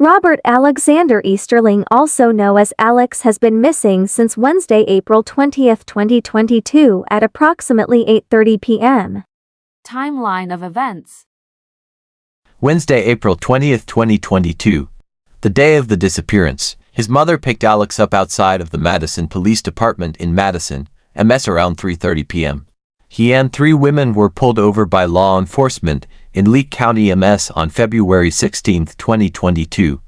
Robert Alexander Easterling, also known as Alex, has been missing since Wednesday, April 20, 2022 at approximately 8:30 p.m. Timeline of events. Wednesday, April 20th, 2022. The day of the disappearance, his mother picked Alex up outside of the Madison Police Department in Madison, MS around 3:30 p.m. He and 3 women were pulled over by law enforcement in Leake County, MS on February 16, 2022.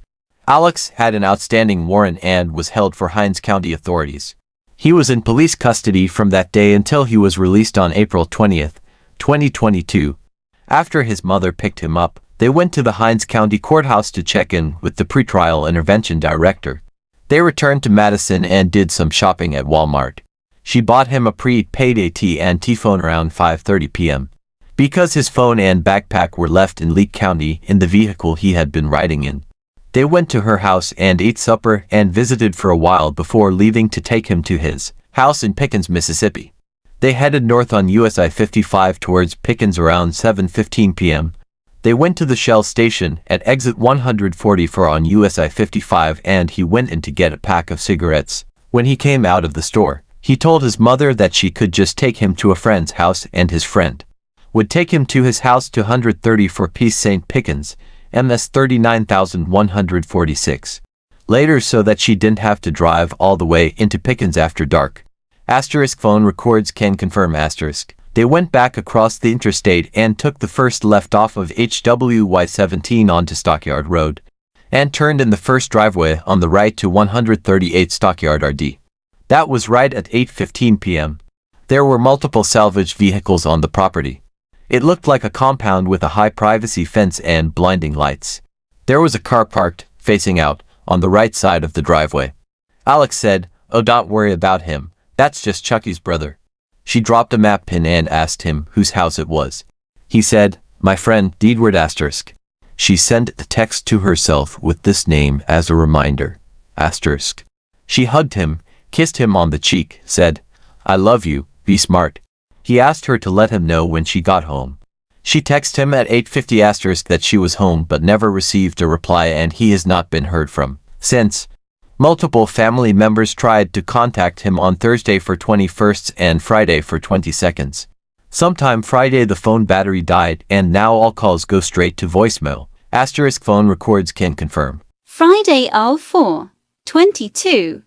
Alex had an outstanding warrant and was held for Hinds County authorities. He was in police custody from that day until he was released on April 20, 2022. After his mother picked him up, they went to the Hinds County Courthouse to check in with the pretrial intervention director. They returned to Madison and did some shopping at Walmart. She bought him a prepaid AT&T phone around 5:30 p.m. because his phone and backpack were left in Leake County in the vehicle he had been riding in. They went to her house and ate supper and visited for a while before leaving to take him to his house in Pickens, Mississippi. They headed north on US I-55 towards Pickens around 7:15 p.m. They went to the Shell station at exit 144 on US I-55 and he went in to get a pack of cigarettes. When he came out of the store, he told his mother that she could just take him to a friend's house and his friend would take him to his house to 134 Peace St. Pickens, MS 39146. Later so that she didn't have to drive all the way into Pickens after dark. Asterisk phone records can confirm asterisk. They went back across the interstate and took the first left off of HWY 17 onto Stockyard Road and turned in the first driveway on the right to 138 Stockyard RD. That was right at 8:15 p.m. There were multiple salvage vehicles on the property. It looked like a compound with a high privacy fence and blinding lights. There was a car parked, facing out, on the right side of the driveway. Alex said, "Oh, don't worry about him. That's just Chucky's brother." She dropped a map pin and asked him whose house it was. He said, "My friend, Deedward asterisk." She sent the text to herself with this name as a reminder. Asterisk. She hugged him, kissed him on the cheek, said, "I love you, be smart." He asked her to let him know when she got home. She texted him at 8:50 asterisk that she was home but never received a reply and he has not been heard from since. Multiple family members tried to contact him on Thursday for 21st and Friday for 22nd. Sometime Friday the phone battery died and now all calls go straight to voicemail. Asterisk phone records can confirm. Friday 04/22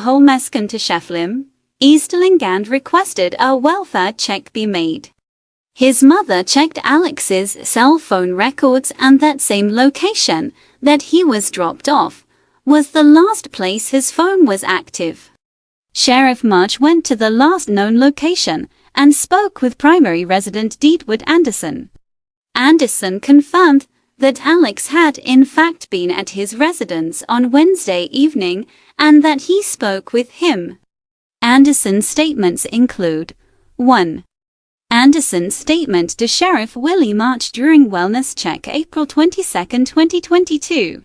Holmescon to Shefflim, Easterling and requested a welfare check be made. His mother checked Alex's cell phone records and that same location that he was dropped off was the last place his phone was active. Sheriff March went to the last known location and spoke with primary resident Deedward Anderson. Anderson confirmed that Alex had in fact been at his residence on Wednesday evening and that he spoke with him. Anderson's statements include 1. Anderson's statement to Sheriff Willie March during wellness check April 22, 2022.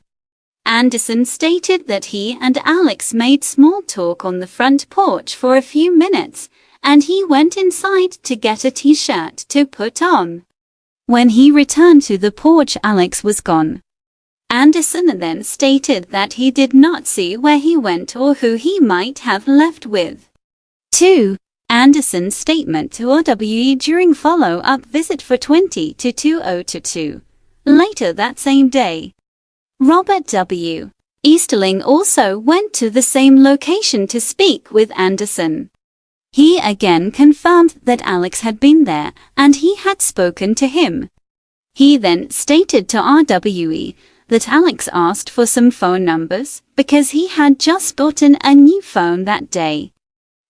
Anderson stated that he and Alex made small talk on the front porch for a few minutes, and he went inside to get a t-shirt to put on. When he returned to the porch, Alex was gone. Anderson then stated that he did not see where he went or who he might have left with. 2. Anderson's statement to RWE during follow-up visit for 20-2022. Later that same day, Robert W. Easterling also went to the same location to speak with Anderson. He again confirmed that Alex had been there and he had spoken to him. He then stated to RWE that Alex asked for some phone numbers because he had just gotten a new phone that day.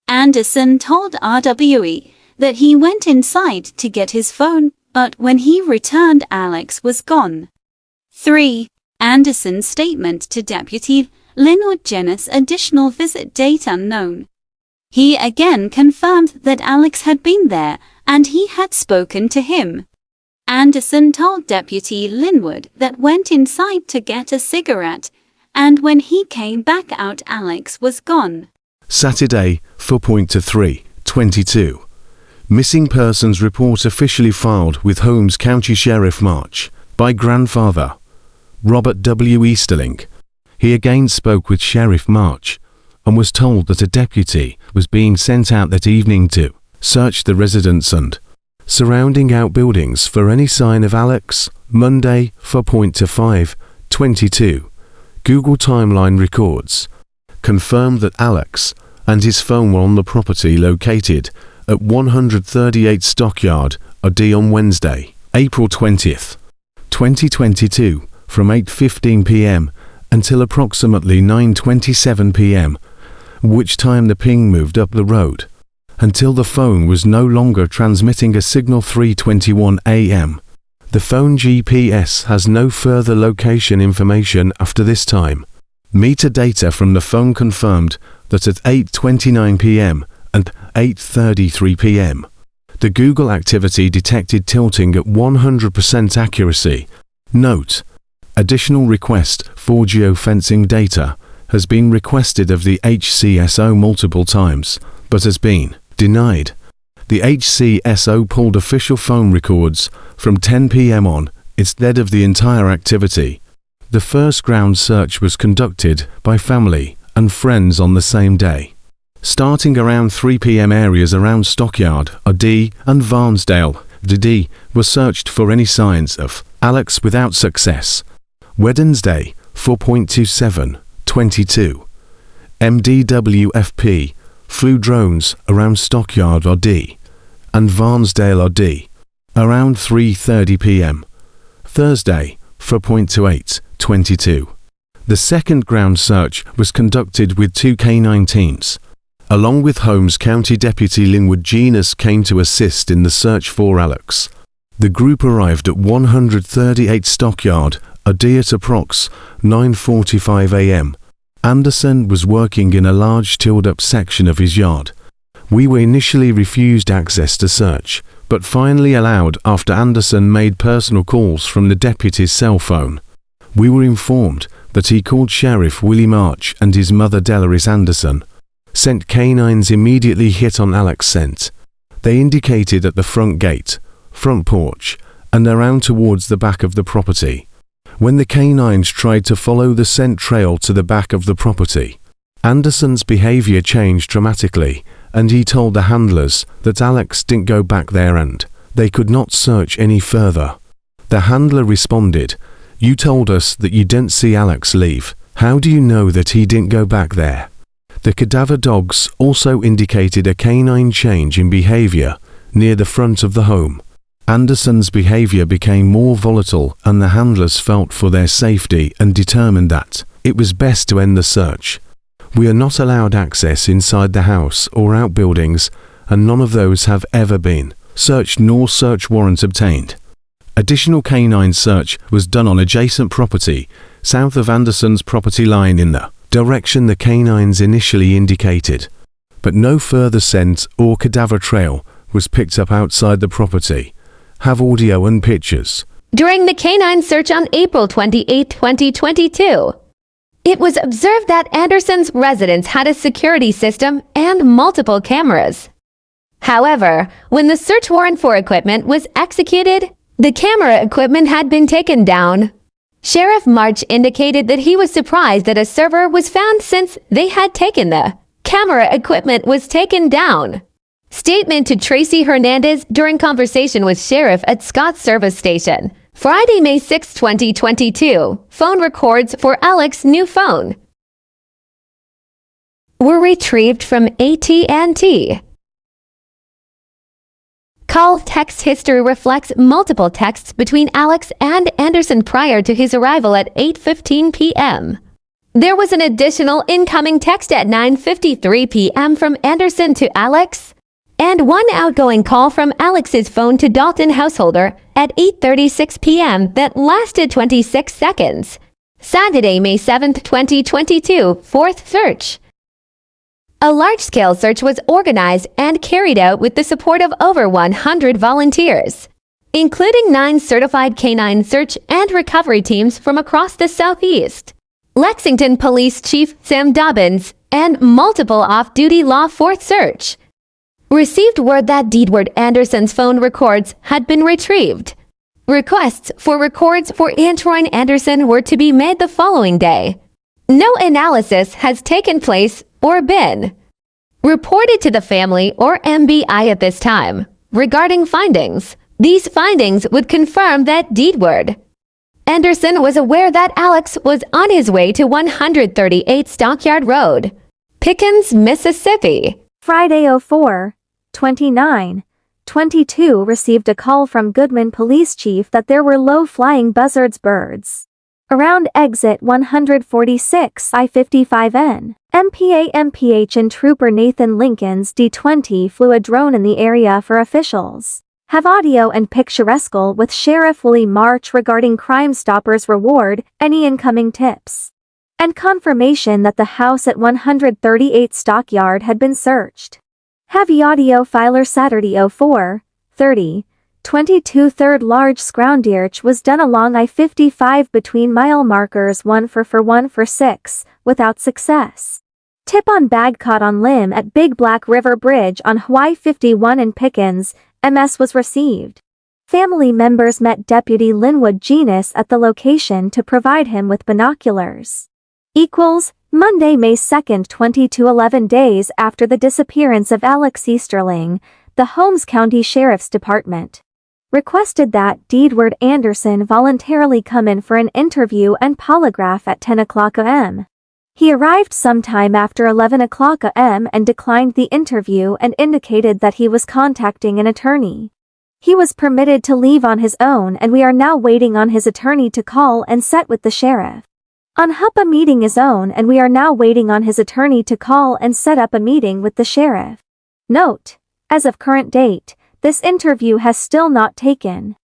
Anderson told RWE that he went inside to get his phone, but when he returned, Alex was gone. 3. Anderson's statement to Deputy Linwood Jennis, additional visit date unknown. He again confirmed that Alex had been there and he had spoken to him. Anderson told Deputy Linwood that went inside to get a cigarette, and when he came back out, Alex was gone. Saturday, 4.3/22. Missing persons report officially filed with Holmes County Sheriff March by grandfather. Robert W. Easterling. He again spoke with Sheriff March and was told that a deputy was being sent out that evening to search the residence and surrounding outbuildings for any sign of Alex. Monday, 4.25/22. Google Timeline records confirmed that Alex and his phone were on the property located at 138 Stockyard, OD on Wednesday, April 20th, 2022, from 8:15 p.m. until approximately 9:27 p.m., which time the ping moved up the road, until the phone was no longer transmitting a signal. 3:21 a.m. The phone GPS has no further location information after this time. Metadata from the phone confirmed that at 8:29 p.m. and 8:33 p.m. the Google activity detected tilting at 100% accuracy. Note: additional request for geofencing data has been requested of the HCSO multiple times, but has been denied. The HCSO pulled official phone records from 10 p.m. on instead of the entire activity. The first ground search was conducted by family and friends on the same day. Starting around 3 p.m. areas around Stockyard, OD, and Varnsdale, DD, were searched for any signs of Alex without success. Wednesday, 4.27/22. MDWFP flew drones around Stockyard, OD, and Varnsdale, OD, around 3:30 p.m. Thursday, 4.28/22. The second ground search was conducted with 2 K9 teams. Along with Holmes County Deputy Linwood Genus came to assist in the search for Alex. The group arrived at 138 Stockyard, OD at approx. 9:45 a.m. Anderson was working in a large tilled-up section of his yard. We were initially refused access to search, but finally allowed after Anderson made personal calls from the deputy's cell phone. We were informed that he called Sheriff Willie March and his mother Delaris Anderson. Sent canines immediately hit on Alex scent. They indicated at the front gate, front porch, and around towards the back of the property. When the canines tried to follow the scent trail to the back of the property, Anderson's behavior changed dramatically, and he told the handlers that Alex didn't go back there and they could not search any further. The handler responded, "You told us that you didn't see Alex leave. How do you know that he didn't go back there?" The cadaver dogs also indicated a canine change in behavior near the front of the home. Anderson's behavior became more volatile and the handlers felt for their safety and determined that it was best to end the search. We are not allowed access inside the house or outbuildings, and none of those have ever been searched nor search warrant obtained. Additional canine search was done on adjacent property south of Anderson's property line in the direction the canines initially indicated, but no further scent or cadaver trail was picked up outside the property. Have audio and pictures. During the canine search on April 28, 2022, it was observed that Anderson's residence had a security system and multiple cameras. However, when the search warrant for equipment was executed, the camera equipment had been taken down. Sheriff March indicated that he was surprised that a server was found since they had taken the camera equipment was taken down. Statement to Tracy Hernandez during conversation with Sheriff at Scott's service station. Friday, May 6, 2022. Phone records for Alex's new phone were retrieved from AT&T. Call text history reflects multiple texts between Alex and Anderson prior to his arrival at 8:15 p.m. There was an additional incoming text at 9:53 p.m. from Anderson to Alex, and one outgoing call from Alex's phone to Dalton Householder at 8:36 p.m. that lasted 26 seconds. Saturday, May 7, 2022, fourth search. A large-scale search was organized and carried out with the support of over 100 volunteers, including 9 certified canine search and recovery teams from across the Southeast. Lexington Police Chief Sam Dobbins and multiple off-duty law fourth search received word that Deedward Anderson's phone records had been retrieved. Requests for records for Antoine Anderson were to be made the following day. No analysis has taken place or been reported to the family or MBI at this time. Regarding findings, these findings would confirm that Deedward Anderson was aware that Alex was on his way to 138 Stockyard Road, Pickens, Mississippi. Friday 04/29/22 received a call from Goodman Police Chief that there were low-flying buzzards birds around exit 146 I-55N. MPH and Trooper Nathan Lincoln's D-20 flew a drone in the area for officials. Have audio and picturesque with Sheriff Willie March regarding Crime Stoppers reward, any incoming tips, and confirmation that the house at 138 Stockyard had been searched. Heavy audio filer Saturday 04/30/22 third large Scroundirch was done along I-55 between mile markers 1 for 6 without success. Tip on bag caught on limb at Big Black River Bridge on Hawaii 51 in Pickens, MS was received. Family members met Deputy Linwood Genus at the location to provide him with binoculars. Monday, May 2, 2011 days after the disappearance of Alex Easterling, the Holmes County Sheriff's Department requested that Deedward Anderson voluntarily come in for an interview and polygraph at 10 o'clock a.m. He arrived sometime after 11 o'clock a.m. and declined the interview and indicated that he was contacting an attorney. He was permitted to leave on his own, and we are now waiting on his attorney to call and set with the sheriff. On up a meeting his own, and we are now waiting on his attorney to call and set up a meeting with the sheriff. Note: as of current date, this interview has still not taken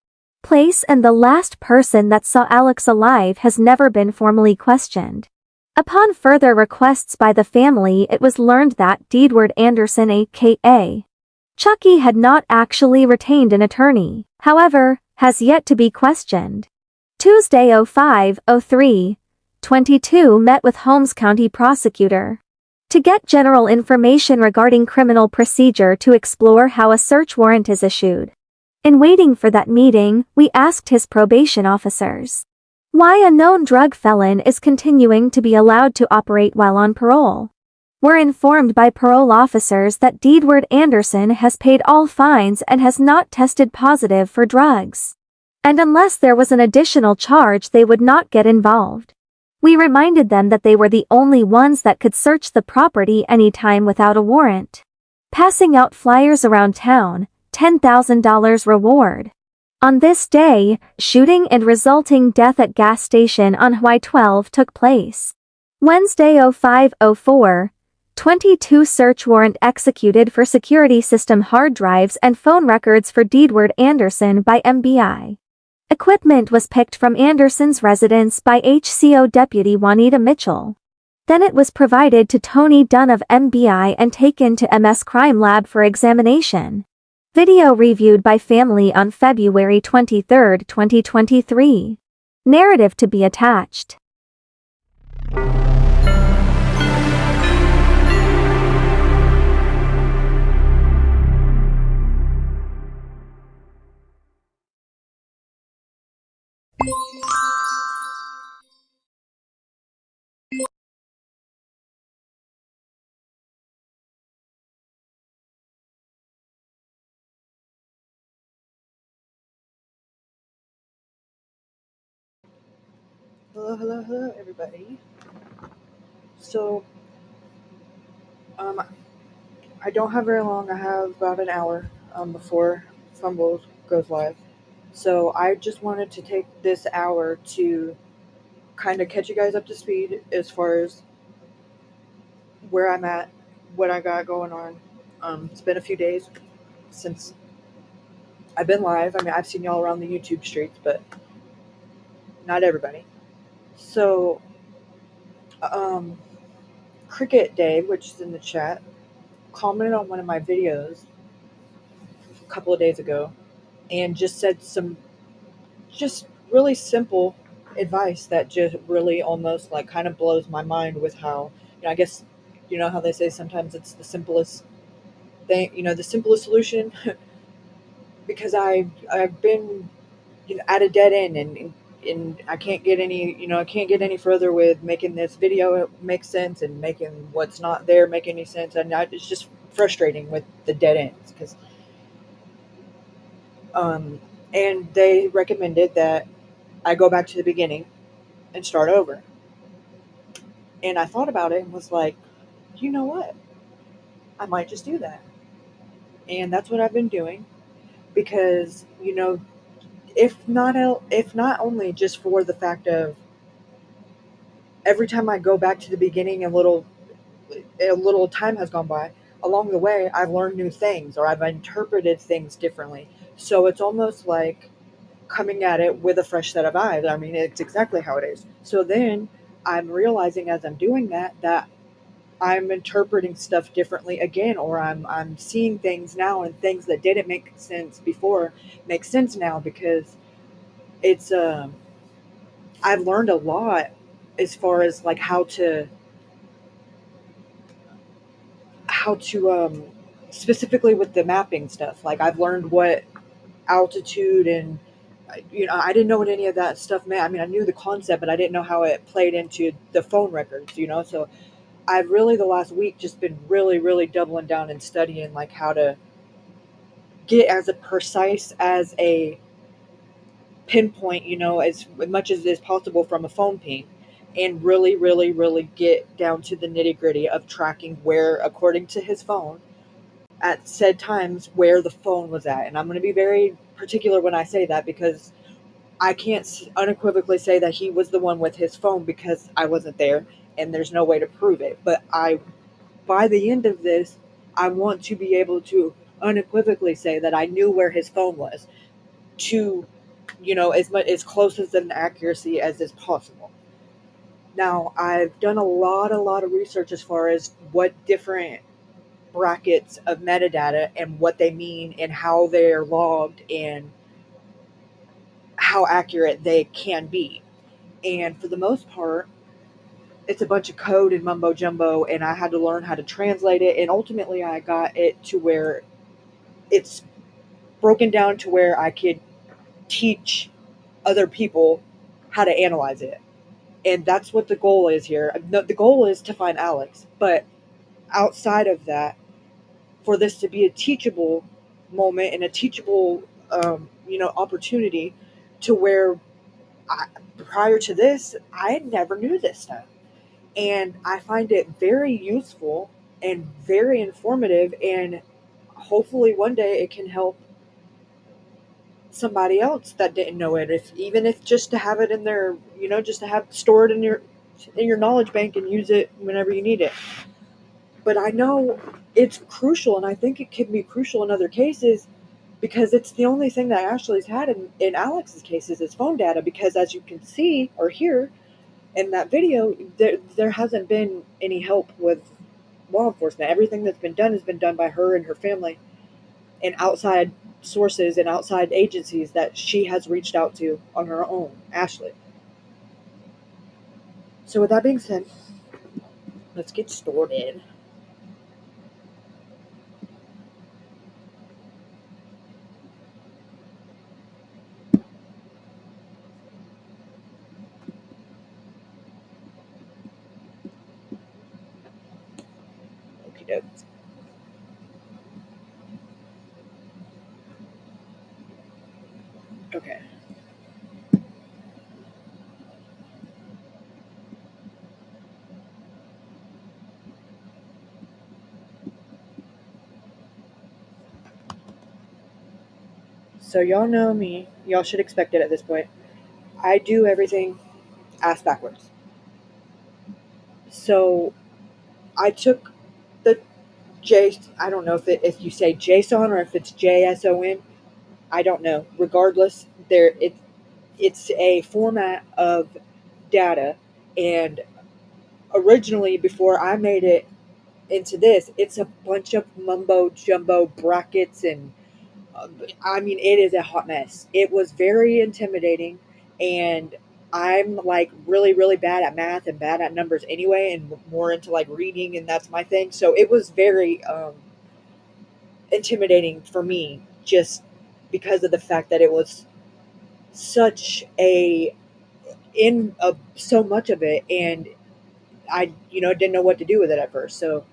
place, and the last person that saw Alex alive has never been formally questioned. Upon further requests by the family, it was learned that Deedward Anderson aka Chucky had not actually retained an attorney, however, has yet to be questioned. Tuesday 05/03/22 met with Holmes County prosecutor to get general information regarding criminal procedure to explore how a search warrant is issued. In waiting for that meeting, we asked his probation officers why a known drug felon is continuing to be allowed to operate while on parole. We're informed by parole officers that Deedward Anderson has paid all fines and has not tested positive for drugs, and unless there was an additional charge they would not get involved. We reminded them that they were the only ones that could search the property anytime without a warrant. Passing out flyers around town, $10,000 reward. On this day, shooting and resulting death at gas station on Hawaii 12 took place. Wednesday 05/04/22 search warrant executed for security system hard drives and phone records for Deedward Anderson by MBI. Equipment was picked from Anderson's residence by HCO Deputy Juanita Mitchell. Then it was provided to Tony Dunn of MBI and taken to MS Crime Lab for examination. Video reviewed by family on February 23, 2023. Narrative to be attached. Hello, everybody. So, I don't have very long. I have about an hour before Fumble goes live. So I just wanted to take this hour to kind of catch you guys up to speed as far as where I'm at, what I got going on. It's been a few days since I've been live. I mean, I've seen y'all around the YouTube streets, but not everybody. So, Cricket Dave, which is in the chat, commented on one of my videos a couple of days ago and just said some just really simple advice that just really almost like kind of blows my mind with how, I guess, how they say sometimes it's the simplest thing, the simplest solution. Because I've been at a dead end, and I can't get any, I can't get any further with making this video make sense and making what's not there make any sense. And it's just frustrating with the dead ends because, and they recommended that I go back to the beginning and start over. And I thought about it and was like, you know what? I might just do that. And that's what I've been doing because, if not only just for the fact of every time I go back to the beginning a little time has gone by. Along the way, I've learned new things or I've interpreted things differently. So it's almost like coming at it with a fresh set of eyes. I mean, it's exactly how it is. So then I'm realizing as I'm doing that I'm interpreting stuff differently again, or I'm seeing things now, and things that didn't make sense before make sense now because it's I've learned a lot as far as like how to specifically with the mapping stuff. Like I've learned what altitude and I didn't know what any of that stuff meant. I mean, I knew the concept, but I didn't know how it played into the phone records. So I've really the last week just been really, really doubling down and studying like how to get as a precise as a pinpoint, as much as is possible from a phone ping, and really, really, really get down to the nitty gritty of tracking where, according to his phone, at said times where the phone was at. And I'm going to be very particular when I say that because I can't unequivocally say that he was the one with his phone because I wasn't there and there's no way to prove it. But by the end of this, I want to be able to unequivocally say that I knew where his phone was to, as close as an accuracy as is possible. Now, I've done a lot of research as far as what different brackets of metadata and what they mean and how they're logged and how accurate they can be. And for the most part, it's a bunch of code and mumbo jumbo, and I had to learn how to translate it. And ultimately, I got it to where it's broken down to where I could teach other people how to analyze it. And that's what the goal is here. The goal is to find Alex, but outside of that, for this to be a teachable moment and a teachable, opportunity to where prior to this, I never knew this stuff. And I find it very useful and very informative. And hopefully one day it can help somebody else that didn't know it. Even if just to have it in their, just to have stored in your knowledge bank and use it whenever you need it. But I know it's crucial, and I think it can be crucial in other cases because it's the only thing that Ashley's had in Alex's case is his phone data. Because as you can see or hear in that video, there hasn't been any help with law enforcement. Everything that's been done has been done by her and her family and outside sources and outside agencies that she has reached out to on her own, Ashley. So with that being said, let's get started. Okie dokes. Okay. So y'all know me. Y'all should expect it at this point. I do everything ass backwards. So I took the J. I don't know if you say JSON or if it's JSON. I don't know. Regardless, it's a format of data, and originally before I made it into this, it's a bunch of mumbo jumbo brackets and I mean, it is a hot mess. It was very intimidating, and I'm like really, really bad at math and bad at numbers anyway, and more into like reading, and that's my thing. So it was very intimidating for me just because of the fact that it was such so much of it, and I didn't know what to do with it at first. So,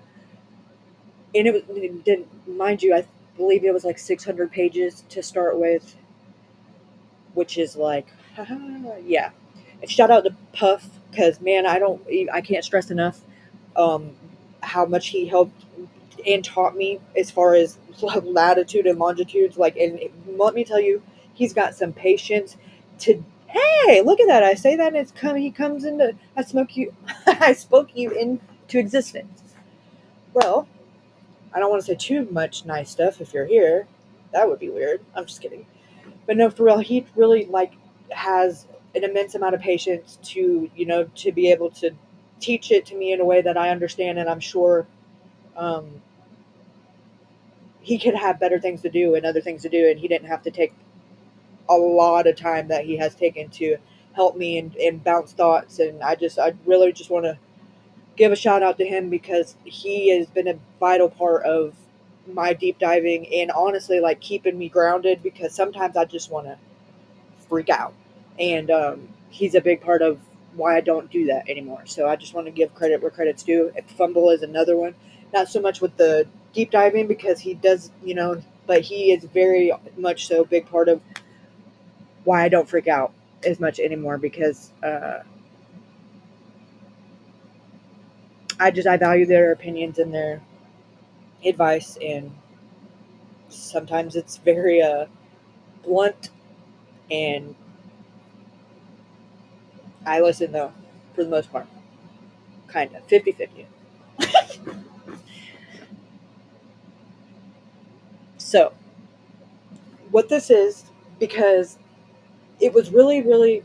and it didn't, mind you, I believe it was like 600 pages to start with, which is like, yeah. And shout out to Puff, because man, I can't stress enough um, how much he helped and taught me as far as latitude and longitudes. Like, and let me tell you, he's got some patience to. Hey, look at that! I say that, and it's come. He comes into. I smoke you. I spoke you into existence. Well, I don't want to say too much nice stuff if you're here. That would be weird. I'm just kidding. But no, for real, he really like has an immense amount of patience to to be able to teach it to me in a way that I understand, and I'm sure um, he could have better things to do and other things to do, and he didn't have to take a lot of time that he has taken to help me and bounce thoughts. And I really just want to give a shout out to him, because he has been a vital part of my deep diving, and honestly like keeping me grounded, because sometimes I just want to freak out, and he's a big part of why I don't do that anymore. So I just want to give credit where credit's due. Fumble is another one, not so much with the deep diving, because he does, but he is very much so a big part of why I don't freak out as much anymore, because I value their opinions and their advice, and sometimes it's very blunt, and I listen though, for the most part, kind of 50-50. So what this is, because it was really, really,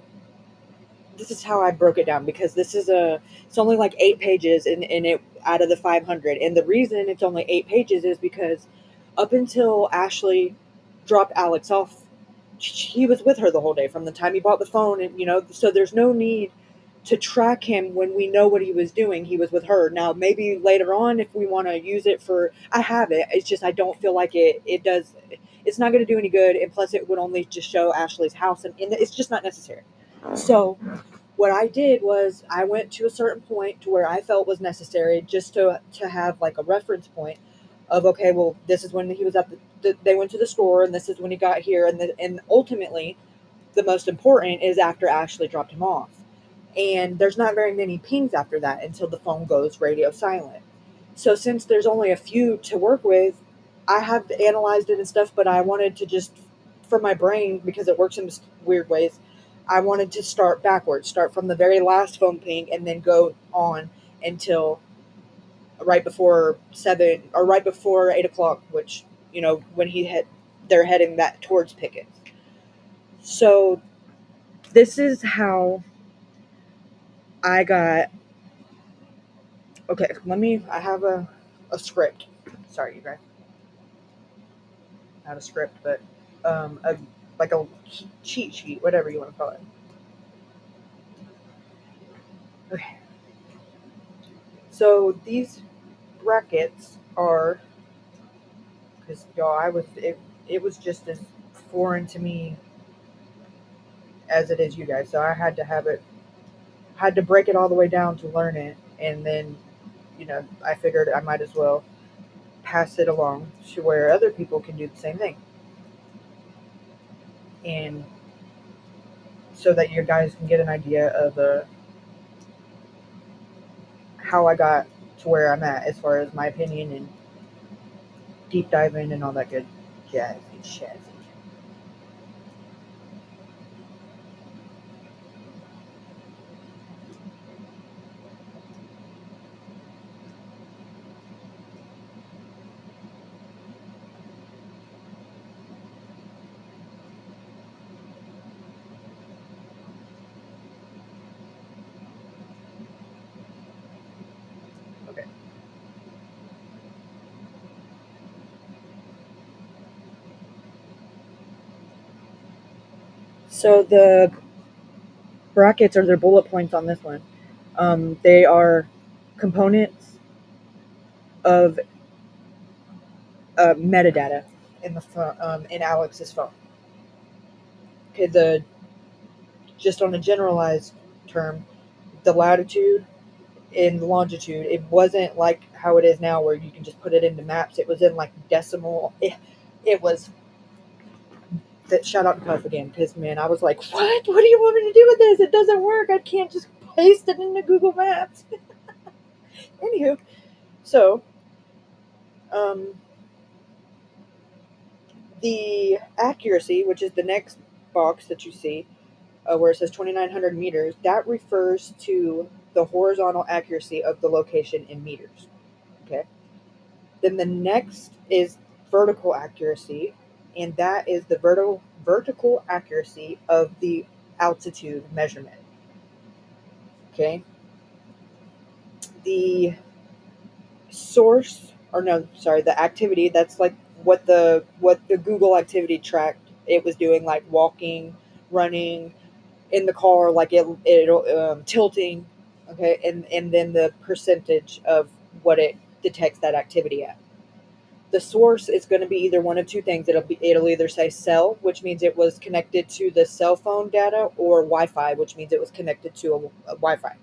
this is how I broke it down, because it's only like 8 pages, and it out of the 500. And the reason it's only 8 pages is because up until Ashley dropped Alex off, he was with her the whole day from the time he bought the phone. And so there's no need to track him when we know what he was doing. He was with her. Now maybe later on, if we want to use it for, I have it, it's just I don't feel like it does, it's not going to do any good, and plus it would only just show Ashley's house, and it's just not necessary. So what I did was I went to a certain point to where I felt was necessary, just to have like a reference point of, okay, well, this is when he was at they went to the store, and this is when he got here, and ultimately the most important is after Ashley dropped him off. And there's not very many pings after that until the phone goes radio silent. So since there's only a few to work with, I have analyzed it and stuff, but I wanted to just, for my brain, because it works in weird ways, I wanted to start backwards, start from the very last phone ping, and then go on until right before 7 or right before 8 o'clock, which, when they're heading that towards Pickett. So this is how I got, okay, I have a script. Sorry, you guys. Not a script, but like a cheat sheet, whatever you want to call it. Okay. So these brackets are, because y'all, it was just as foreign to me as it is you guys. So I had to break it all the way down to learn it, and then, I figured I might as well pass it along to where other people can do the same thing, and so that you guys can get an idea of how I got to where I'm at as far as my opinion and deep diving and all that good jazzy shazzy. Okay. So the brackets are their bullet points on this one. They are components of metadata in the phone, in Alex's phone. Okay, the just on a generalized term, the latitude and longitude, it wasn't like how it is now where you can just put it into maps. It was in like decimal. It was that. Shout out to Cuff again, because man, I was like, what do you want me to do with this? It doesn't work. I can't just paste it into Google Maps. Anywho, so the accuracy, which is the next box that you see, where it says 2,900 meters, that refers to the horizontal accuracy of the location in meters. Okay. Then the next is vertical accuracy, and that is the vertical accuracy of the altitude measurement. Okay. The source, or no, sorry, the activity, that's like what the Google activity tracked. It was doing like walking, running, in the car, like it tilting, okay, and then the percentage of what it detects that activity at. The source is going to be either one of two things. It'll either say cell, which means it was connected to the cell phone data, or Wi-Fi, which means it was connected to a Wi-Fi.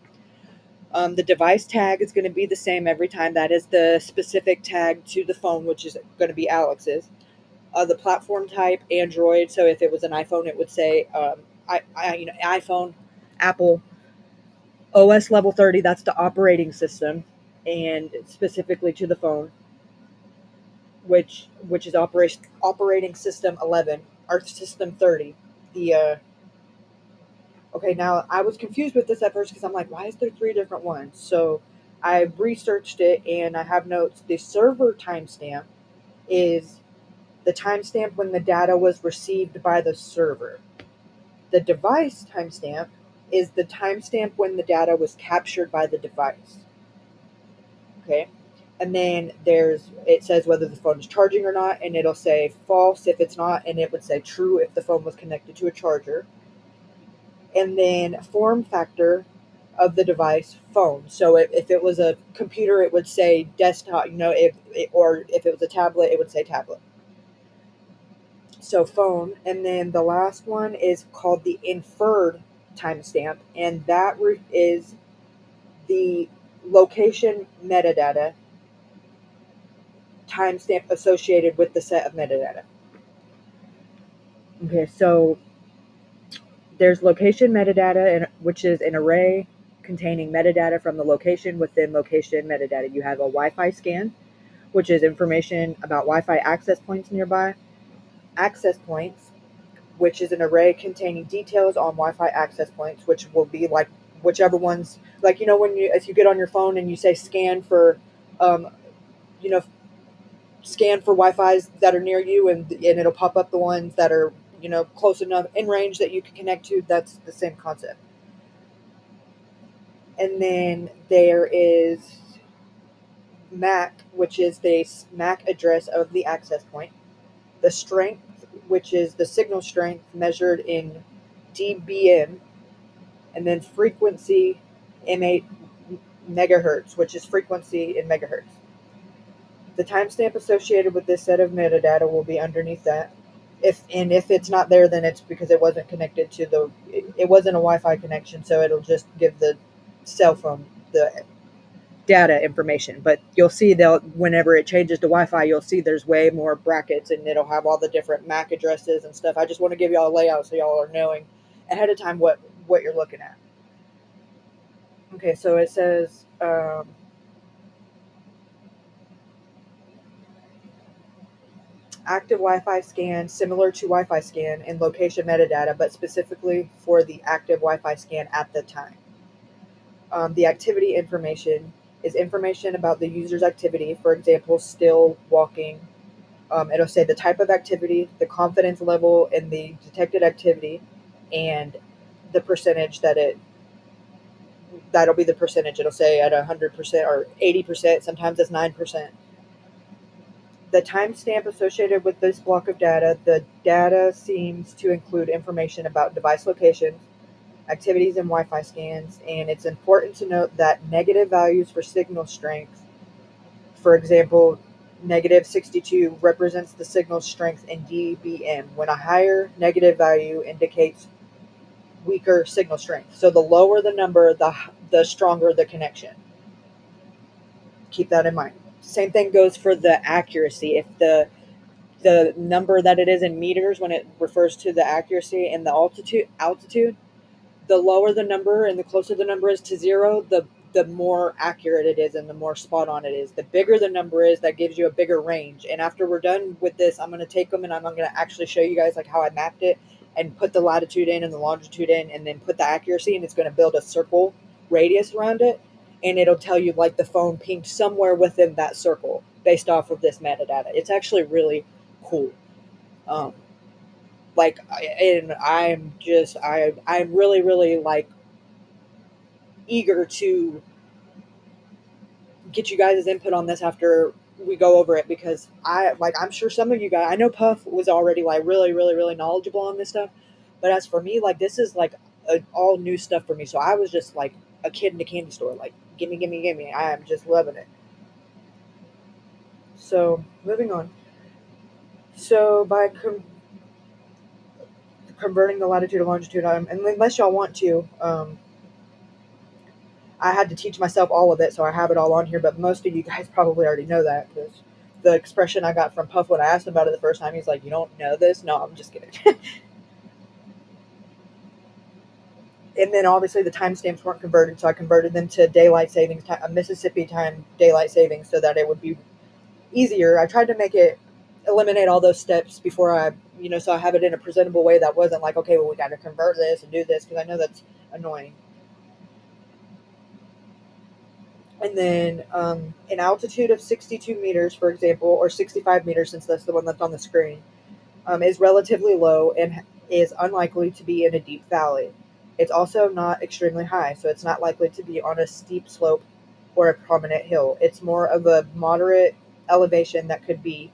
The device tag is going to be the same every time. That is the specific tag to the phone, which is going to be Alex's. The platform type, Android. So if it was an iPhone, it would say iPhone, Apple, OS level 30. That's the operating system, and specifically to the phone, which is operating system 11 or system 30. Okay, now I was confused with this at first because I'm like, why is there 3 different ones? So I researched it and I have notes. The server timestamp is the timestamp when the data was received by the server. The device timestamp is the timestamp when the data was captured by the device. Okay? And then it says whether the phone is charging or not, and it'll say false if it's not, and it would say true if the phone was connected to a charger. And then form factor of the device, phone. So if it was a computer, it would say desktop, or if it was a tablet, it would say tablet. So phone. And then the last one is called the inferred timestamp, and that is the location metadata timestamp associated with the set of metadata. Okay, so there's location metadata, which is an array containing metadata from the location within location metadata. You have a Wi-Fi scan, which is information about Wi-Fi access points nearby. Access points, which is an array containing details on Wi-Fi access points, which will be like whichever ones, like, if you get on your phone and you say scan for, scan for Wi-Fi's that are near you, and it'll pop up the ones that are, close enough in range that you can connect to. That's the same concept. And then there is MAC, which is the MAC address of the access point. The strength, which is the signal strength measured in dBm. And then frequency, M8 megahertz, which is frequency in megahertz. The timestamp associated with this set of metadata will be underneath that. If it's not there, then it's because it wasn't connected to it wasn't a Wi-Fi connection, so it'll just give the cell phone the data information. But you'll see whenever it changes to Wi-Fi, you'll see there's way more brackets, and it'll have all the different MAC addresses and stuff. I just want to give y'all a layout so y'all are knowing ahead of time what you're looking at. Okay, so it says active Wi-Fi scan, similar to Wi-Fi scan in location metadata, but specifically for the active Wi-Fi scan at the time. The activity information is information about the user's activity. For example, still, walking. It'll say the type of activity, the confidence level in the detected activity, and the percentage that'll be the percentage. It'll say at 100% or 80%, sometimes it's 9%. The timestamp associated with this block of data, the data seems to include information about device locations, activities and Wi-Fi scans, and it's important to note that negative values for signal strength, for example, negative 62 represents the signal strength in dBm, when a higher negative value indicates weaker signal strength. So the lower the number, the stronger the connection. Keep that in mind. Same thing goes for the accuracy. If the number that it is in meters when it refers to the accuracy, and the altitude, the lower the number and the closer the number is to zero, the more accurate it is and the more spot on it is. The bigger the number is, that gives you a bigger range. And after we're done with this, I'm going to take them and I'm going to actually show you guys like how I mapped it and put the latitude in and the longitude in, and then put the accuracy, and it's going to build a circle radius around it, and it'll tell you like the phone pinged somewhere within that circle based off of this metadata. It's actually really cool. And I'm really like eager to get you guys' input on this after we go over it, because I'm sure some of you guys, I know Puff was already like really knowledgeable on this stuff, but as for me, like this is like all new stuff for me. So I was just like a kid in a candy store, like gimme. I am just loving it. So moving on. So by converting the latitude and longitude, and unless y'all want to, I had to teach myself all of it, so I have it all on here, but most of you guys probably already know that, because the expression I got from Puff when I asked him about it the first time, he's like, "You don't know this?" No, I'm just kidding. And then obviously the timestamps weren't converted, so I converted them to daylight savings time, Mississippi time daylight savings, so that it would be easier. I tried to eliminate all those steps before so I have it in a presentable way that wasn't like, okay, well, we got to convert this and do this, because I know that's annoying. And then an altitude of 62 meters, for example, or 65 meters, since that's the one that's on the screen, is relatively low and is unlikely to be in a deep valley. It's also not extremely high, so it's not likely to be on a steep slope or a prominent hill. It's more of a moderate elevation that could be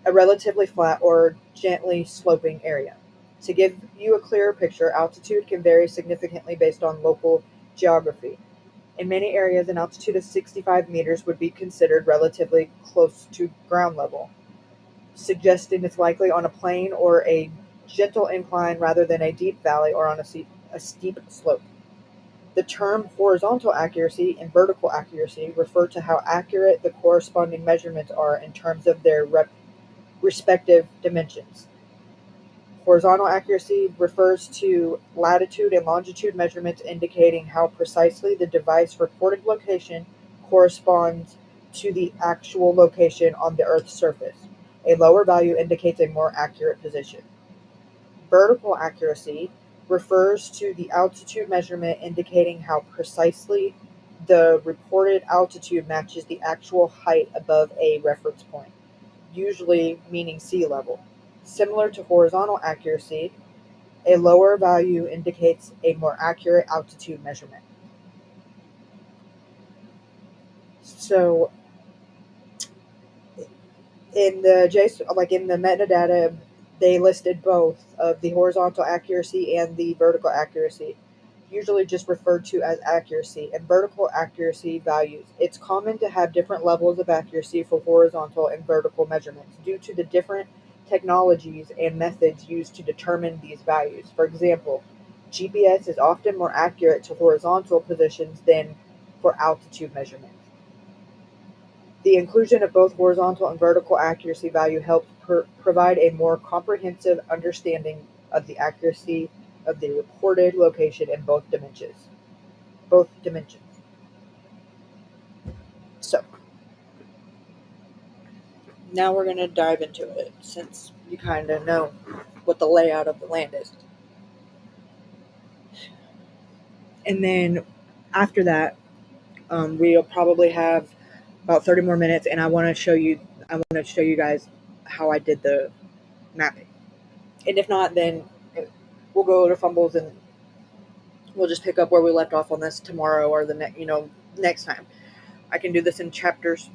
a relatively flat or gently sloping area. To give you a clearer picture, altitude can vary significantly based on local geography. In many areas, an altitude of 65 meters would be considered relatively close to ground level, suggesting it's likely on a plain or a gentle incline rather than a deep valley or on a steep slope. The term horizontal accuracy and vertical accuracy refer to how accurate the corresponding measurements are in terms of their respective dimensions. Horizontal accuracy refers to latitude and longitude measurements indicating how precisely the device reported location corresponds to the actual location on the Earth's surface. A lower value indicates a more accurate position. Vertical accuracy refers to the altitude measurement indicating how precisely the reported altitude matches the actual height above a reference point, usually meaning sea level. Similar to horizontal accuracy, a lower value indicates a more accurate altitude measurement. So in the metadata, they listed both of the horizontal accuracy and the vertical accuracy, usually just referred to as accuracy, and vertical accuracy values. It's common to have different levels of accuracy for horizontal and vertical measurements due to the different technologies and methods used to determine these values. For example, GPS is often more accurate to horizontal positions than for altitude measurements. The inclusion of both horizontal and vertical accuracy value helps provide a more comprehensive understanding of the accuracy of the reported location in both dimensions. So, now we're going to dive into it, since you kind of know what the layout of the land is. And then after that, we'll probably have about 30 more minutes, and I want to show you guys how I did the mapping. And if not, then we'll go to Fumbles and we'll just pick up where we left off on this tomorrow or the next time. I can do this in chapters.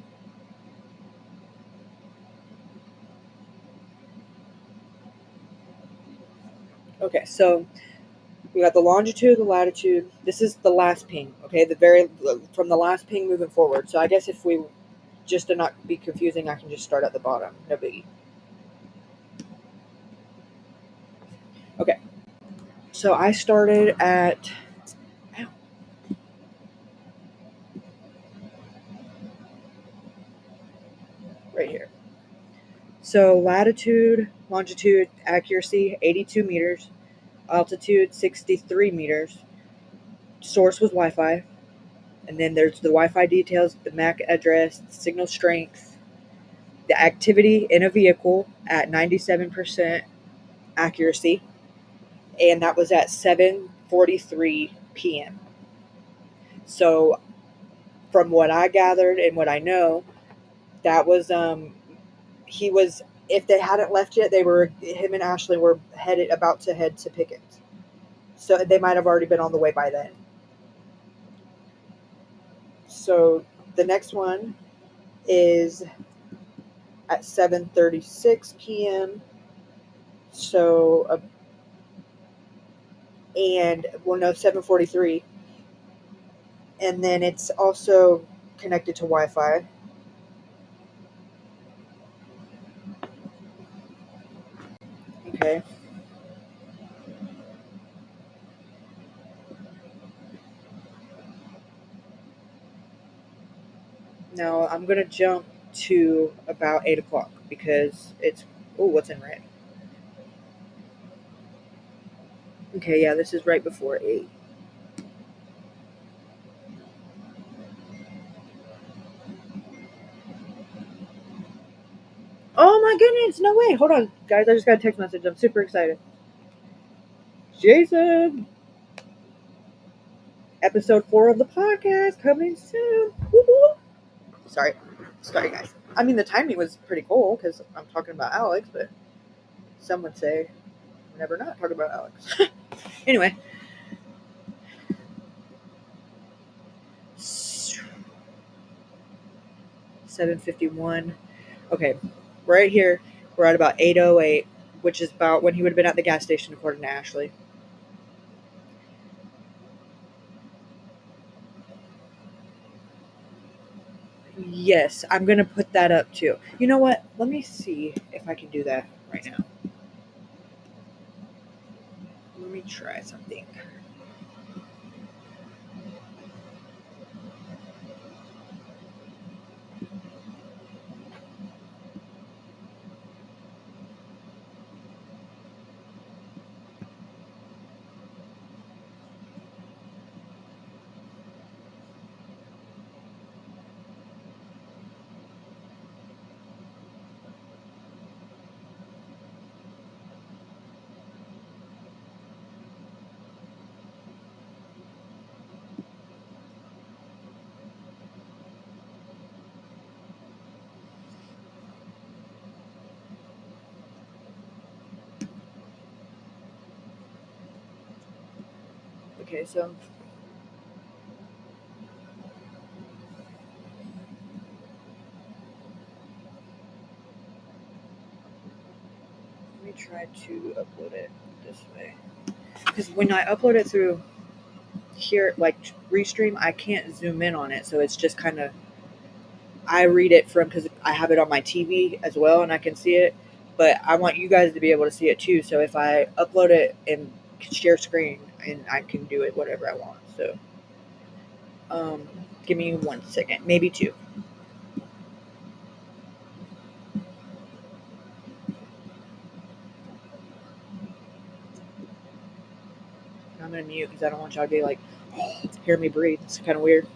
Okay, so we got the longitude, the latitude. This is the last ping, okay? From the last ping moving forward. So I guess if we, just to not be confusing, I can just start at the bottom. No biggie. Okay. So I started at right here. So latitude, longitude, accuracy 82 meters, altitude 63 meters. Source was Wi-Fi, and then there's the Wi-Fi details, the MAC address, the signal strength, the activity in a vehicle at 97% accuracy, and that was at 7:43 p.m. So from what I gathered and what I know, that was he was, if they hadn't left yet, they were, him and Ashley were about to head to Pickens. So they might have already been on the way by then. So the next one is at 7:36 p.m. So and well, no, 7:43, and then it's also connected to Wi-Fi. Okay. Now I'm gonna jump to about 8 o'clock because it's, oh, what's in red? Okay, yeah, this is right before 8. Oh my goodness, no way. Hold on, guys, I just got a text message. I'm super excited. Jason, episode 4 of the podcast coming soon. Woo-hoo. Sorry, guys. I mean, the timing was pretty cool because I'm talking about Alex, but some would say I'm never not talking about Alex. Anyway, 7:51. Okay, right here, we're at about 8:08, which is about when he would have been at the gas station, according to Ashley. Yes, I'm going to put that up too. You know what? Let me see if I can do that right now. Let me try something. Okay, so let me try to upload it this way. Because when I upload it through here, like Restream, I can't zoom in on it, so it's just kind of, I read it from, because I have it on my TV as well and I can see it, but I want you guys to be able to see it too. So if I upload it and share screen, and I can do it whatever I want. So give me 1 second, maybe 2. I'm gonna mute because I don't want y'all to be like, hear me breathe. It's kind of weird.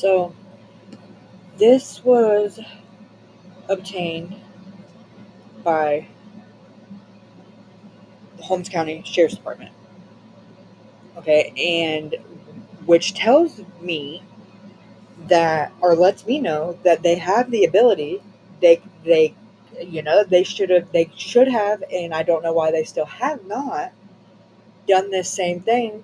So this was obtained by the Holmes County Sheriff's Department. Okay, and which tells me that, or lets me know that they have the ability. They they should have, and I don't know why they still have not done this same thing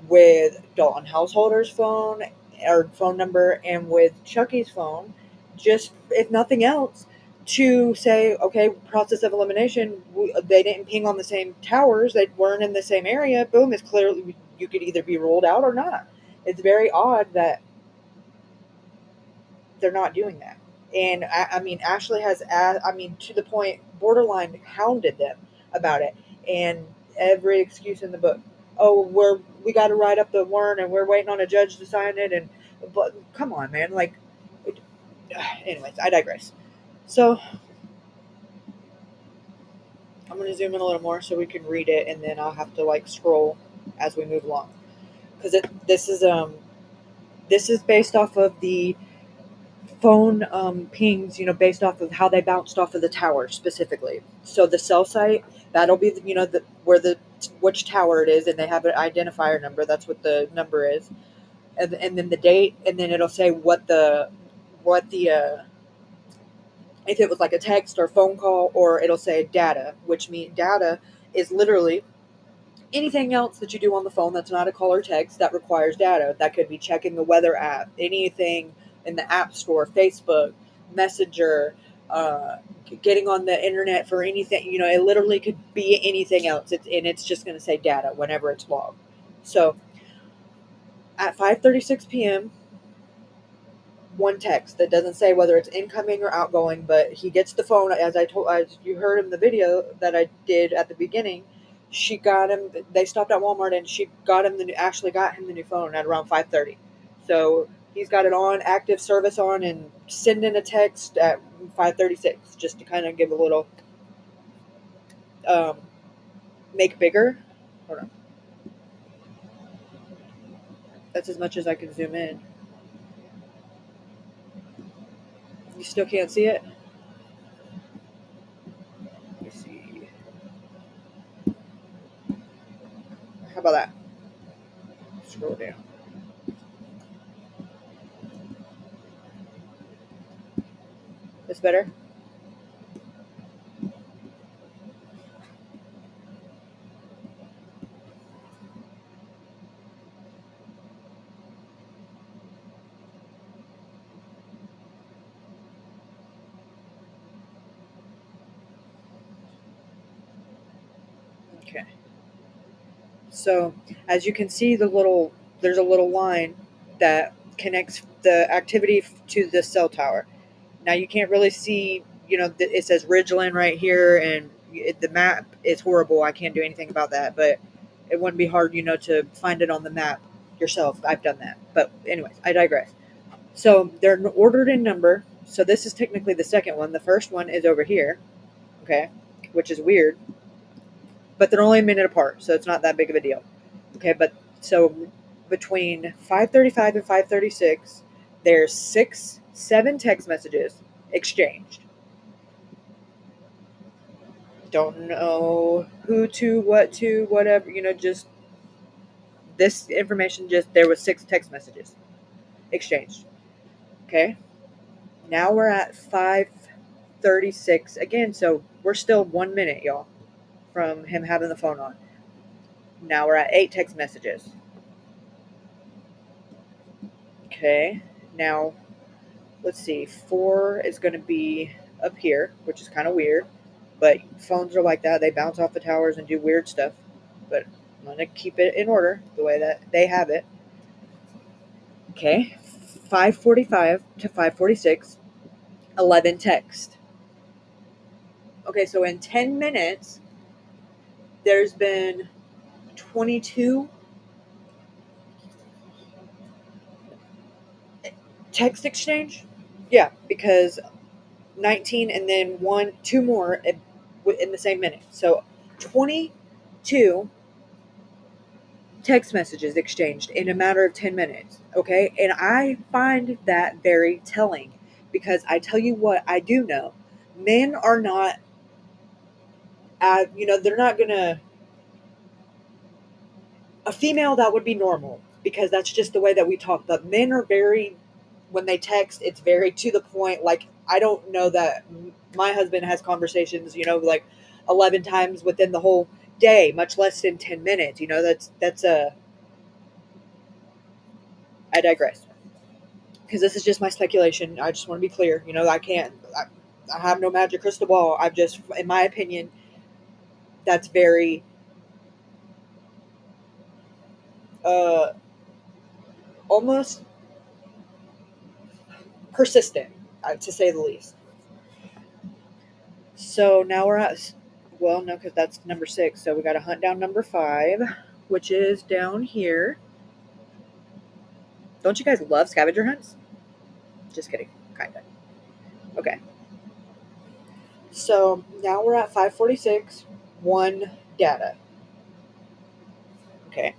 with Dalton Householder's phone or phone number and with Chucky's phone, just if nothing else, to say, okay, process of elimination, they didn't ping on the same towers, they weren't in the same area, boom, it's clearly, you could either be ruled out or not. It's very odd that they're not doing that. And I mean, Ashley has, to the point, borderline hounded them about it. And every excuse in the book. Oh, we got to write up the warrant and we're waiting on a judge to sign it. And, but come on, man. Like, anyways, I digress. So I'm going to zoom in a little more so we can read it, and then I'll have to like scroll as we move along. Because this is based off of the phone pings, based off of how they bounced off of the tower specifically. So the cell site, that'll be which tower it is, and they have an identifier number. That's what the number is, and then the date, and then it'll say what the if it was like a text or phone call, or it'll say data, which means data is literally anything else that you do on the phone that's not a call or text that requires data. That could be checking the weather app, anything in the app store, Facebook, Messenger, getting on the internet for anything. It literally could be anything else. It's just going to say data whenever it's logged. So at 5:36 p.m., one text that doesn't say whether it's incoming or outgoing, but he gets the phone, as you heard in the video that I did at the beginning. She got him. They stopped at Walmart, and Ashley got him the new phone at around 5:30. So he's got it on active service on, and sending a text at 5:36 just to kind of give a little make bigger. Hold on. That's as much as I can zoom in. You still can't see it? Let me see. How about that? Scroll down. This better? Okay. So as you can see, there's a little line that connects the activity to the cell tower. Now you can't really see, it says Ridgeland right here, and the map is horrible. I can't do anything about that, but it wouldn't be hard, to find it on the map yourself. I've done that. But anyways, I digress. So they're ordered in number. So this is technically the second one. The first one is over here, okay, which is weird. But they're only a minute apart, so it's not that big of a deal. Okay, but so between 5:35 and 5:36, there's 7 text messages exchanged. Don't know who to, what to, whatever, just this information, just there was 6 text messages exchanged. Okay, now we're at 5:36 again, so we're still 1 minute, y'all, from him having the phone on. Now we're at 8 text messages. Okay, now let's see, 4 is going to be up here, which is kind of weird, but phones are like that. They bounce off the towers and do weird stuff, but I'm going to keep it in order the way that they have it. Okay, 5:45 to 5:46, 11 text. Okay, so in 10 minutes, there's been 22 text exchange. Yeah, because 19 and then 2 more in the same minute. So 22 text messages exchanged in a matter of 10 minutes. Okay. And I find that very telling because I tell you what, I do know men are not, they're not going to, a female that would be normal because that's just the way that we talk. But men are very, when they text, it's very to the point. Like, I don't know that my husband has conversations, like 11 times within the whole day, much less in 10 minutes. I digress. Because this is just my speculation. I just want to be clear. I have no magic crystal ball. I've just, in my opinion, that's very, almost persistent, to say the least. So now we're at, well, no, because that's number 6. So we got to hunt down number 5, which is down here. Don't you guys love scavenger hunts? Just kidding, kind of. Okay. So now we're at 5:46. 1 data. Okay.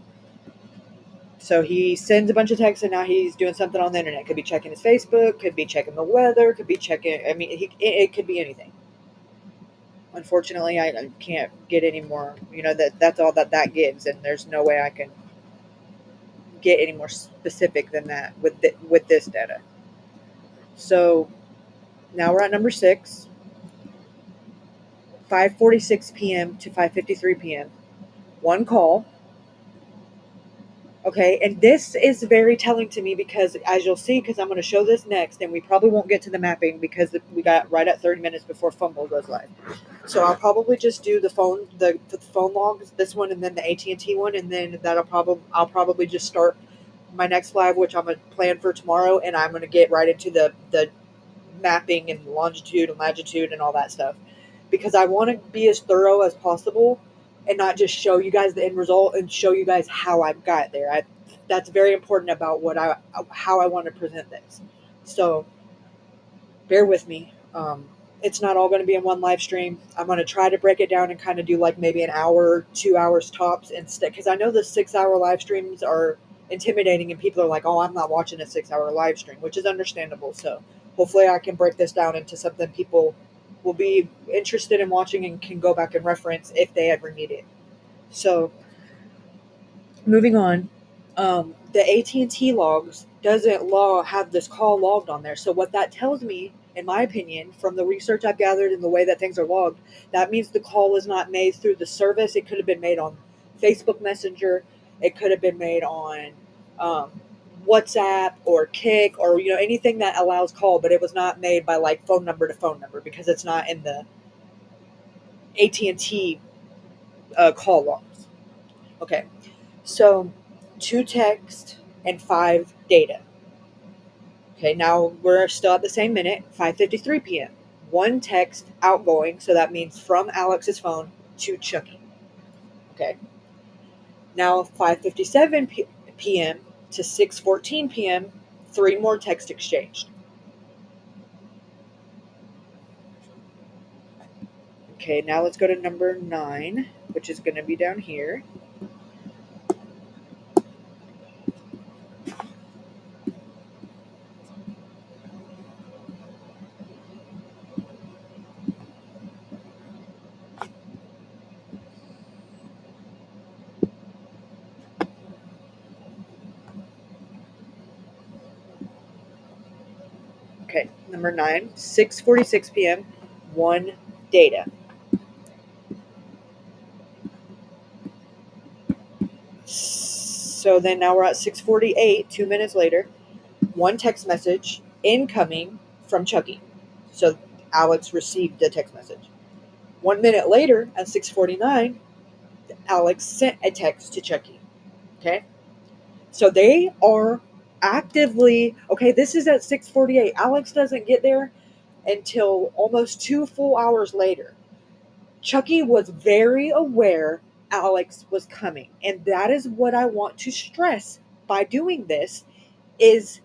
So he sends a bunch of texts, and now he's doing something on the internet. Could be checking his Facebook, could be checking the weather, could be checking. It could be anything. Unfortunately, I can't get any more. That's all that gives, and there's no way I can get any more specific than that with this data. So now we're at number 6, 5:46 p.m. to 5:53 p.m. 1 call. Okay, and this is very telling to me because, as you'll see, because I'm going to show this next, and we probably won't get to the mapping because we got right at 30 minutes before Fumble goes live. So I'll probably just do the phone logs, this one, and then the AT&T one, and then I'll probably just start my next live, which I'm going to plan for tomorrow, and I'm going to get right into the mapping and longitude and latitude and all that stuff because I want to be as thorough as possible and not just show you guys the end result and show you guys how I got there. That's very important about how I want to present this. So bear with me. It's not all going to be in one live stream. I'm going to try to break it down and kind of do like maybe an hour, 2 hours tops instead, because I know the 6-hour live streams are intimidating and people are like, oh, I'm not watching a 6-hour live stream, which is understandable. So hopefully I can break this down into something people will be interested in watching and can go back and reference if they ever need it. So moving on, the AT&T logs doesn't have this call logged on there. So what that tells me, in my opinion, from the research I've gathered and the way that things are logged, that means the call was not made through the service. It could have been made on Facebook Messenger. It could have been made on WhatsApp or Kik or anything that allows call, but it was not made by like phone number to phone number because it's not in the AT&T call logs. Okay, so 2 text and 5 data. Okay, now we're still at the same minute, 5:53 p.m. 1 text outgoing, so that means from Alex's phone to Chucky. Okay, now 5:57 p.m. to 6:14 p.m., 3 more text exchanged. Okay, now let's go to number 9, which is going to be down here. Okay, number 9, 6:46 p.m., 1 data. So then now we're at 6:48, 2 minutes later, 1 text message incoming from Chucky. So Alex received the text message. 1 minute later, at 6:49, Alex sent a text to Chucky. Okay? So they are actively, okay, this is at 6:48. Alex doesn't get there until almost 2 full hours later. Chucky was very aware Alex was coming. And that is what I want to stress by doing this is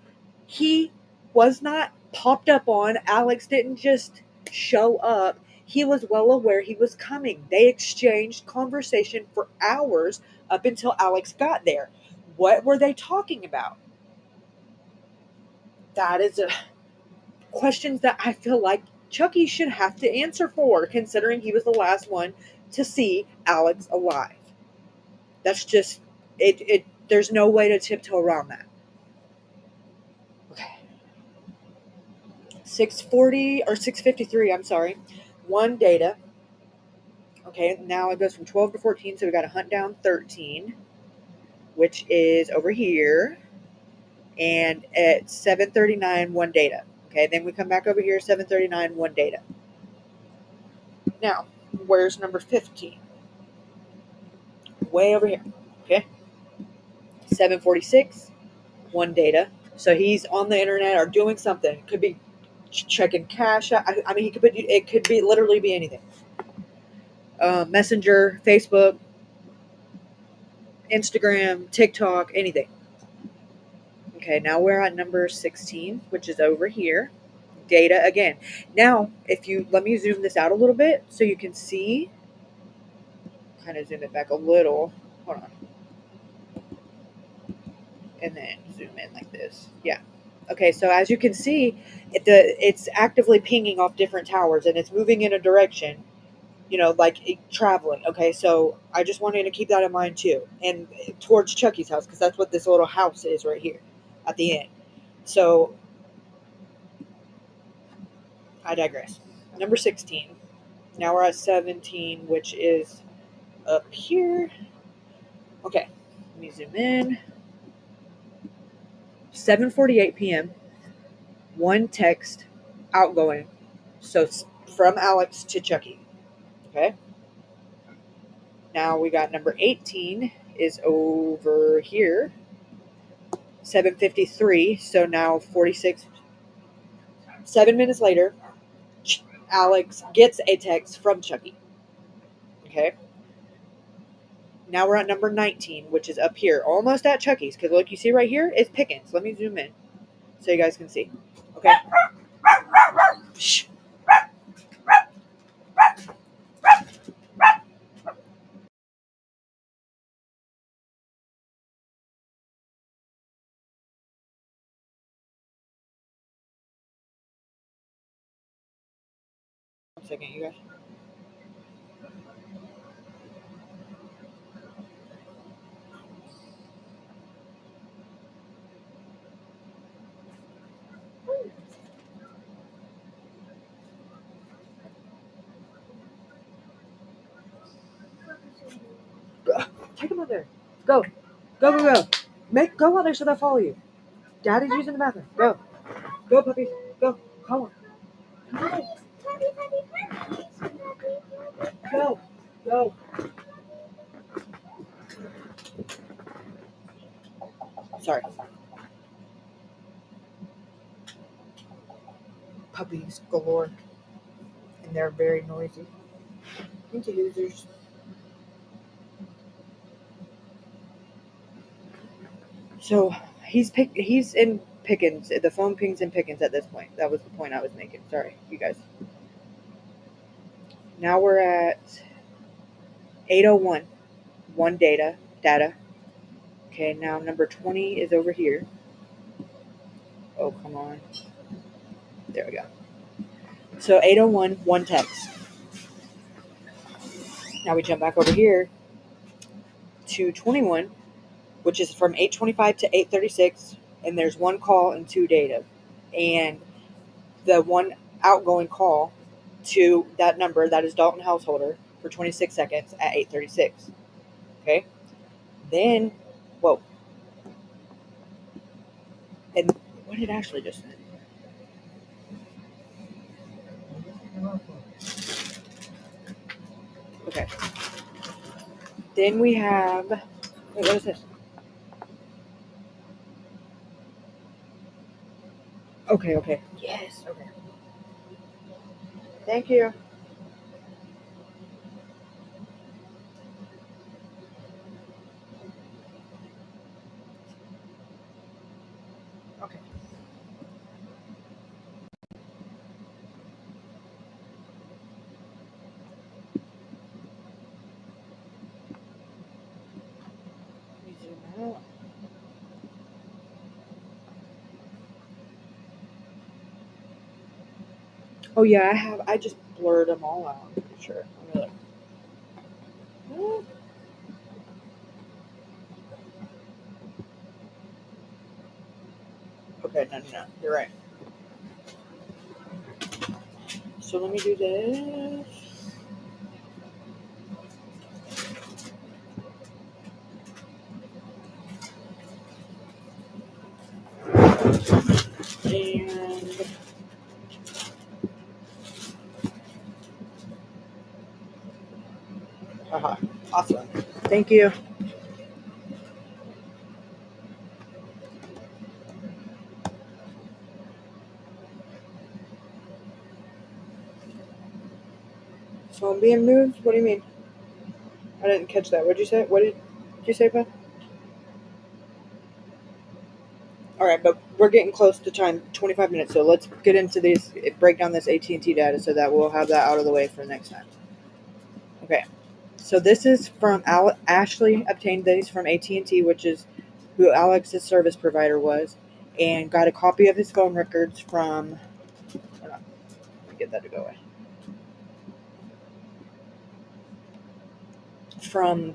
he was not popped up on. Alex didn't just show up. He was well aware he was coming. They exchanged conversation for hours up until Alex got there. What were they talking about? That is a questions that I feel like Chucky should have to answer for, considering he was the last one to see Alex alive. That's just it. There's no way to tiptoe around that. Okay. 640 or 653. I'm sorry. One data. Okay, now it goes from 12 to 14, so we got to hunt down 13, which is over here, and at 739, one data. Okay, then we come back over here, 739, one data. Now, where's number 15? Way over here. Okay, 746, one data. So he's on the internet or doing something. Could be checking cash. I mean, it could be literally be anything. Messenger, Facebook, Instagram, TikTok, anything. Okay, now we're at number 16, which is over here. Data again. Now, if you let me zoom this out a little bit so you can see, kind of zoom it back a little. Hold on. And then zoom in like this. Yeah. Okay, so as you can see, it's actively pinging off different towers and it's moving in a direction, like traveling. Okay, so I just wanted to keep that in mind too. And towards Chucky's house, because that's what this little house is right here at the end. So I digress. Number 16. Now we're at 17, which is up here. Okay, let me zoom in. 7:48 p.m. One text outgoing. So from Alex to Chucky. Okay. Now we got number 18 is over here. 7:53. So now 46. 7 minutes later, Alex gets a text from Chucky. Okay. Now we're at number 19, which is up here, almost at Chucky's. Because look, you see right here is Pickens. Let me zoom in so you guys can see. Okay. Shh. One second, you guys. Take them out there. Go. Go, go, go. Go out there so they'll follow you. Daddy's using the bathroom. Go. Go, puppy. Go. Call him. Go. Go. Sorry. Puppies galore. And they're very noisy. Into users. So he's in Pickens. The phone pings in Pickens at this point. That was the point I was making. Sorry, you guys. Now we're at 8:01. One data. Okay, now number 20 is over here. Oh, come on. There we go. So 8:01, one text. Now we jump back over here to 21, which is from 8:25 to 8:36, and there's one call and two data. And the one outgoing call to that number, that is Dalton Householder, for 26 seconds at 8:36. Okay? Then, whoa. And what did Ashley just say? Okay. Then we have, wait, what is this? Okay. Yes, okay. Thank you. Okay. Oh yeah, I have. I just blurred them all out. I'm pretty sure. Let me look. Okay, no. You're right. So let me do this. And haha, awesome. Thank you. So I'm being moved? What do you mean? I didn't catch that. What'd you say? What did you say, Pat? Alright, but we're getting close to time, 25 minutes, so let's get into these, break down this AT&T data so that we'll have that out of the way for next time. Okay, so this is from Ashley obtained these from AT&T, which is who Alex's service provider was, and got a copy of his phone records from, hold on, let me get that to go away, from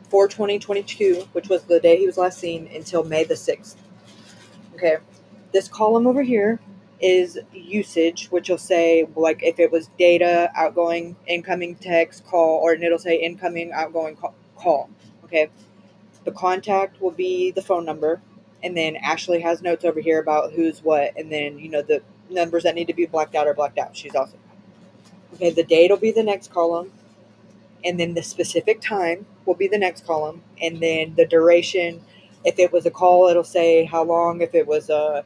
4/20/22, which was the day he was last seen, until May the 6th. Okay, this column over here is usage, which will say, like, if it was data, outgoing, incoming text, call, or it'll say incoming, outgoing call. Okay, the contact will be the phone number, and then Ashley has notes over here about who's what, and then, the numbers that need to be blacked out are blacked out. She's awesome. Okay, the date will be the next column, and then the specific time will be the next column, and then the duration. If it was a call, it'll say how long. If it was a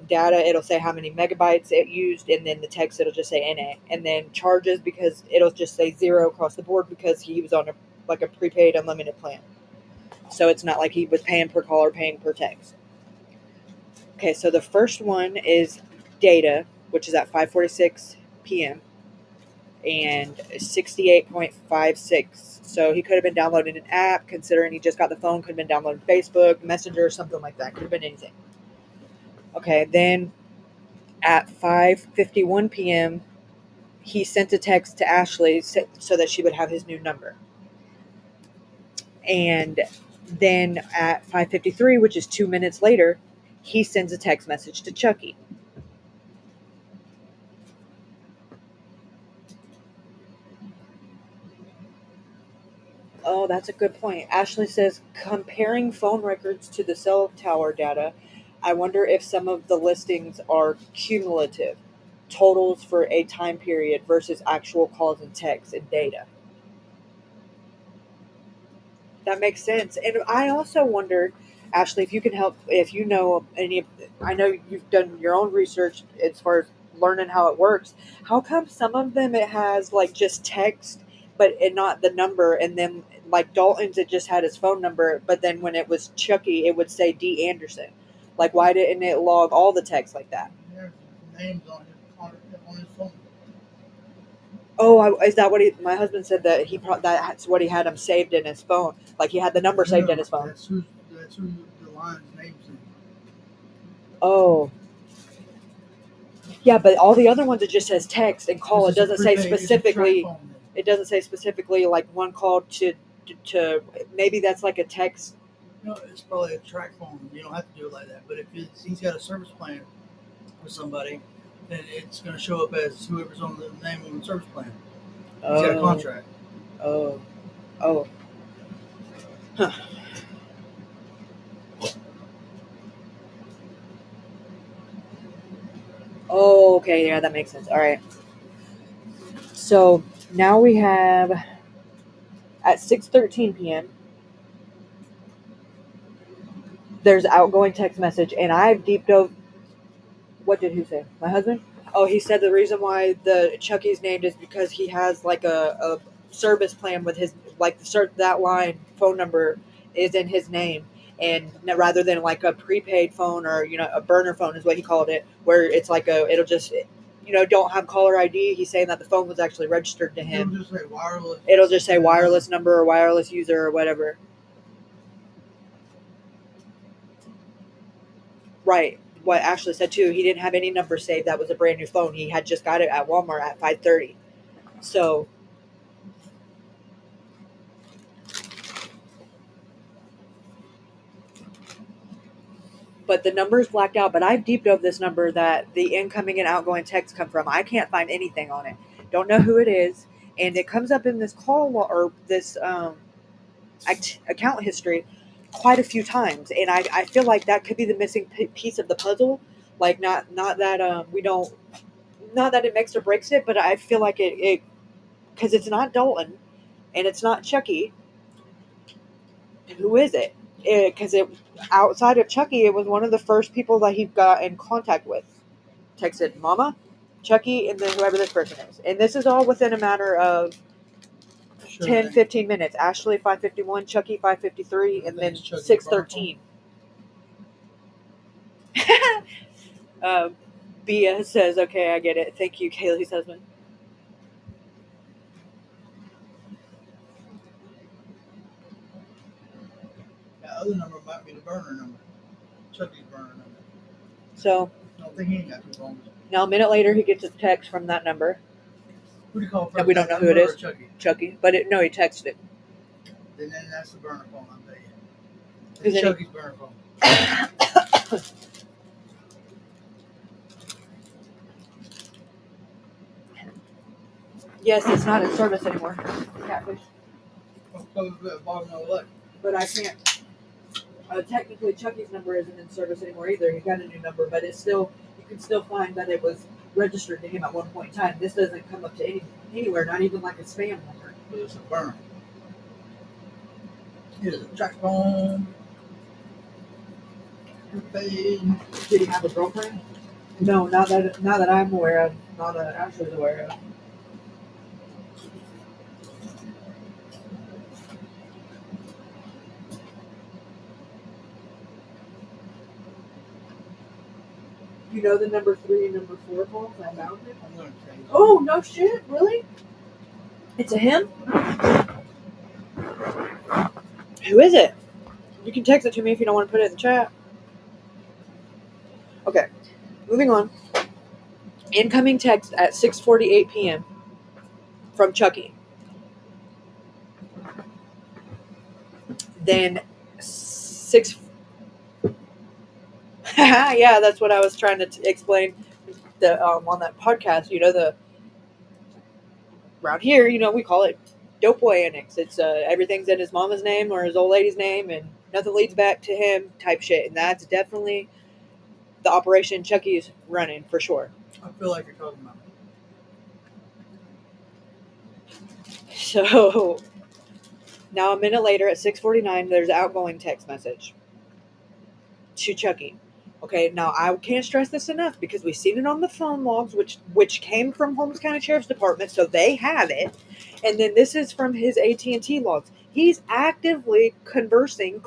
data, it'll say how many megabytes it used, and then the text, it'll just say NA. And then charges, because it'll just say 0 across the board because he was on a prepaid unlimited plan. So it's not like he was paying per call or paying per text. Okay, so the first one is data, which is at 5:46 p.m. and 68.56. So he could have been downloading an app, considering he just got the phone, could have been downloading Facebook, Messenger, something like that. Could have been anything. Okay, then at 5:51 p.m., he sent a text to Ashley so that she would have his new number. And then at 5:53, which is 2 minutes later, he sends a text message to Chucky. Oh, that's a good point. Ashley says, comparing phone records to the cell tower data, I wonder if some of the listings are cumulative, totals for a time period versus actual calls and texts and data. That makes sense. And I also wondered, Ashley, if you can help, if you know any, I know you've done your own research as far as learning how it works. How come some of them it has like just text, but it not the number, and then like Dalton's it just had his phone number, but then when it was Chucky, it would say D. Anderson. Like, why didn't it log all the text like that? There's names on his phone. Oh, is that what my husband said that that's what he had him saved in his phone. Like he had the number saved in his phone. That's who the line's name's in. Oh. Yeah, but all the other ones it just says text and call. It doesn't say specifically. It doesn't say specifically like one call to maybe that's like a text. No, it's probably a track phone. You don't have to do it like that. But if he's got a service plan with somebody, then it's going to show up as whoever's on the name on the service plan. He's got a contract. Oh. Huh. Oh, okay, yeah, that makes sense. All right. So now we have at 6:13 p.m. There's outgoing text message, and I've deep dove. What did he say? My husband? Oh, he said the reason why the Chucky's named is because he has like a service plan with his that line phone number is in his name, and rather than like a prepaid phone or a burner phone is what he called it, where it's like it'll just don't have caller ID. He's saying that the phone was actually registered to him. It'll just say wireless. It'll just say wireless number or wireless user or whatever. Right. what Ashley said too. He didn't have any number saved. That was a brand new phone. He had just got it at Walmart at 5:30. So but the number is blacked out. But I've deep dove this number that the incoming and outgoing texts come from. I can't find anything on it. Don't know who it is, and it comes up in this or this account history quite a few times, and I feel like that could be the missing piece of the puzzle. Like not that we don't, not that it makes or breaks it, but I feel like it because it's not Dalton and it's not Chucky. Who is it? Because outside of Chucky, it was one of the first people that he got in contact with. Texted Mama, Chucky, and then whoever this person is. And this is all within a matter of 10, 15 minutes. Ashley 5:51, Chucky 5:53, and then 6:13. Bia says, "Okay, I get it. Thank you, Kaylee's husband." That other number might be the burner number. Chucky's burner number. So I don't think he ain't got two phones. now a minute later, he gets a text from that number. Who do you call first? And we don't know who it is. Chucky. But no, he texted it. And then that's the burner phone, I'll tell you. Is It's it- Chucky's burner phone. Yes, it's not in service anymore. Catfish. Bottom of the left. But I can't. Technically, Chucky's number isn't in service anymore either. He got a new number, but it's still, you can still find that it was registered to him at one point in time. This doesn't come up to anywhere, not even like a spam number. But it's a burner. Here's a track phone. Page. Did he have a girlfriend? No, not that I'm aware of. Not that Ashley's aware of. You know the number 3 and number 4 calls? I found it. I'm gonna change. Oh, no shit, really? It's a him? Who is it? You can text it to me if you don't want to put it in the chat. Okay, moving on. Incoming text at 6:48 p.m. from Chucky. Then 6. Yeah, that's what I was trying to explain. On that podcast, around here, we call it dope boy annex. It's everything's in his mama's name or his old lady's name, and nothing leads back to him type shit. And that's definitely the operation Chucky's running for sure. I feel like you're talking about me. So now a minute later at 6:49, there's an outgoing text message to Chucky. Okay, now I can't stress this enough because we've seen it on the phone logs, which came from Holmes County Sheriff's Department, so they have it. And then this is from his AT&T logs. He's actively conversating,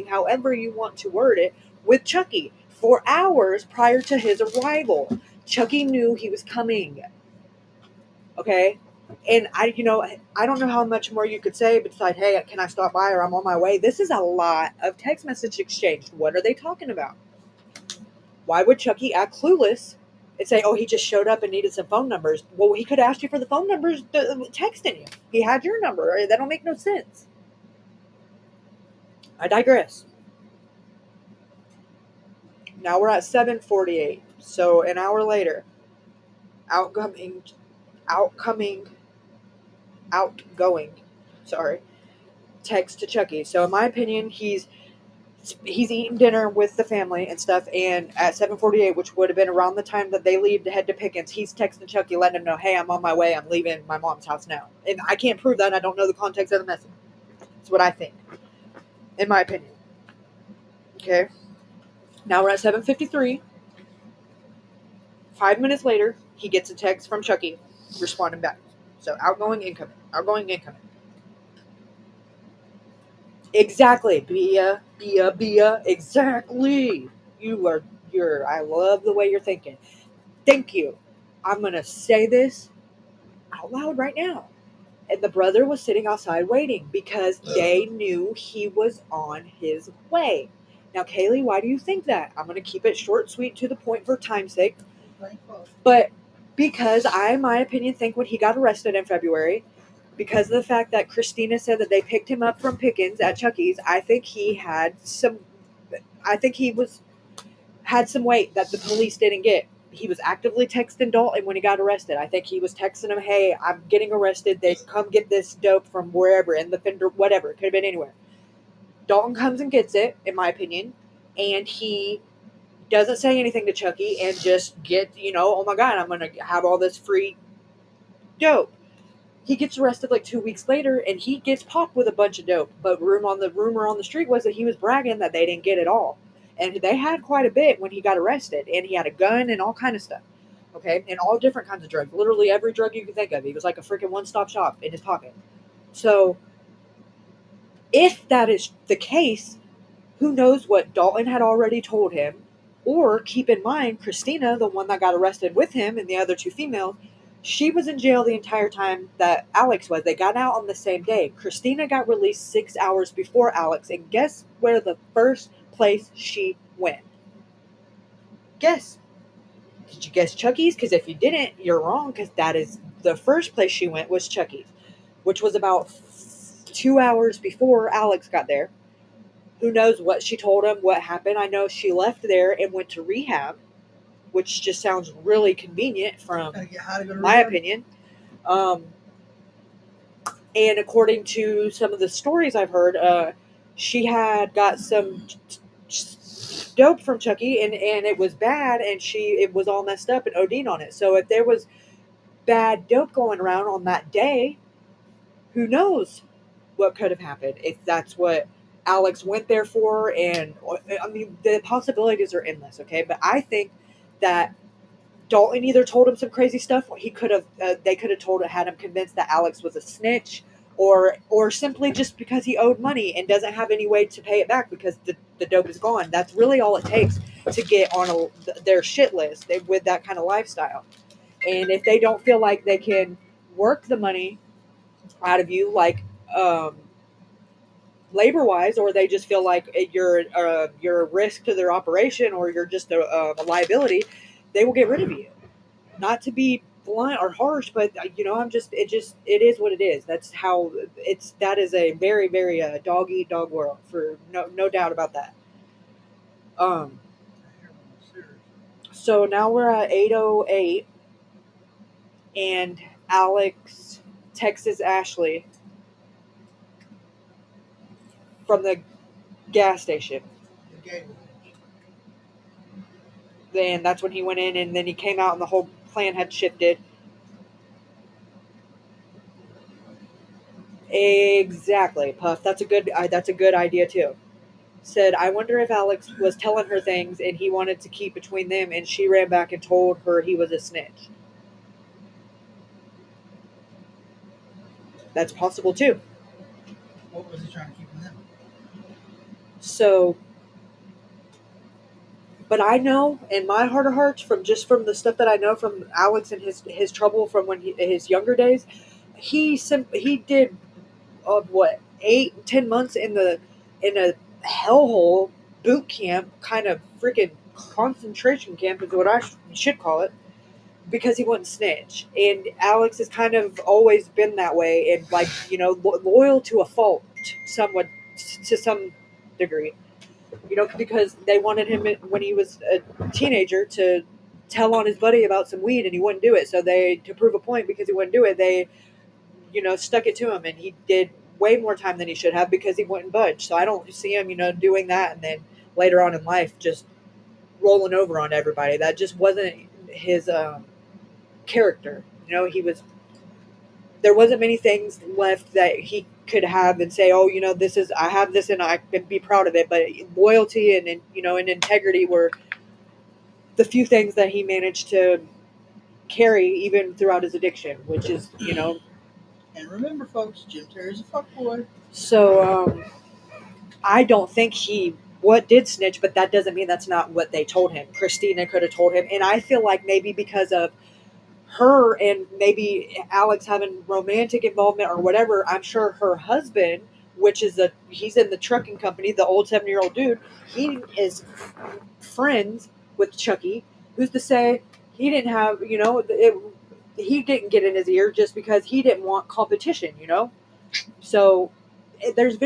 however you want to word it, with Chucky for hours prior to his arrival. Chucky knew he was coming. Okay? And I don't know how much more you could say besides, hey, can I stop by or I'm on my way? This is a lot of text message exchange. What are they talking about? Why would Chucky act clueless and say, oh, he just showed up and needed some phone numbers? Well, he could have asked you for the phone numbers texting you. He had your number. That don't make no sense. I digress. Now we're at 7:48. So an hour later, outgoing, text to Chucky. So in my opinion, he's eating dinner with the family and stuff, and at 7:48, which would have been around the time that they leave to head to Pickens, he's texting Chucky, letting him know, hey, I'm on my way, I'm leaving my mom's house now. And I can't prove that, I don't know the context of the message. That's what I think, in my opinion. Okay, now we're at 7:53. 5 minutes later, he gets a text from Chucky, responding back. So outgoing, incoming. Exactly, Bia, exactly. I love the way you're thinking. Thank you. I'm going to say this out loud right now. And the brother was sitting outside waiting because they knew he was on his way. Now, Kaylee, why do you think that? I'm going to keep it short, sweet, to the point for time's sake. But because I, in my opinion, think when he got arrested in February, because of the fact that Christina said that they picked him up from Pickens at Chucky's, I think he had some. I think he had some weight that the police didn't get. He was actively texting Dalton when he got arrested. I think he was texting him, "Hey, I'm getting arrested. They come get this dope from wherever in the fender, whatever. It could have been anywhere." Dalton comes and gets it, in my opinion, and he doesn't say anything to Chucky and just oh my God, I'm going to have all this free dope. He gets arrested like 2 weeks later, and he gets popped with a bunch of dope. But rumor on the street was that he was bragging that they didn't get it all. And they had quite a bit when he got arrested, and he had a gun and all kind of stuff. Okay, and all different kinds of drugs. Literally every drug you can think of. He was like a freaking one-stop shop in his pocket. So, if that is the case, who knows what Dalton had already told him? Or keep in mind, Christina, the one that got arrested with him, and the other two females, she was in jail the entire time that Alex was. They got out on the same day. Christina got released 6 hours before Alex, and guess where the first place she went? Guess. Did you guess Chucky's? Because if you didn't, you're wrong, because that is the first place she went was Chucky's, which was about 2 hours before Alex got there. Who knows what she told him, what happened. I know she left there and went to rehab, which just sounds really convenient from my opinion. And according to some of the stories I've heard, she had got some dope from Chucky, and it was bad, and it was all messed up and OD'd on it. So if there was bad dope going around on that day, who knows what could have happened if that's what Alex went there for. And I mean, the possibilities are endless. Okay, but I think that Dalton either told him some crazy stuff, or they could have had him convinced that Alex was a snitch, or simply just because he owed money and doesn't have any way to pay it back because the dope is gone. That's really all it takes to get on their shit list with that kind of lifestyle. And if they don't feel like they can work the money out of you, like labor wise, or they just feel like you're a risk to their operation, or you're just a liability, they will get rid of you. Not to be blunt or harsh, but it is what it is. That's how that is a very, very dog eat dog world, for no doubt about that. So now we're at 8:08, and Alex texts Ashley from the gas station. Then that's when he went in, and then he came out, and the whole plan had shifted. Exactly, Puff. That's a good idea too. Said, I wonder if Alex was telling her things and he wanted to keep between them, and she ran back and told her he was a snitch. That's possible too. What was he trying to keep from them? So, but I know in my heart of hearts, from the stuff that I know from Alex and his trouble from his younger days, he did 8-10 months in a hellhole boot camp, kind of freaking concentration camp is what I should call it, because he wouldn't snitch. And Alex has kind of always been that way, and loyal to a fault, somewhat, to some degree. Because they wanted him when he was a teenager to tell on his buddy about some weed, and he wouldn't do it. So to prove a point, because he wouldn't do it, they stuck it to him, and he did way more time than he should have because he wouldn't budge. So I don't see him, doing that, and then later on in life just rolling over on everybody. That just wasn't his character. There wasn't many things left that he could have and say, oh, I have this and I can be proud of it. But loyalty and integrity were the few things that he managed to carry even throughout his addiction, which is, And remember, folks, Jim Terry's a fuckboy. So, I don't think he did snitch, but that doesn't mean that's not what they told him. Christina could have told him, and I feel like maybe because of her and maybe Alex having romantic involvement or whatever, I'm sure her husband which is he's in the trucking company, the old 70-year-old dude. He is friends with Chucky. Who's to say he didn't have, he didn't get in his ear just because he didn't want competition, So there's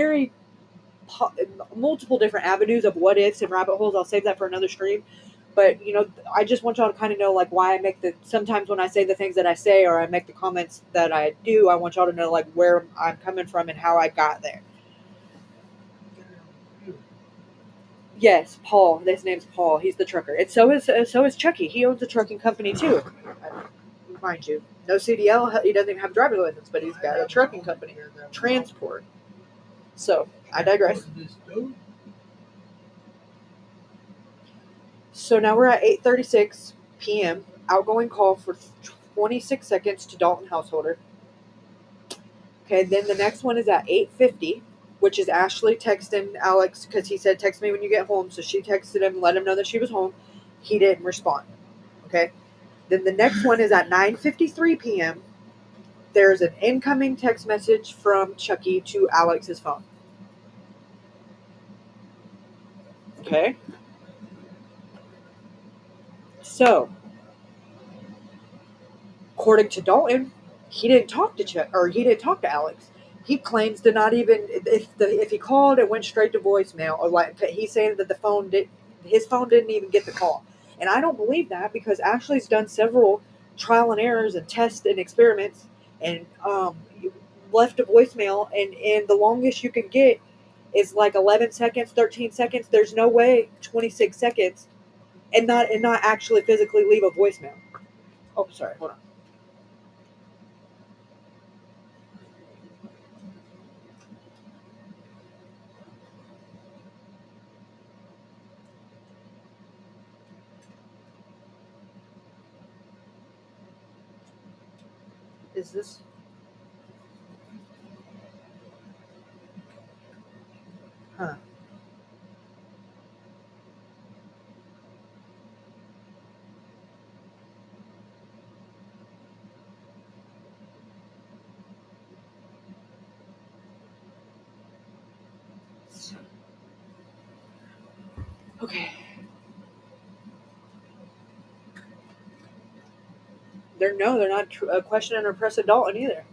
multiple different avenues of what ifs and rabbit holes. I'll save that for another stream. But, I just want y'all to kind of know, like, why I make sometimes when I say the things that I say or I make the comments that I do, I want y'all to know, like, where I'm coming from and how I got there. Yes, Paul. His name's Paul. He's the trucker. And so is Chucky. He owns a trucking company, too. Mind you. No CDL. He doesn't even have a driver's license, but he's got a trucking company. Transport. So, I digress. So now we're at 8:36 p.m. Outgoing call for 26 seconds to Dalton Householder. Okay, then the next one is at 8:50, which is Ashley texting Alex because he said, text me when you get home. So she texted him, let him know that she was home. He didn't respond. Okay. Then the next one is at 9:53 p.m. There's an incoming text message from Chucky to Alex's phone. Okay. So, according to Dalton, he didn't talk to Alex. He claims to not even if he called, it went straight to voicemail. Or like he's saying that his phone didn't even get the call, and I don't believe that because Ashley's done several trial and errors and tests and experiments, and left a voicemail, and the longest you can get is like 11 seconds, 13 seconds. There's no way 26 seconds, and not actually physically leave a voicemail. Oh, sorry, hold on. Is this? Huh. Okay. They're not questioning or pressing Dalton either.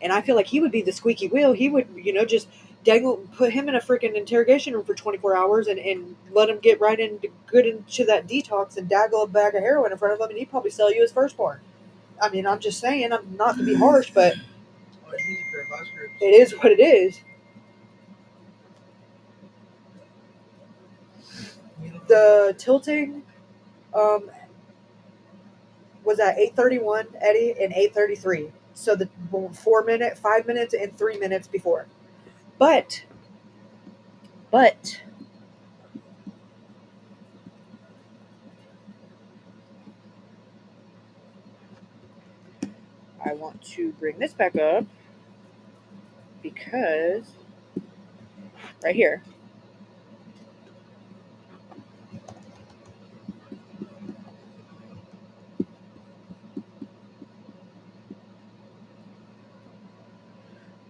And I feel like he would be the squeaky wheel. He would, just put him in a freaking interrogation room for 24 hours and let him get right into that detox and daggle a bag of heroin in front of him, and he'd probably sell you his firstborn. I mean, I'm just saying, I'm not to be harsh, but it is what it is. The tilting was at 8:31, Eddie, and 8:33. So the 4 minute, 5 minutes, and 3 minutes before. But I want to bring this back up because right here.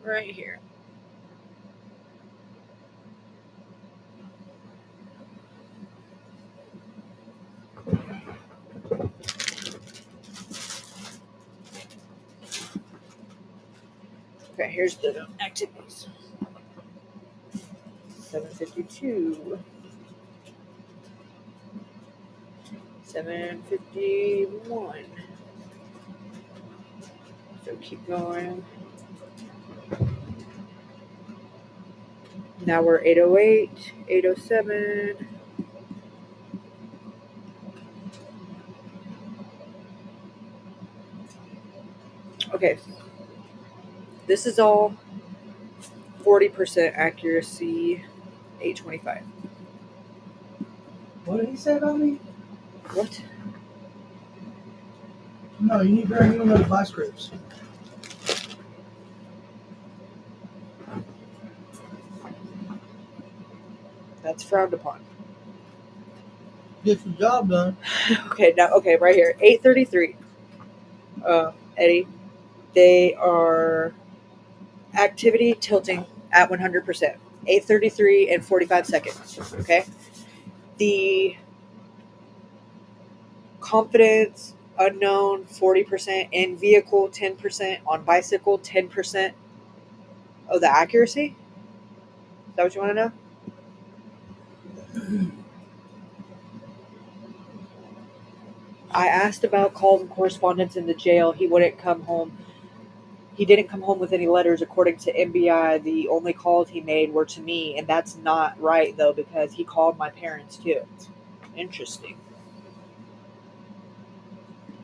Right here. Okay, here's the activities. 7:52. 7:51. So keep going. Now we're 8:08, 8:07. Okay. This is all 40% accuracy, 8:25. What did he say about me? What? No, you don't know the buy scripts. That's frowned upon. Get your job done. Okay, right here. 8:33. Eddie. They are activity tilting at 100%. 8:33 and 45 seconds. Okay. The confidence unknown 40%, in vehicle 10%, on bicycle 10%. Oh, the accuracy? Is that what you want to know? I asked about calls and correspondence in the jail. He wouldn't come home. He didn't come home with any letters, according to MBI. The only calls he made were to me, and that's not right, though, because he called my parents, too. Interesting.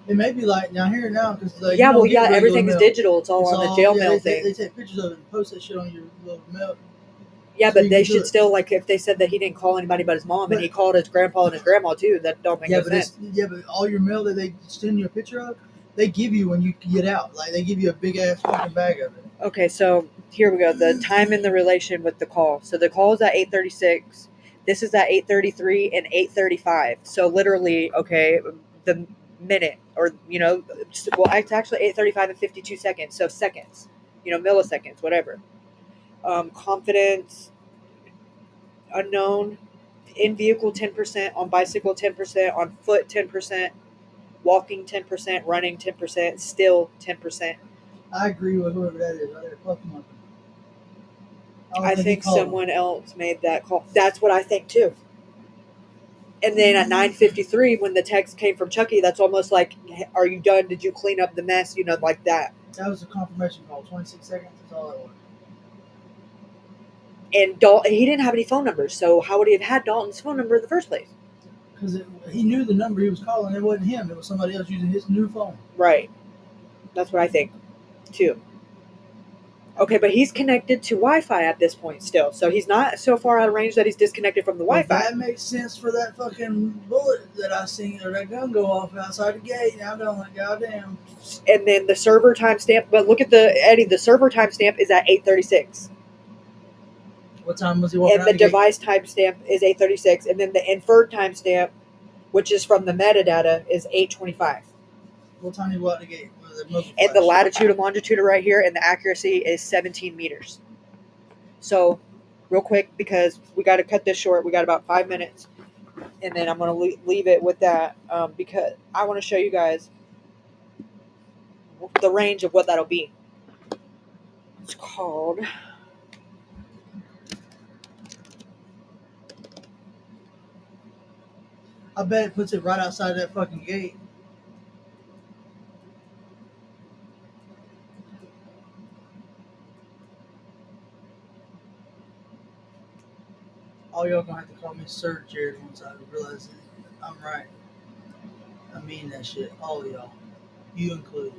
It may be like down here now because yeah, well, yeah, everything's digital. It's all on the jail mail thing. They take pictures of it and post that shit on your little mail. Yeah, but they should still, like, if they said that he didn't call anybody but his mom, and he called his grandpa and his grandma, too, that don't make sense. But all your mail that they send you a picture of, they give you when you get out. Like, they give you a big-ass fucking bag of it. Okay, so here we go. The time in the relation with the call. So the call is at 8:36. This is at 8:33 and 8:35. So literally, okay, the minute, or, well, it's actually 8:35 and 52 seconds. So seconds, milliseconds, whatever. Confidence unknown, in vehicle 10%, on bicycle 10%, on foot 10%, walking 10%, running 10%, still 10%. I agree with whoever that is. Fuck them up. I think someone else made that call. That's what I think too. And then at 9:53, when the text came from Chucky, that's almost like, "Are you done? Did you clean up the mess?" Like that. That was a confirmation call. 26 seconds. That's all it was. And he didn't have any phone numbers, so how would he have had Dalton's phone number in the first place? Because he knew the number he was calling. It wasn't him. It was somebody else using his new phone. Right. That's what I think, too. Okay, but he's connected to Wi-Fi at this point still, so he's not so far out of range that he's disconnected from the Wi-Fi. That makes sense for that fucking bullet that I seen, or that gun go off outside the gate. Now I'm like, goddamn. And then the server timestamp, but look at the server timestamp is at 8:36. What time was he walking out And the device timestamp is 8:36, and then the inferred timestamp, which is from the metadata, is 8:25. What time did he walk the gate? And the latitude and longitude are right here, and the accuracy is 17 meters. So, real quick, because we got to cut this short, we got about 5 minutes, and then I'm going to leave it with that, because I want to show you guys the range of what that'll be. It's called... I bet it puts it right outside that fucking gate. All y'all gonna have to call me Sir Jared once I realize I'm right. I mean that shit. All of y'all. You included.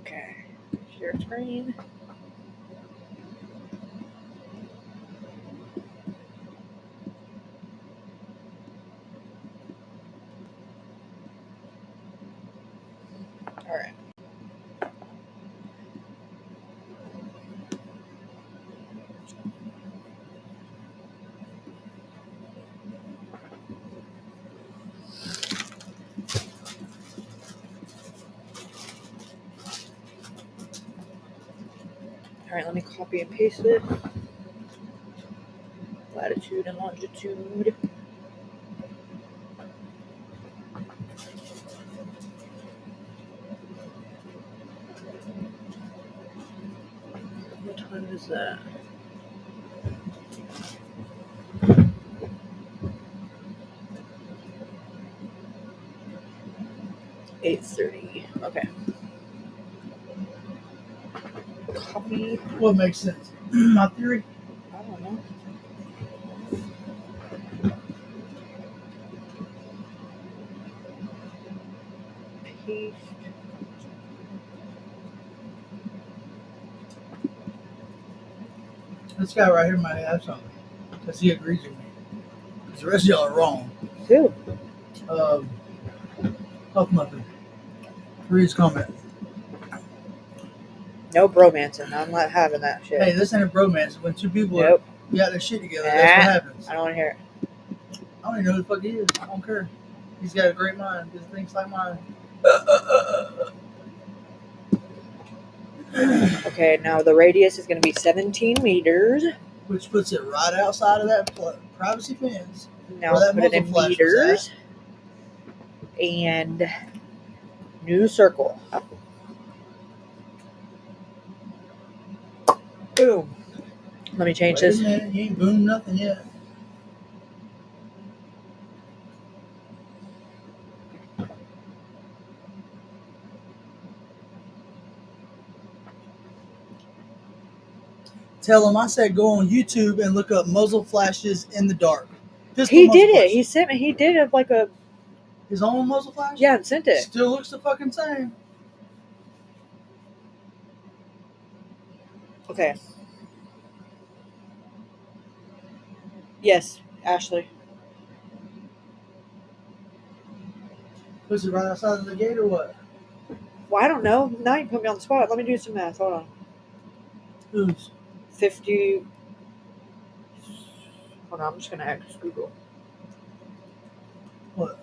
Okay. Share screen. All right. All right, let me copy and paste it. Latitude and longitude. What time is that? $8:30. Okay. Copy. What makes sense? My theory? I don't know. Paste. This guy right here might have something. Because he agrees with me. Because the rest of y'all are wrong. Who? Puff Muffin. Read his comment. No bromancing. I'm not having that shit. Hey, this ain't a bromance. When two people Nope. got their shit together, that's what happens. I don't want to hear it. I don't even know who the fuck he is. I don't care. He's got a great mind. His things like mine. Okay, now the radius is going to be 17 meters. Which puts it right outside of that privacy fence. Now Where that put it in muzzle flash was meters. And new circle. Boom. Let me change Wait this. a minute, you ain't boomed nothing yet. Tell him I said go on YouTube and look up muzzle flashes in the dark. Pistol He muzzle did it. flashes. He sent me. He did it like a. His own muzzle flash? Yeah, sent it. Still looks the fucking same. Okay. Yes, Ashley. Was it right outside of the gate or what? Well, I don't know. Now you put me on the spot. Let me do some math. Hold on. Who's? 50. Hold on. I'm just going to ask Google. What?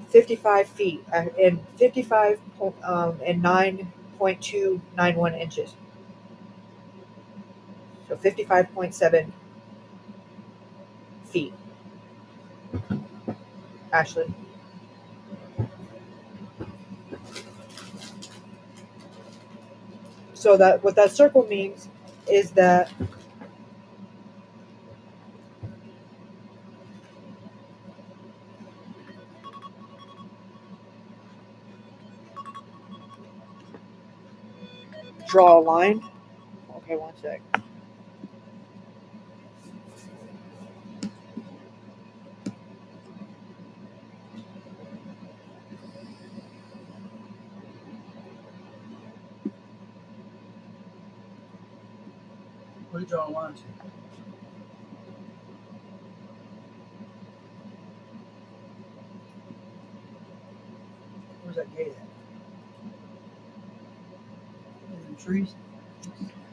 55 feet and 55 and 9.291 inches. So 55.7 feet. Ashley. So that what that circle means is that draw a line. Okay, one sec. What are you drawing lines to? Where's that gate at? In the trees?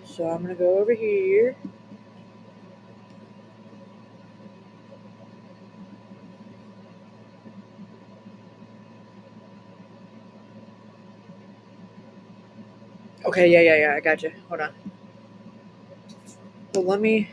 So I'm gonna go over here. Okay, yeah. I got you. Hold on. Well, let me.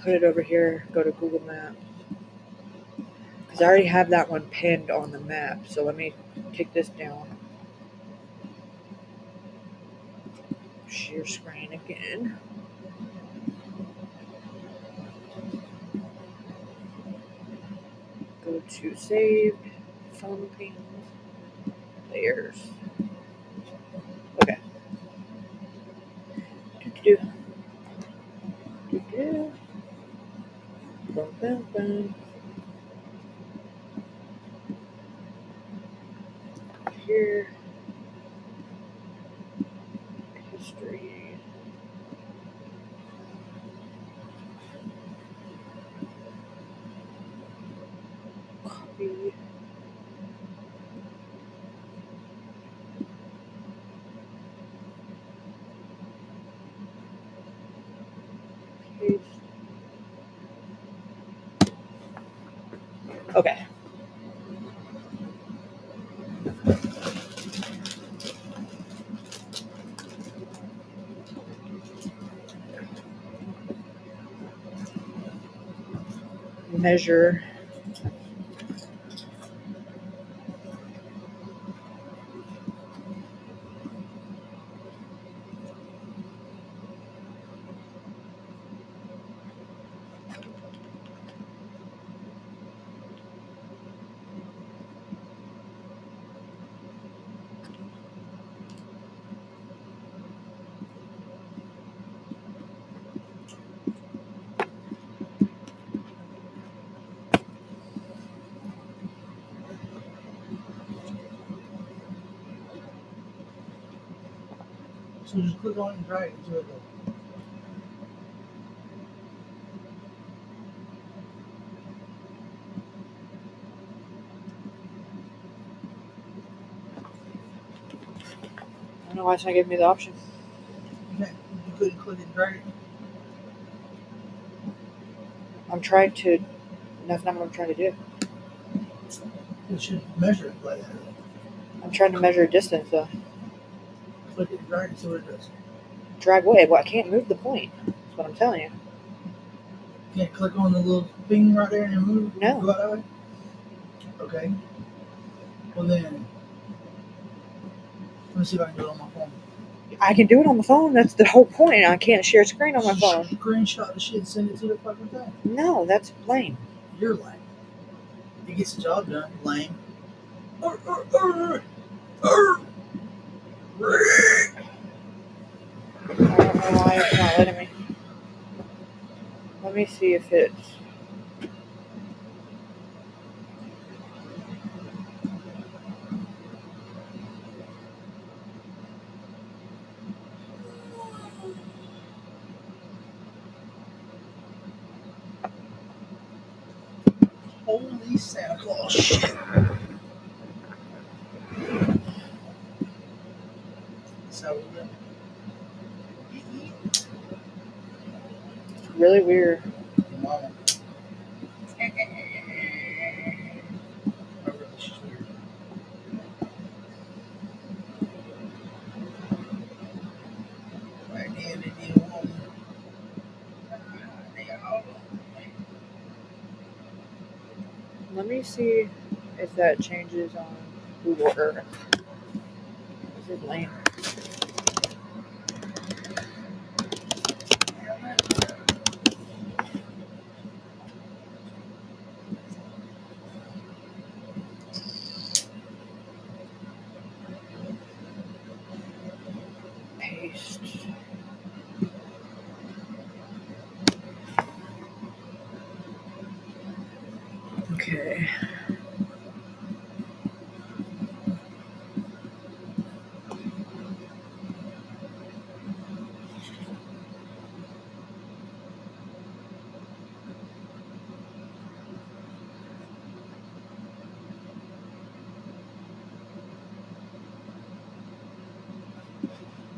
Put it over here. Go to Google Maps. Because I already have that one pinned on the map. So let me take this down. Share screen again. Go to saved. Phone pings. Layers. Okay. Do-do-do. Do-do. Boom, boom, boom. Here. History. Copy. Paste. Okay. Measure. So just click on it and drag it to it. don't know why it's not giving me the option. You couldn't click and drag it. I'm trying to. That's not what I'm trying to do. It should measure it like that. I'm trying to measure distance though. Click it and drag it, see what it does. Drag away. Well, I can't move the point. That's what I'm telling you. You can't click on the little thing right there and move? No. Go out that way? Okay. Well then, let me see if I can do it on my phone. I can do it on the phone. That's the whole point. I can't share screen on my phone. Screenshot the shit and send it to the fucking thing. No, that's lame. You're lame. It gets the job done. Lame. I don't know why it's not letting me. Let me see if it's. Holy Santa Claus shit. So, It's really weird. Mama. She's weird. Right there, they did one. Let me see if that changes on Google Earth. This is lame. Paste. Okay.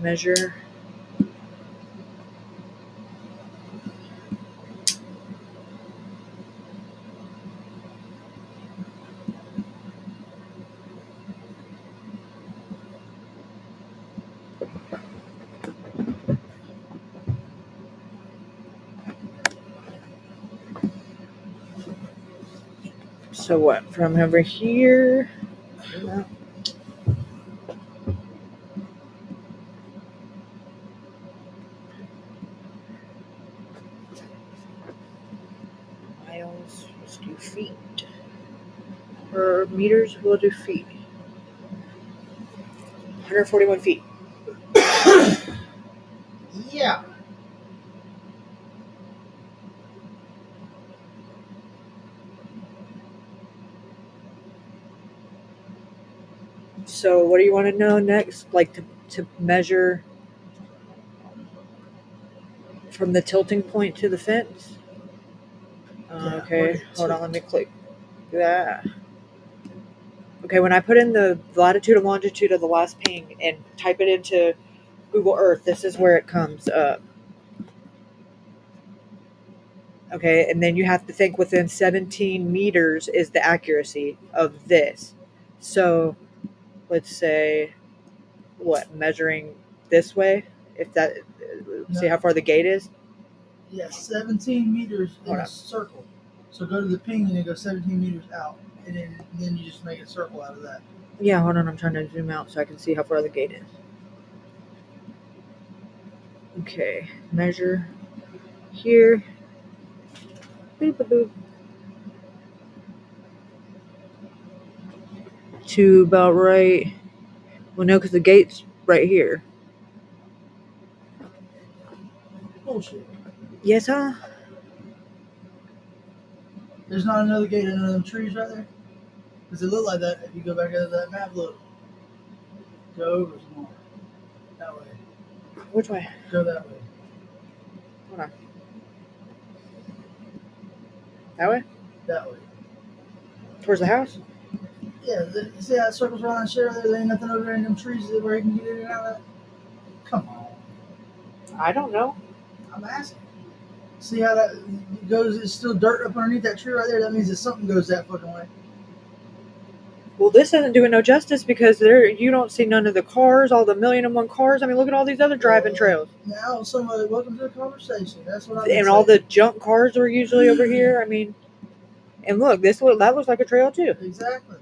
Measure. So what? From over here. No. Miles. Let's do feet. Or meters. We'll do feet. 141 feet. Yeah. So what do you want to know next? Like to measure from the tilting point to the fence? Yeah, Okay, hold on, let me click that. Okay, when I put in the latitude and longitude of the last ping and type it into Google Earth, this is where it comes up. Okay, and then you have to think within 17 meters is the accuracy of this. So let's say, what, measuring this way? If that, see how far the gate is? Yeah, 17 meters in Hold a on. circle. So go to the ping and then go 17 meters out. And then you just make a circle out of that. Yeah, hold on, I'm trying to zoom out so I can see how far the gate is. Okay, measure here. Boop, boop, boop. To about right. Well, no, because the gate's right here. Bullshit. Yes, huh? There's not another gate in them trees right there? Does it look like that if you go back into that map? Look. Go over some more. That way. Which way? Go that way. Hold on. That way? That way. Towards the house? Yeah, you see how it circles around that shit over there? There ain't nothing over there in them trees where he can get in and out of that? Come on. I don't know. I'm asking. See how that goes? It's still dirt up underneath that tree right there. That means that something goes that fucking way. Well, this isn't doing no justice because you don't see none of the cars, all the 1,000,001 cars. I mean, look at all these other driving trails. Now, somebody, welcome to the conversation. That's what I'm And all the junk cars are usually over here. I mean, and look, that looks like a trail too. Exactly.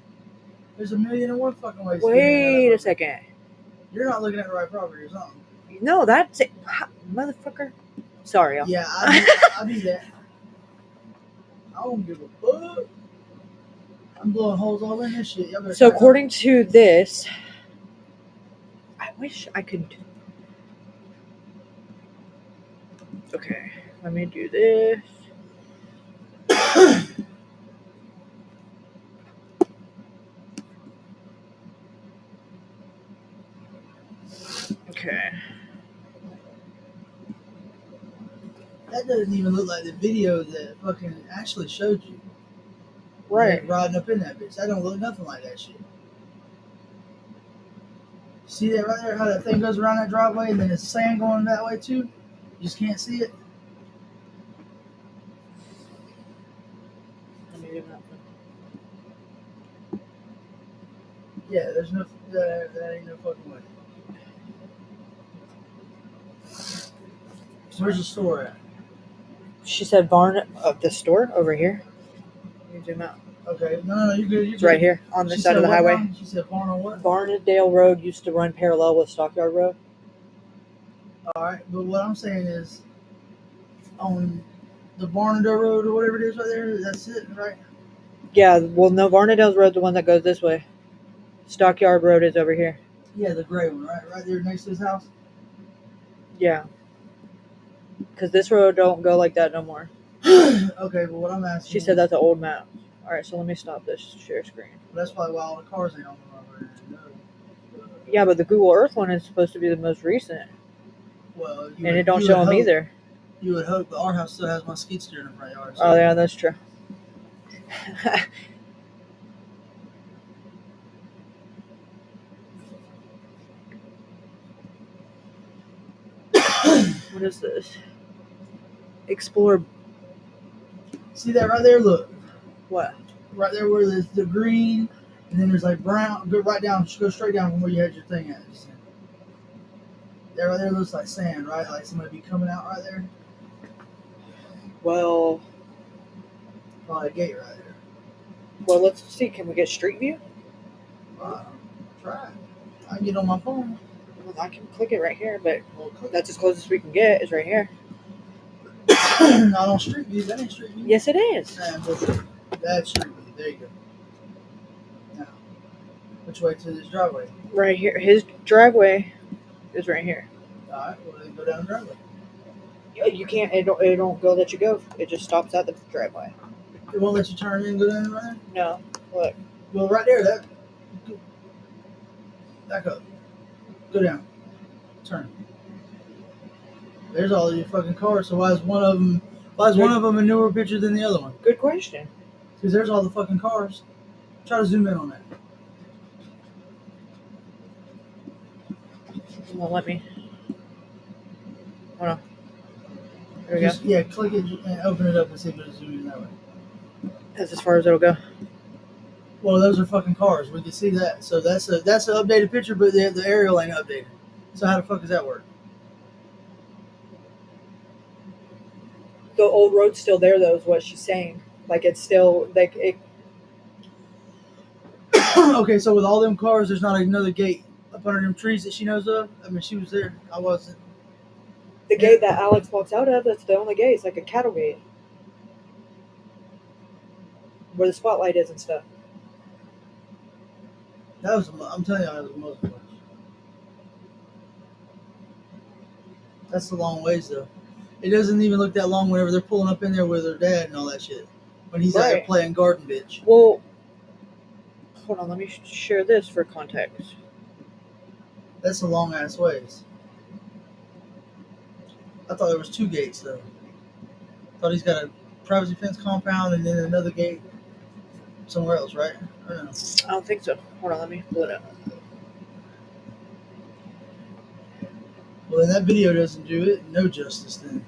There's 1,000,001 fucking ways. Wait a second. You're not looking at the right property or something. No, that's it. Motherfucker. Sorry, y'all. Yeah, I do that. I don't give a fuck. I'm blowing holes all in this shit. So according to this, I wish I could. Okay, let me do this. Okay. That doesn't even look like the video that fucking Ashley showed you. Right. Like, riding up in that bitch. That don't look nothing like that shit. See that right there? How that thing goes around that driveway and then there's sand going that way too? You just can't see it? Let me do that. Yeah, there's no, that ain't no fucking way. So where's the store at? She said barn of the store over here. Let me zoom out. Okay, no, you're good. It's right here on the side of the highway. She said barn on what? Barnedale Road used to run parallel with Stockyard Road. Alright, but what I'm saying is on the Barnardale Road or whatever it is right there, that's it, right? Yeah, well, no, Barnedale's Road's the one that goes this way. Stockyard Road is over here. Yeah, the gray one, right? Right there next to his house? Yeah. Because this road don't go like that no more. Okay, but what I'm asking She said that's an old map. Alright, so let me stop this share screen. That's probably why all the cars ain't on the road. Yeah, but the Google Earth one is supposed to be the most recent. Well, And it don't show them either. You would hope, but our house still has my skid steer in the front yard. So. Oh, yeah, that's true. What is this? Explore. See that right there? Look. What? Right there where there's the green, and then there's like brown. Go right down, go straight down from where you had your thing at. That right there looks like sand, right? Like somebody be coming out right there. Well, Probably a gate right there. well, let's see. Can we get Street View? Try it. I can get on my phone. Well, I can click it right here, but Well, click. that's as close as we can get. Is right here. Not on Street View. That ain't Street View. Yes, it is. Nah, bullshit. That's Street View. There you go. Now, which way to this driveway? Right here. His driveway is right here. All right. Well, then go down the driveway. You can't. It don't go let you go. It just stops at the driveway. It won't let you turn in and go down right there? No. Look. Well, right there. That. Back up. Go down. Turn. There's all of your fucking cars. So why is one of them? Why is one of them a newer picture than the other one? Good question. Because there's all the fucking cars. Try to zoom in on that. Well, let me. Hold on. There we Just, yeah, click it and open it up and see if it'll zoom in that way. go. That's as far as it'll go. Well, those are fucking cars. We can see that. So that's an updated picture, but the aerial ain't updated. So how the fuck does that work? The old road's still there, though, is what she's saying. Like, it's still, like, it. Okay, so with all them cars, there's not another gate up under them trees that she knows of? I mean, she was there. I wasn't. The gate that Alex walks out of, that's the only gate. It's like a cattle gate. Where the spotlight is and stuff. That was, I'm telling you, that was a muzzle flash. That's a long ways, though. It doesn't even look that long whenever they're pulling up in there with their dad and all that shit. When he's out there Right. playing garden bitch. Well, hold on. Let me share this for context. That's a long ass ways. I thought there was two gates, though. Thought he's got a privacy fence compound and then another gate. somewhere else, right? Or no? I don't think so. Hold on, let me pull it up. Well, then that video doesn't do it no justice then.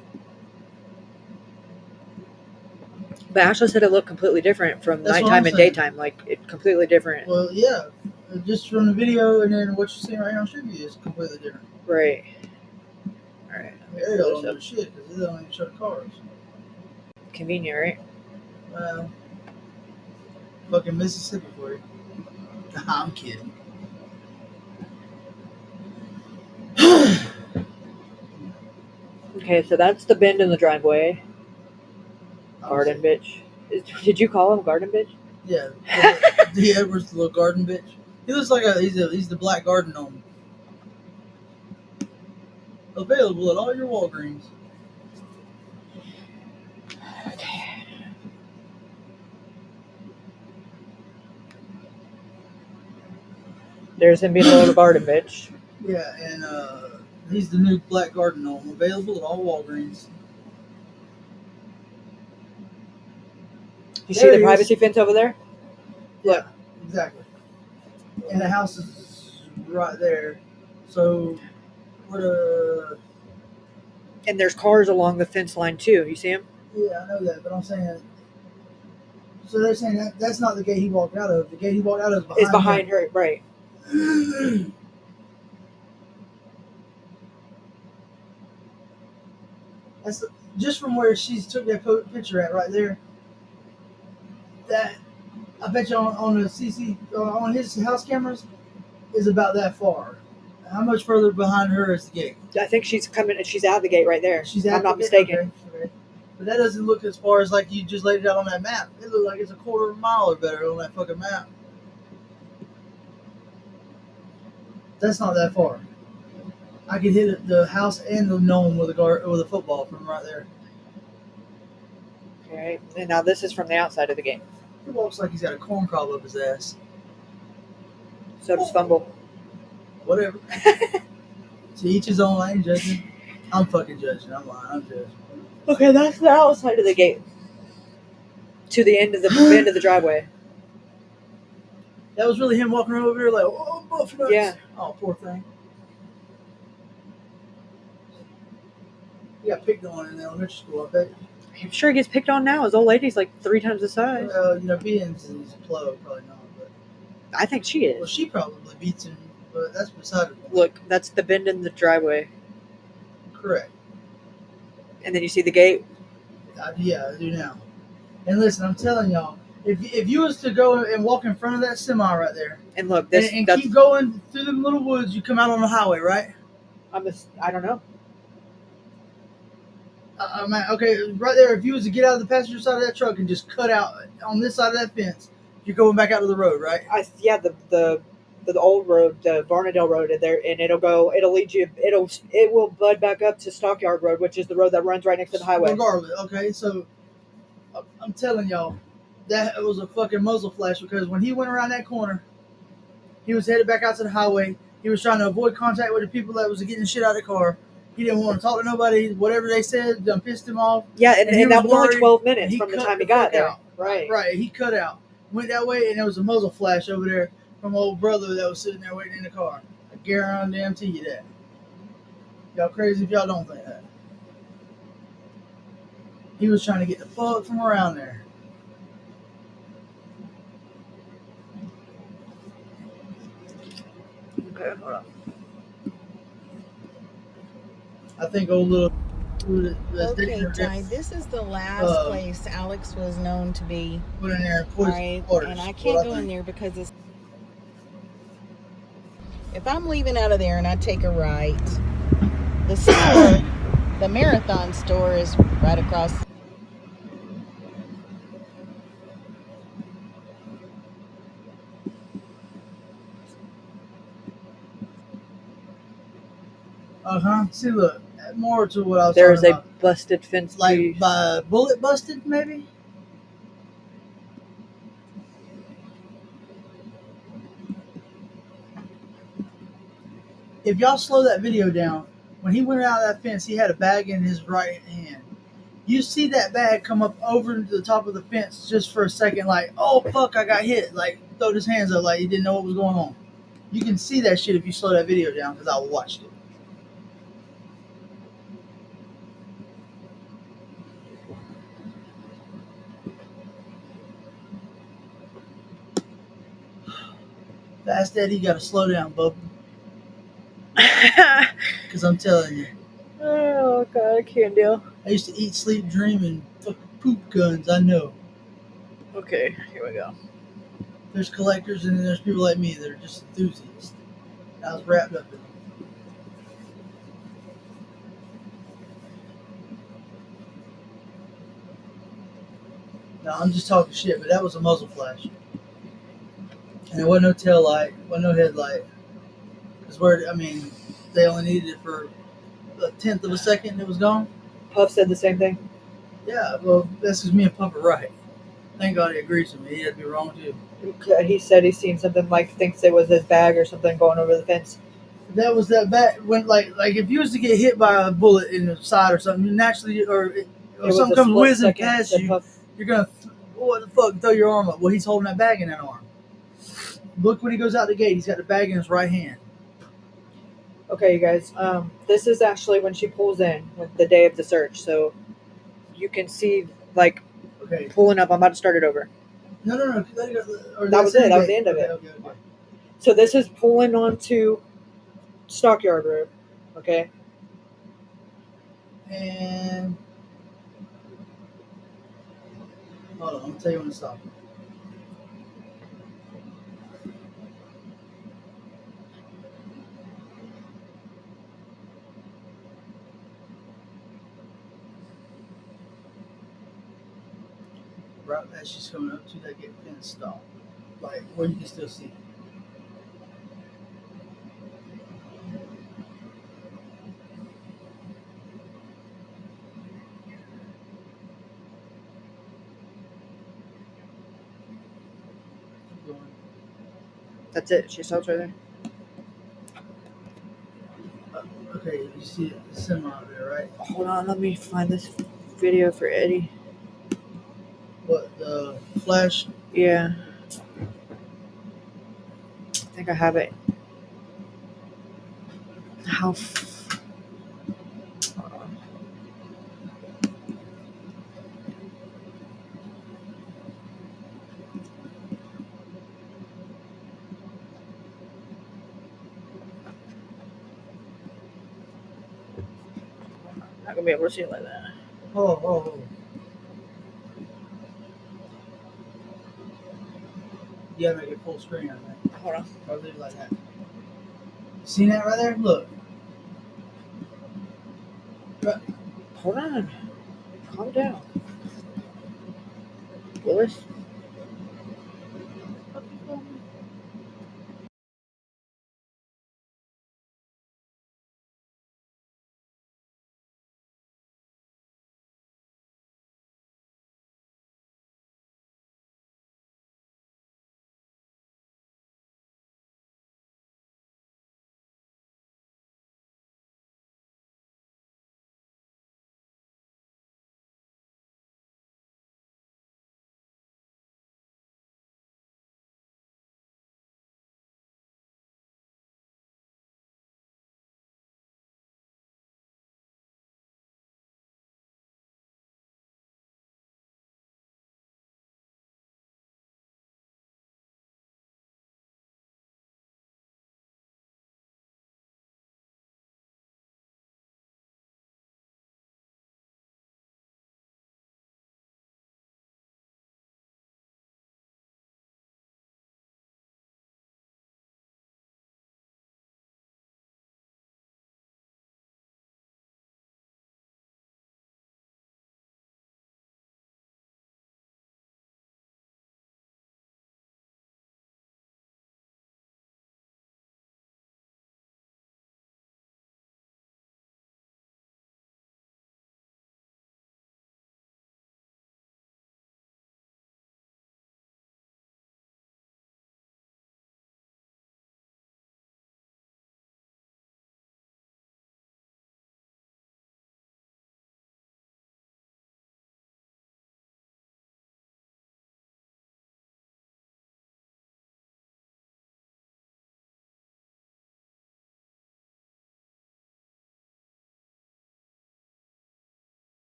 But Ashley said it looked completely different from That's what nighttime I'm and saying. daytime. Like, it completely different. Well, yeah. Just from the video and then what you're seeing right here on Street View is completely different. Right. Alright. Ariel don't do shit because they don't even show the cars. Convenient, right? Well, fucking Mississippi for you. I'm kidding. Okay, so that's the bend in the driveway. Garden bitch. Did you call him garden bitch? Yeah. D. Edwards, the little garden bitch. He looks like he's the black garden gnome. Available at all your Walgreens. Okay. There's him being a little garden bitch. Yeah, and he's the new black garden gnome. Available at all Walgreens. You see the privacy fence over there? Yeah, exactly. And the house is right there. So, what And there's cars along the fence line too. You see them? Yeah, I know that, but I'm saying. So they're saying that's not the gate he walked out of. The gate he walked out of Is behind her, right? That's just from where she took that picture at right there. That I bet you on the on his house cameras is about that far. How much further behind her is the gate? I think she's coming. She's out the gate right there. She's out. I'm not mistaken. Okay. But that doesn't look as far as like you just laid it out on that map. It looks like it's a quarter of a mile or better on that fucking map. That's not that far. I could hit the house and the gnome with a football from right there. Okay, and now this is from the outside of the gate. He walks like he's got a corn cob up his ass. So does Fumble. Whatever. To each his own. I ain't judging. I'm fucking judging. I'm lying. I'm judging. Okay, that's the outside of the gate. To the end of the end of the driveway. That was really him walking over here like, oh, buff nuts. Yeah. Oh, poor thing. He got picked on in elementary school, I bet. I'm sure he gets picked on now. His old lady's like 3 times the size. Well, being he's a plug, probably not. But I think she is. well, she probably beats him, but that's beside the point. Look, that's the bend in the driveway. Correct. And then you see the gate. Yeah, I do now. And listen, I'm telling y'all, if you was to go and walk in front of that semi right there, And look, this and that's keep going through them little woods, you come out on the highway, right? I don't know. Okay, right there. If you was to get out of the passenger side of that truck and just cut out on this side of that fence, you're going back out to the road, right? The old road, the Varnadale Road, and it will bud back up to Stockyard Road, which is the road that runs right next to the highway. Regardless, okay. So I'm telling y'all, that was a fucking muzzle flash because when he went around that corner, he was headed back out to the highway. He was trying to avoid contact with the people that was getting shit out of the car. He didn't want to talk to nobody. Whatever they said done pissed him off. Yeah, and that was only worried. 12 minutes He from the cut time he the got fuck there. out. Right. Right. He cut out. Went that way, and there was a muzzle flash over there from old brother that was sitting there waiting in the car. I guarantee you that. Y'all crazy if y'all don't think that. He was trying to get the fuck from around there. Okay, hold on. I think old little. Okay, Ty, this is the last place Alex was known to be. Put in there and All put right, orders. and I can't go in there because it's. If I'm leaving out of there and I take a right, the store, the Marathon store, is right across. See, look, more to what I was There's talking a about. busted fence. Like by bullet busted, maybe. If y'all slow that video down, when he went out of that fence, he had a bag in his right hand. You see that bag come up over to the top of the fence just for a second, like, oh fuck, I got hit. Like, throw his hands up like he didn't know what was going on. You can see that shit if you slow that video down because I watched it. Fast Eddie, got to slow down, bub. Because I'm telling you. Oh god, I can't deal. I used to eat, sleep, dream, and fucking poop guns. I know. Okay, here we go. There's collectors and then there's people like me that are just enthusiasts. I was wrapped up in them. No, I'm just talking shit, but that was a muzzle flash. And there wasn't no tail light, wasn't no headlight. Because they only needed it for a tenth of a second and it was gone. Puff said the same thing. Yeah, well, that's because me and Puff are right. Thank God he agrees with me. He had to be wrong too. He said he's seen something like thinks it was his bag or something going over the fence. That was that bag when like if you was to get hit by a bullet in the side or something, you naturally or something comes whizzing past you, Puff. You're gonna what the fuck throw your arm up. Well, he's holding that bag in that arm. Look when he goes out the gate, he's got the bag in his right hand. Okay, you guys. This is actually when she pulls in, with the day of the search. So you can see like pulling up. I'm about to start it over. No. That was it. That was the end of it. Okay. So this is pulling onto Stockyard Road. Okay. And hold on, I'm gonna tell you when to stop. Right as she's coming up to that gate fence, stop. Like where you can still see it. That's it. She stops right there. Okay, you see the semi out there, right? Hold on. Let me find this video for Eddie. What, the flash? Yeah. I think I have it. How? Not gonna be able to see it like that. Oh. You gotta make it full screen, I think. Hold on. Or leave it like that. See that right there? Look. Right. Hold on. Calm down. Willis.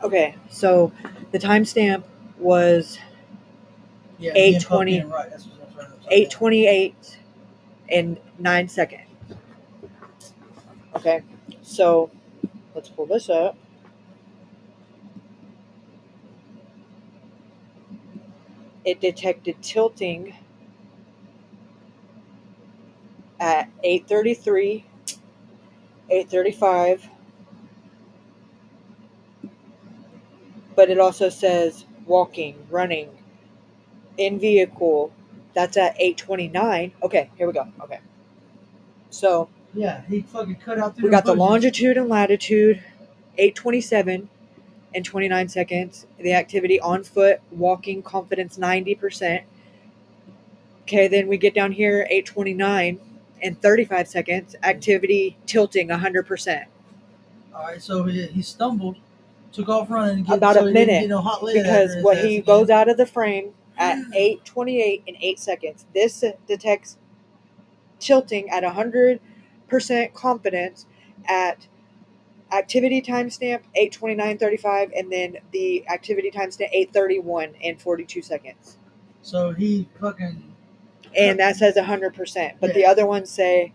Okay, so the timestamp was Yeah, me and Pup 8:20 being right. That's what's right. 8:28 and 9 seconds. Okay, so let's pull this up. It detected tilting at 8:33, 8:35, but it also says walking, running, in vehicle. That's at 8:29. Okay, here we go. Okay, so Yeah, he fucking cut out through we got the bushes. longitude and latitude, 8:27 and 29 seconds. The activity on foot, walking, confidence 90%. Okay, then we get down here 8:29 and 35 seconds. Activity tilting 100%. All right, so he stumbled, took off running, and About so a he didn't minute get no hot lead because after his what ass he again. goes out of the frame at 8:28 and 8 seconds. This detects tilting at 100% confidence at activity timestamp 8:29:35 and then the activity timestamp 8:31 and 42 seconds. So he fucking. And that says 100%, but Yeah. the other ones say.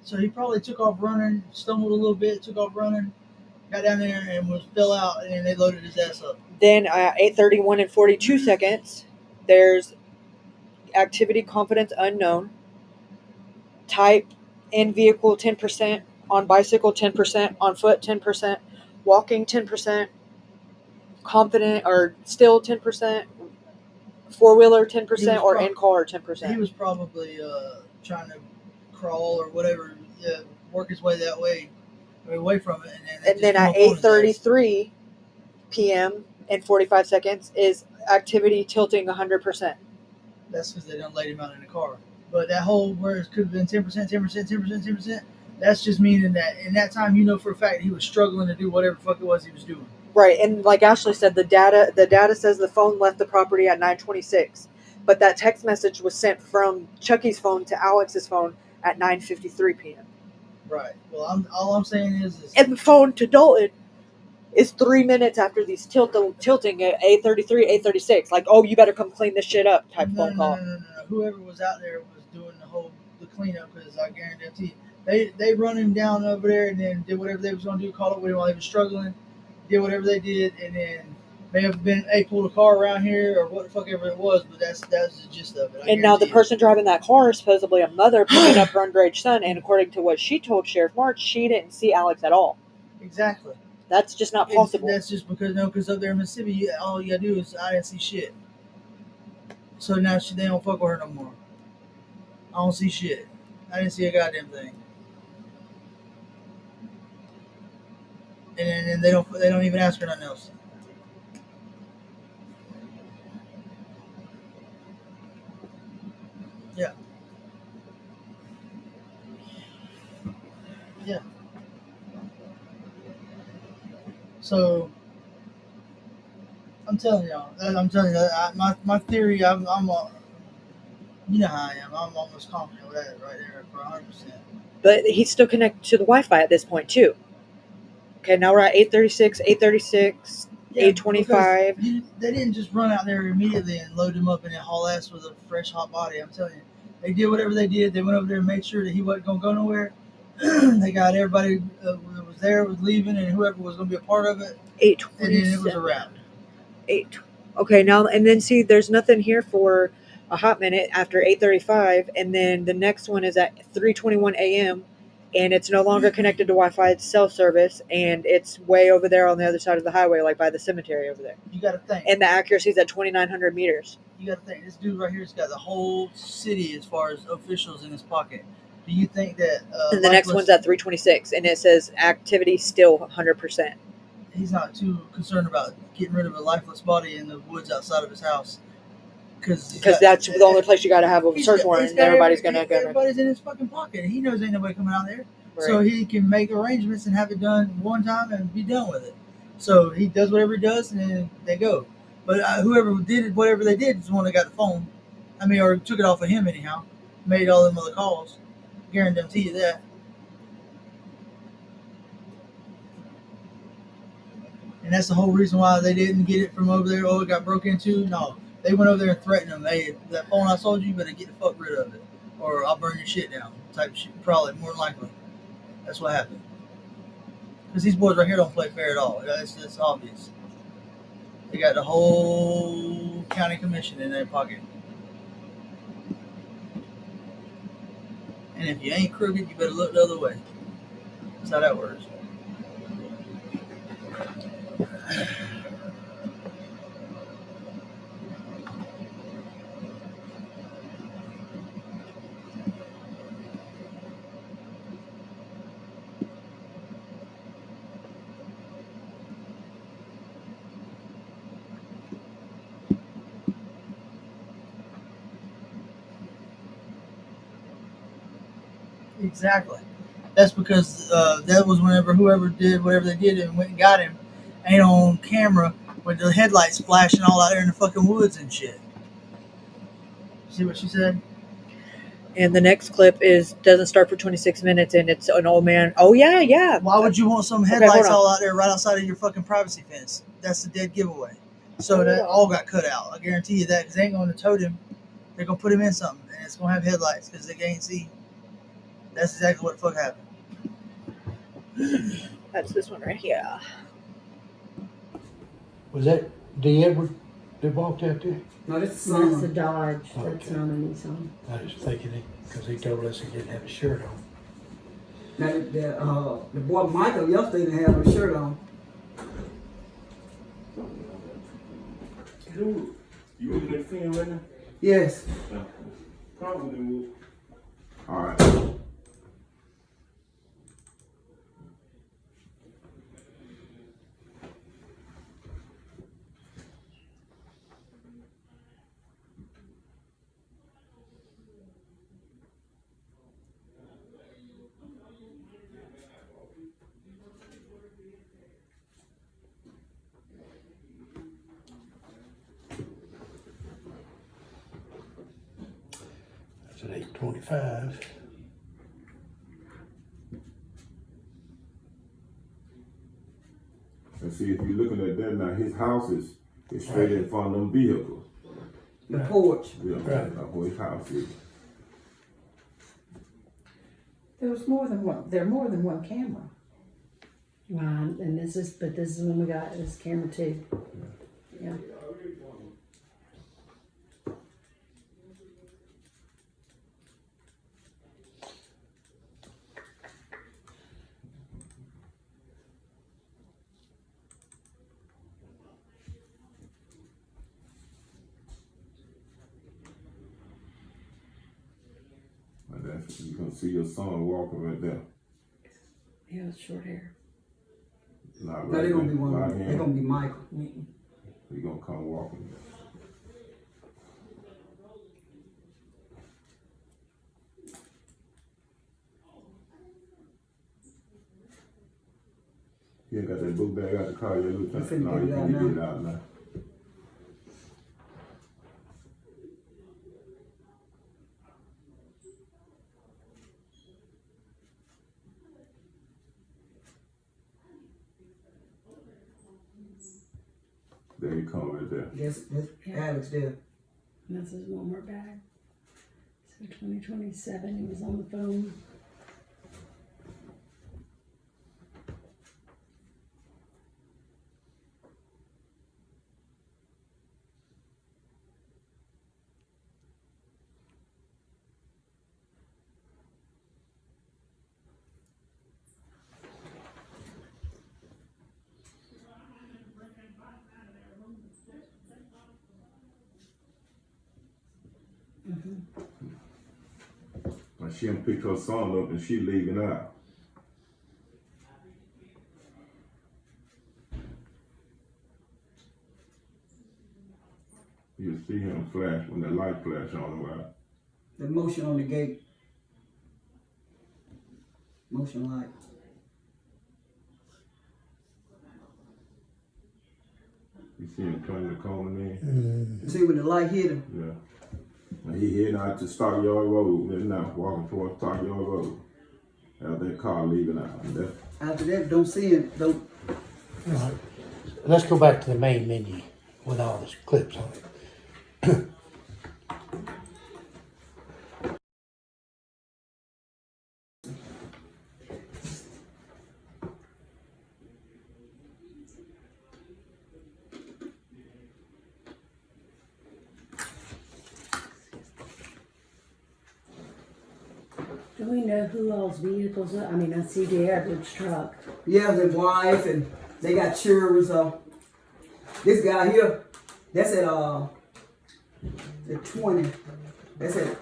So he probably took off running, stumbled a little bit, took off running, got down there and fell out, and then they loaded his ass up. Then 8:31 and 42 seconds, there's activity confidence unknown. Type in vehicle 10%, on bicycle 10%, on foot 10%, walking 10%, confident or still 10%, four-wheeler 10%, or in car 10%. He was probably trying to crawl or whatever, work his way that way, away from it. And then at 8:33 p.m. and 45 seconds is activity tilting 100%. That's because they done laid him out in the car. But that whole where it could have been 10%, 10%, 10%, 10%, that's just meaning that in that time you know for a fact he was struggling to do whatever the fuck it was he was doing. Right, and like Ashley said, the data says the phone left the property at 9:26, but that text message was sent from Chucky's phone to Alex's phone at 9:53 p.m. Right. Well, all I'm saying is and the phone to Dalton is 3 minutes after these tilting at 8:33, 8:36. Like, oh, you better come clean this shit up type phone call. No. Whoever was out there was doing the cleanup because I guarantee they run him down over there and then did whatever they was gonna do, caught up with him while he was struggling, did whatever they did, and then may have been pulled a car around here or what the fuck ever it was, but that's the gist of it. And now the person driving that car is supposedly a mother picking up her underage son, and according to what she told Sheriff March, she didn't see Alex at all. Exactly. That's just not possible. That's just because up there in Mississippi, all you gotta do is I didn't see shit. So now they don't fuck with her no more. I don't see shit. I didn't see a goddamn thing. And then they don't even ask her nothing else. Yeah. Yeah. So I'm telling y'all. My theory. I'm you know how I am. I'm almost confident with that right there for 100%. But he's still connected to the Wi-Fi at this point too. Okay, now we're at 8:36, 8:36, 8:25. They didn't just run out there immediately and load him up and then haul ass with a fresh hot body. I'm telling you, they did whatever they did. They went over there and made sure that he wasn't gonna go nowhere. They got everybody that was there was leaving and whoever was gonna be a part of it. 8:27. And then it was a wrap. 8. Okay, now and then see, there's nothing here for a hot minute after 8:35, and then the next one is at 3:21 a.m. and it's no longer connected to Wi-Fi. It's cell service, and it's way over there on the other side of the highway, like by the cemetery over there. You got to think. And the accuracy is at 2,900 meters. You got to think. This dude right here has got the whole city as far as officials in his pocket. Do you think that? And the next one's at 3:26, and it says activity still 100%. He's not too concerned about getting rid of a lifeless body in the woods outside of his house. Because that's the only place you got to have a search warrant, and everybody's going to go. Everybody's in his fucking pocket. He knows ain't nobody coming out there. Right. So he can make arrangements and have it done one time and be done with it. So he does whatever he does, and then they go. But whoever did whatever they did is the one that got the phone. I mean, or took it off of him anyhow. Made all them other calls. Guarantee you that. and that's the whole reason why they didn't get it from over there. Oh, it got broke into. No, they went over there and threatened them. Hey, that phone I sold you, you better get the fuck rid of it, or I'll burn your shit down. Type of shit. Probably more than likely. That's what happened. Because these boys right here don't play fair at all. It's obvious. They got the whole county commission in their pocket. And if you ain't crooked, you better look the other way. That's how that works. Exactly. That's because that was whenever whoever did whatever they did and went and got him ain't on camera with the headlights flashing all out there in the fucking woods and shit. See what she said? And the next clip doesn't start for 26 minutes, and it's an old man. Oh yeah, yeah. Why would you want some headlights all out there right outside of your fucking privacy fence? That's the dead giveaway. So that all got cut out. I guarantee you that, because they ain't going to tote him. They're going to put him in something, and it's going to have headlights because they can't see. That's exactly what the fuck happened. That's this one right here. Was that D. Edward that walked out there? No, that's That's the Dodge. Okay. That's not a Nissan. I was thinking it because he told us he didn't have a shirt on. Now, the boy Michael yesterday didn't have a shirt on. Dude, you in that scene right now? Yes. Probably will. All right. That's at 8:25. And see, if you're looking at that now, his house is straight in front of them vehicles. The porch. Yeah, right. Where his house is. There was more than one. There are more than one camera. Right, and this is when we got this camera too. Yeah. You can see your son walking right there. Yeah, with short hair. Not No, right they're gonna there. be one. Right They're here. gonna be Michael. He gonna come walking. You ain't got that book bag out the car yet, Luke. You finna No, get you it out finna now. get it out now. There you come right there. That's Alex there. And this is one more bag. So 2027, he was on the phone. Like she done picked her son up and she leaving out. You see him flash when the light flash on him, right? The motion on the gate. Motion light. You see him turn the corner in? See when the light hit him. Yeah. And he heading out to Stockyard Road right now, walking towards Stockyard Road. After that car leaving out. And that's After that, don't see him. Don't. Right. let's go back to the main menu with all the clips on it. Do we know who all's vehicles are? I mean, I see the average truck. Yeah, his wife, and they got children. This guy here, that's at the 20. That's at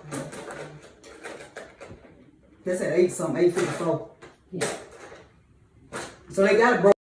854. Yeah. So they got it broke.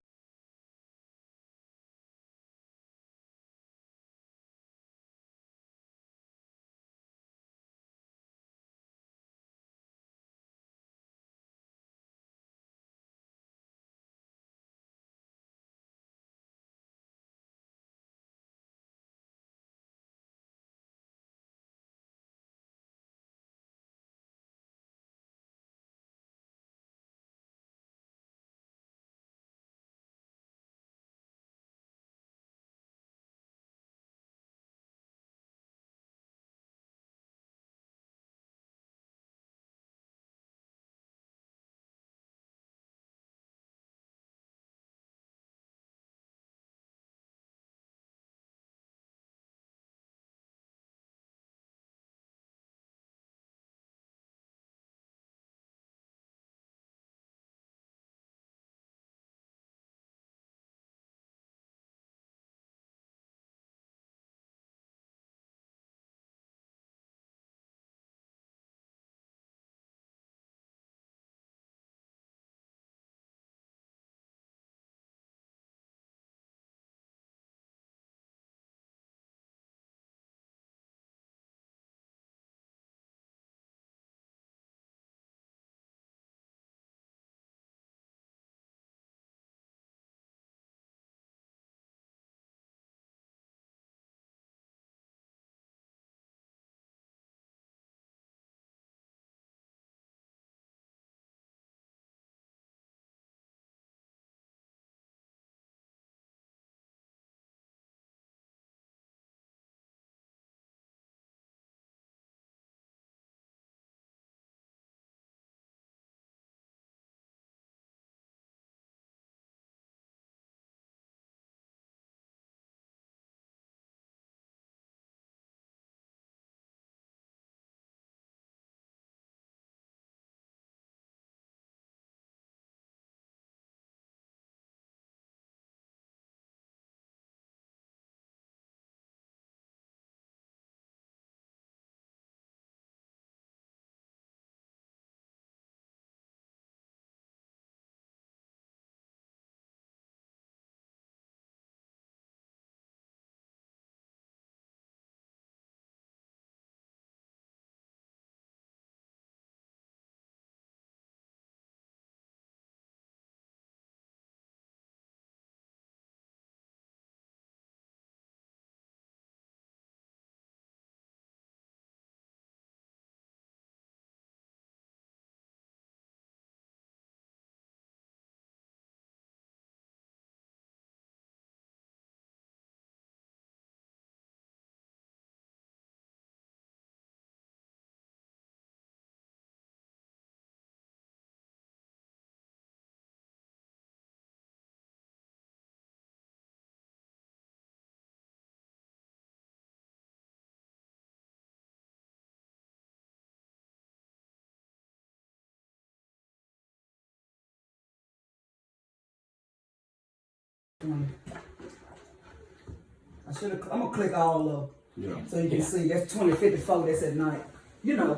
I'm gonna click all of them so you can see. That's 2054. That's at night. You know.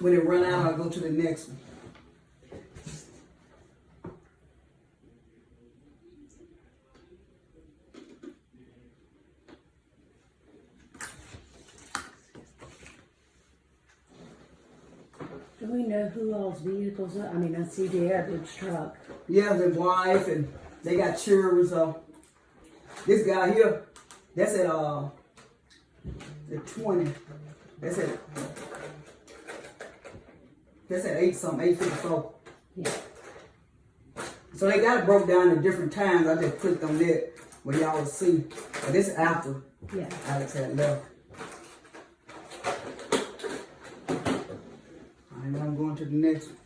When it run out, I'll go to the next one. Do we know who all's vehicles are? I mean, I see the average truck. Yeah, his wife, and they got children. This guy here, that's at the 20. That's at 854. Yeah. So they got it broke down in different times. I just clicked on that where y'all will see. But this is after Yeah. Alex had left. Alright, now I'm going to the next one.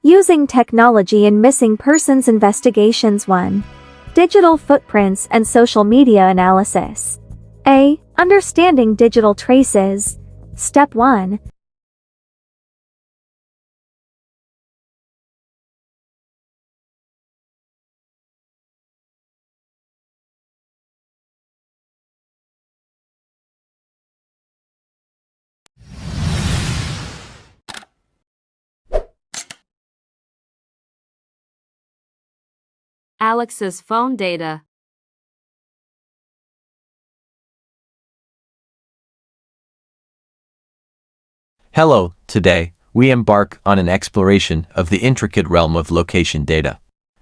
Using technology in missing persons investigations. 1. Digital footprints and social media analysis. A. Understanding digital traces. Step 1. Alex's phone data. Hello, today, we embark on an exploration of the intricate realm of location data.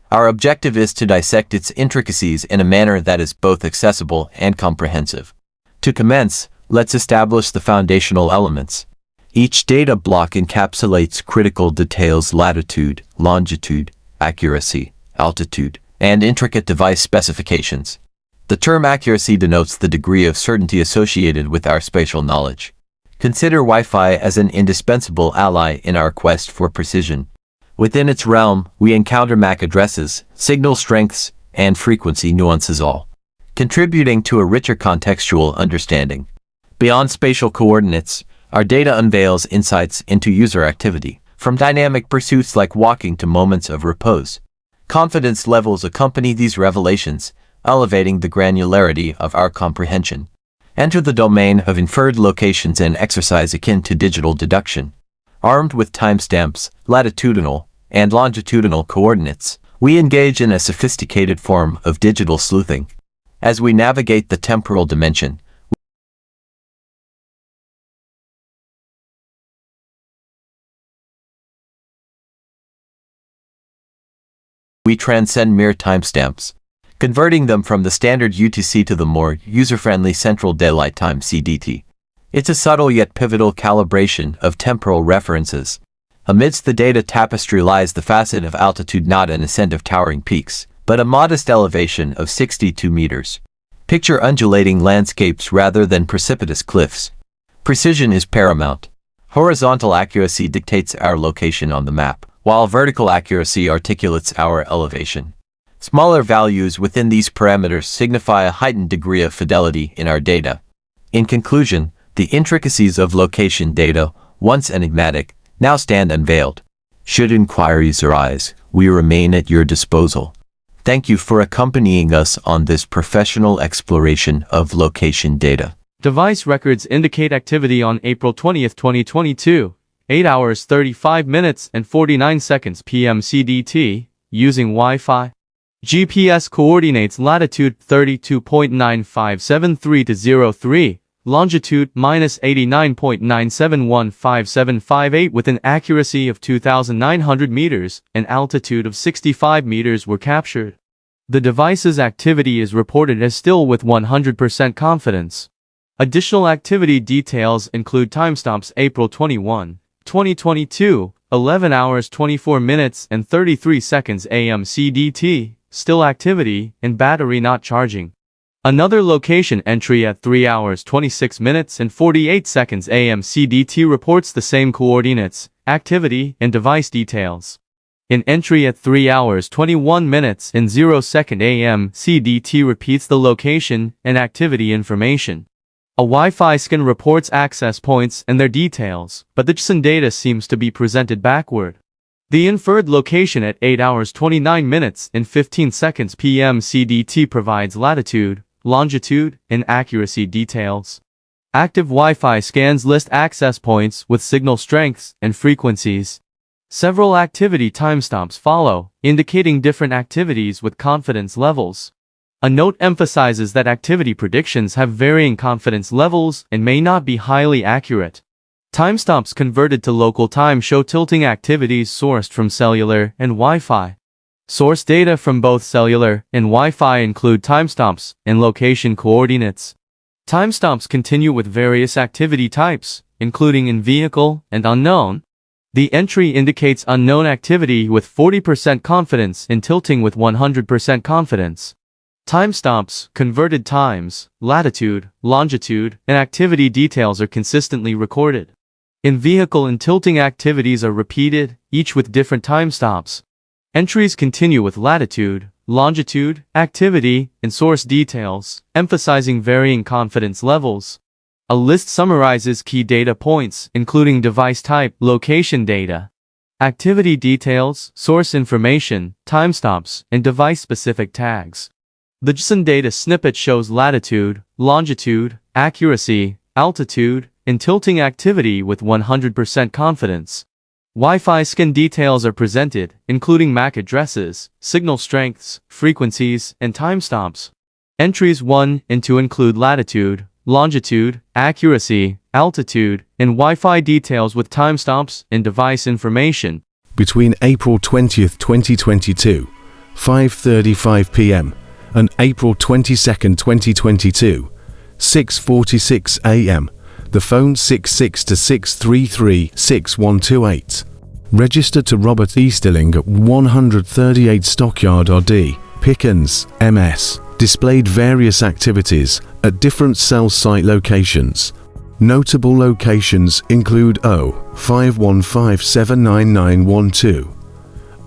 Our objective is to dissect its intricacies in a manner that is both accessible and comprehensive. To commence, let's establish the foundational elements. Each data block encapsulates critical details: latitude, longitude, accuracy, altitude, and intricate device specifications. The term accuracy denotes the degree of certainty associated with our spatial knowledge. Consider Wi-Fi as an indispensable ally in our quest for precision. Within its realm, we encounter MAC addresses, signal strengths, and frequency nuances, all contributing to a richer contextual understanding. Beyond spatial coordinates, our data unveils insights into user activity, from dynamic pursuits like walking to moments of repose. Confidence levels accompany these revelations, elevating the granularity of our comprehension. Enter the domain of inferred locations, an exercise akin to digital deduction. Armed with timestamps, latitudinal, and longitudinal coordinates, we engage in a sophisticated form of digital sleuthing. As we navigate the temporal dimension, we transcend mere timestamps, converting them from the standard UTC to the more user-friendly Central Daylight Time (CDT). It's a subtle yet pivotal calibration of temporal references. Amidst the data tapestry lies the facet of altitude, not an ascent of towering peaks, but a modest elevation of 62 meters. Picture undulating landscapes rather than precipitous cliffs. Precision is paramount. Horizontal accuracy dictates our location on the map, while vertical accuracy articulates our elevation. Smaller values within these parameters signify a heightened degree of fidelity in our data. In conclusion, the intricacies of location data, once enigmatic, now stand unveiled. Should inquiries arise, we remain at your disposal. Thank you for accompanying us on this professional exploration of location data. Device records indicate activity on April 20, 2022, 8 hours 35 minutes and 49 seconds p.m. CDT, using Wi-Fi. GPS coordinates: latitude 32.9573 to 03, longitude -89.9715758 with an accuracy of 2,900 meters, and altitude of 65 meters were captured. The device's activity is reported as still with 100% confidence. Additional activity details include timestamps: April 21, 2022, 11 hours 24 minutes and 33 seconds AM CDT, still activity, and battery not charging. Another location entry at 3 hours 26 minutes and 48 seconds AM CDT reports the same coordinates, activity, and device details. An entry at 3 hours 21 minutes and 0 second AM CDT repeats the location and activity information. A Wi-Fi scan reports access points and their details, but the JSON data seems to be presented backward. The inferred location at 8 hours 29 minutes and 15 seconds PM CDT provides latitude, longitude, and accuracy details. Active Wi-Fi scans list access points with signal strengths and frequencies. Several activity timestamps follow, indicating different activities with confidence levels. A note emphasizes that activity predictions have varying confidence levels and may not be highly accurate. Timestamps converted to local time show tilting activities sourced from cellular and Wi-Fi. Source data from both cellular and Wi-Fi include timestamps and location coordinates. Timestamps continue with various activity types, including in-vehicle and unknown. The entry indicates unknown activity with 40% confidence and tilting with 100% confidence. Timestamps, converted times, latitude, longitude, and activity details are consistently recorded. In vehicle and tilting activities are repeated, each with different time stops. Entries continue with latitude, longitude, activity, and source details, emphasizing varying confidence levels. A list summarizes key data points, including device type, location data, activity details, source information, time stops, and device-specific tags. The JSON data snippet shows latitude, longitude, accuracy, altitude, and tilting activity with 100% confidence. Wi-Fi scan details are presented, including MAC addresses, signal strengths, frequencies, and time stops. Entries 1 and 2 include latitude, longitude, accuracy, altitude, and Wi-Fi details with time stops and device information. Between April 20th, 2022, 5:35 p.m. and April 22nd, 2022, 6:46 a.m., the phone 66-633-6128. Registered to Robert Easterling at 138 Stockyard RD, Pickens, MS. Displayed various activities at different cell site locations. Notable locations include 0515799912,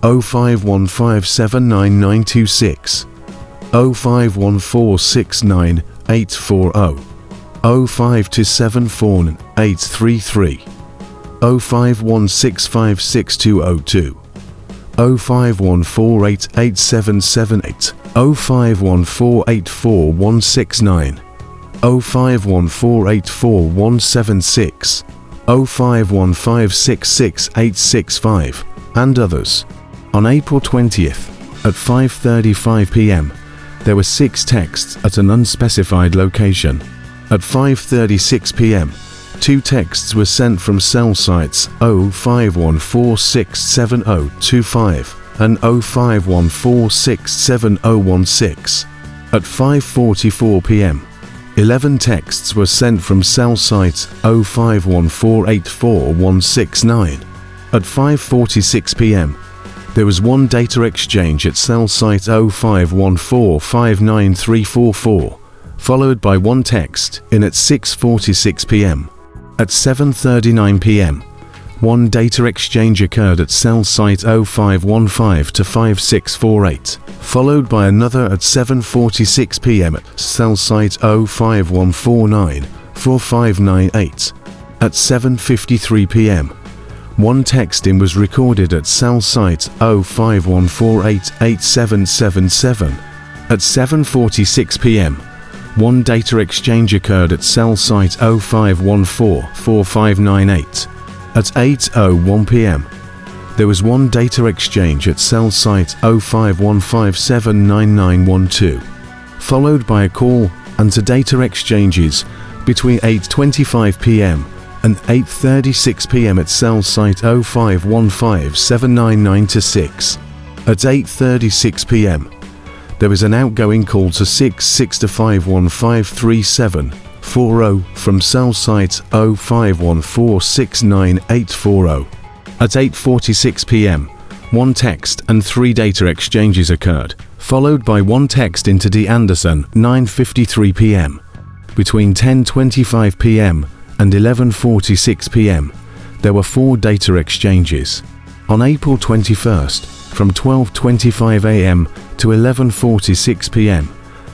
0515799926, 0514698840, 05274833, 0516562202, 0514887778, 0514844169, 0514844176, 0515666865, and others. On April 20th, at 5:35 p.m., there were 6 texts at an unspecified location. At 5:36 p.m., 2 texts were sent from cell sites 0514670025 and 0514670016. At 5:44 p.m., 11 texts were sent from cell sites 0514844169. At 5:46 p.m., there was 1 data exchange at cell site 0514593444, followed by 1 text in at 6:46 p.m. At 7:39 p.m., 1 data exchange occurred at cell site 0515 to 5648, followed by another at 7:46 p.m. at cell site 051494 4598. At 7:53 p.m., 1 texting was recorded at cell site 0514888777. At 7:46 p.m., 1 data exchange occurred at cell site 0514 4598. At 8:01 p.m., there was 1 data exchange at cell site 0515799912, followed by a call and to data exchanges between 8:25 p.m. and 8:36 p.m. at cell site 0515799926. At 8:36 p.m., there was an outgoing call to 66-5153740 from cell site 0514698840. At 8:46 p.m., 1 text and 3 data exchanges occurred, followed by 1 text into D. Anderson 9:53 p.m. Between 10:25 p.m. and 11:46 p.m., there were 4 data exchanges. On April 21st, from 12:25 a.m. to 11:46 p.m.,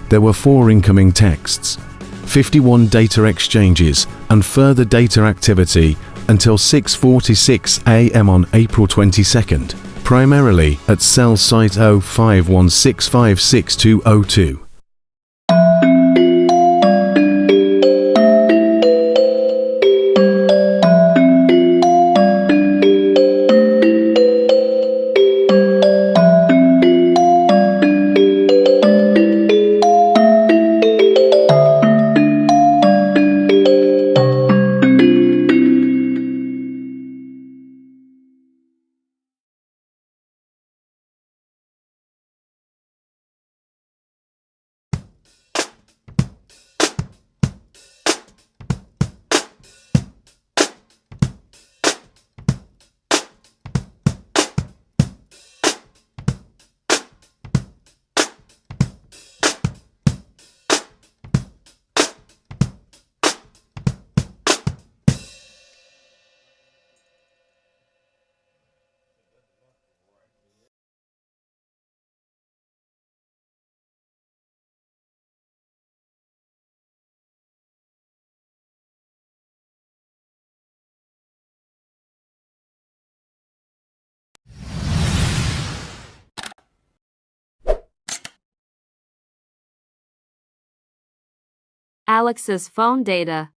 there were 4 incoming texts, 51 data exchanges, and further data activity until 6:46 a.m. on April 22nd, primarily at cell site 0516566202. Alex's phone data.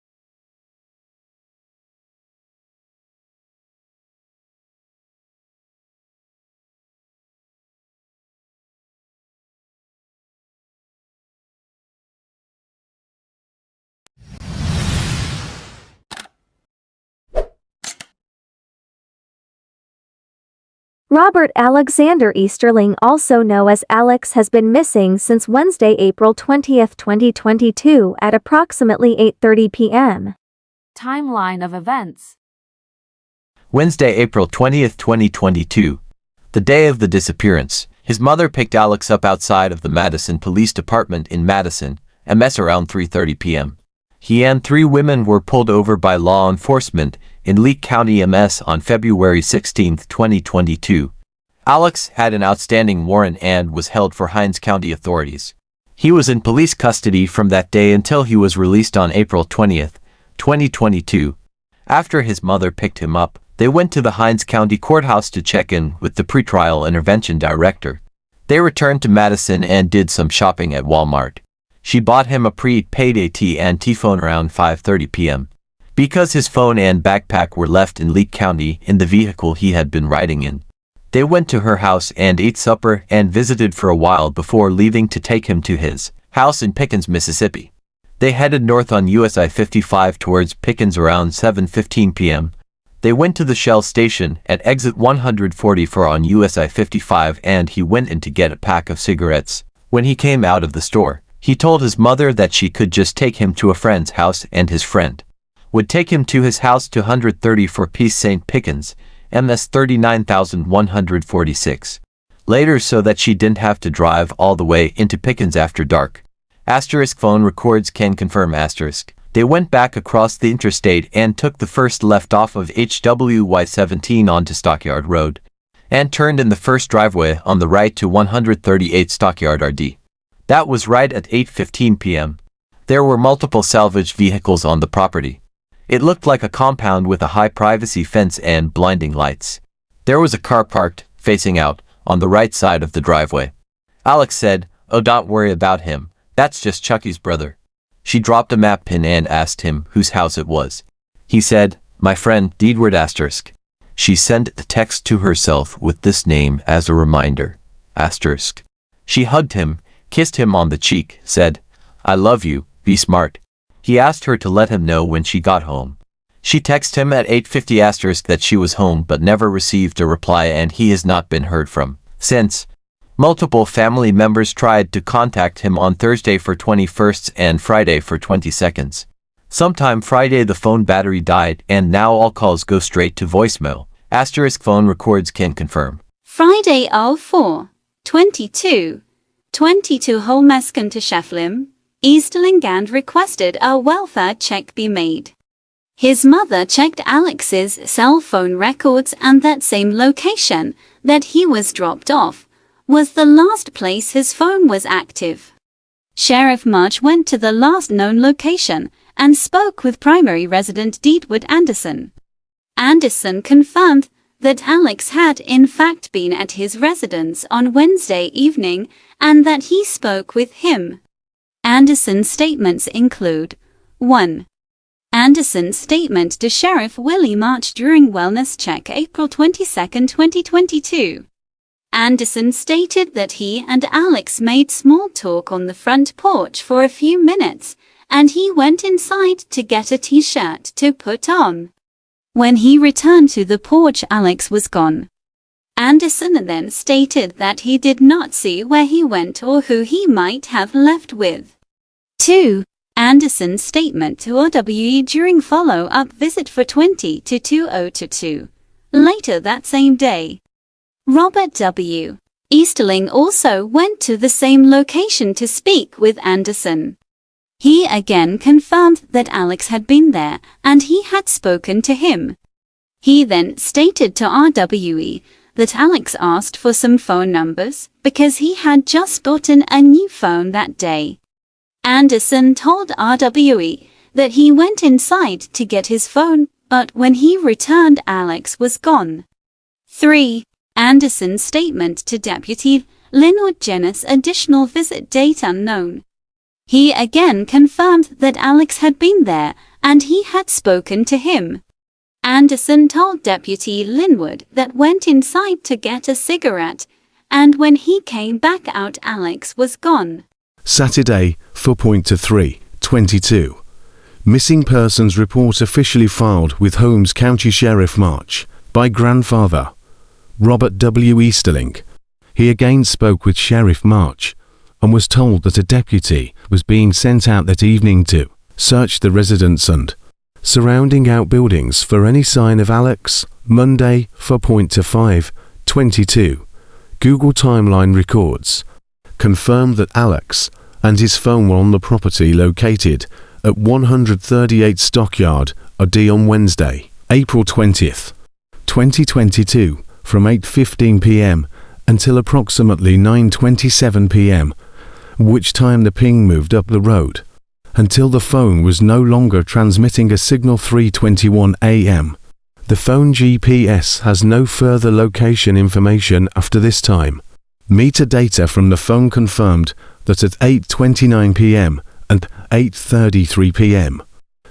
Robert Alexander Easterling, also known as Alex, has been missing since Wednesday, April 20, 2022 at approximately 8:30 p.m. Timeline of events. Wednesday, April 20, 2022. The day of the disappearance, his mother picked Alex up outside of the Madison Police Department in Madison, MS around 3:30 p.m. He and 3 women were pulled over by law enforcement in Leake County, MS on February 16, 2022. Alex had an outstanding warrant and was held for Hinds County authorities. He was in police custody from that day until he was released on April 20, 2022. After his mother picked him up, they went to the Hinds County Courthouse to check in with the pretrial intervention director. They returned to Madison and did some shopping at Walmart. She bought him a prepaid AT&T phone around 5:30 p.m. because his phone and backpack were left in Leake County in the vehicle he had been riding in. They went to her house and ate supper and visited for a while before leaving to take him to his house in Pickens, Mississippi. They headed north on US I-55 towards Pickens around 7:15 p.m. They went to the Shell station at exit 144 on US I-55 and he went in to get a pack of cigarettes. When he came out of the store, he told his mother that she could just take him to a friend's house and his friend would take him to his house to 134 Peace St. Pickens, MS 39146. Later so that she didn't have to drive all the way into Pickens after dark. Asterisk phone records can confirm asterisk. They went back across the interstate and took the first left off of HWY 17 onto Stockyard Road and turned in the first driveway on the right to 138 Stockyard RD. That was right at 8:15 p.m. There were multiple salvage vehicles on the property. It looked like a compound with a high privacy fence and blinding lights. There was a car parked, facing out, on the right side of the driveway. Alex said, "Oh, don't worry about him. That's just Chucky's brother." She dropped a map pin and asked him whose house it was. He said, "My friend, Deedward asterisk." She sent the text to herself with this name as a reminder. Asterisk. She hugged him, kissed him on the cheek, said, "I love you, be smart." He asked her to let him know when she got home. She texted him at 8:50 asterisk that she was home but never received a reply and he has not been heard from since. Multiple family members tried to contact him on Thursday for 21st and Friday for 22nd. Sometime Friday the phone battery died and now all calls go straight to voicemail. Asterisk phone records can confirm. Friday 04/22 Holmesken to Shefflim, Easterling and requested a welfare check be made. His mother checked Alex's cell phone records and that same location that he was dropped off was the last place his phone was active. Sheriff March went to the last known location and spoke with primary resident Deedward Anderson. Anderson confirmed that Alex had in fact been at his residence on Wednesday evening and that he spoke with him. Anderson's statements include 1. Anderson's statement to Sheriff Willie March during wellness check April 22, 2022. Anderson stated that he and Alex made small talk on the front porch for a few minutes and he went inside to get a t-shirt to put on. When he returned to the porch, Alex was gone. Anderson then stated that he did not see where he went or who he might have left with. 2. Anderson's statement to RWE during follow-up visit for 20-2022. Later that same day, Robert W. Easterling also went to the same location to speak with Anderson. He again confirmed that Alex had been there and he had spoken to him. He then stated to RWE that Alex asked for some phone numbers because he had just gotten a new phone that day. Anderson told RWE that he went inside to get his phone, but when he returned, Alex was gone. 3. Anderson's statement to Deputy Linwood Jennis, additional visit date unknown. He again confirmed that Alex had been there and he had spoken to him. Anderson told Deputy Linwood that went inside to get a cigarette, and when he came back out, Alex was gone. Saturday, 4.3/22. Missing persons report officially filed with Holmes County Sheriff March by grandfather Robert W. Easterling. He again spoke with Sheriff March and was told that a deputy was being sent out that evening to search the residence and surrounding outbuildings for any sign of Alex. Monday, 4.5/22. Google Timeline records confirmed that Alex and his phone were on the property located at 138 Stockyard, OD on Wednesday, April 20th, 2022, from 8:15 p.m. until approximately 9:27 p.m., which time the ping moved up the road, until the phone was no longer transmitting a signal. 3:21 a.m. The phone GPS has no further location information after this time. Meter data from the phone confirmed that at 8:29 p.m. and 8:33 p.m.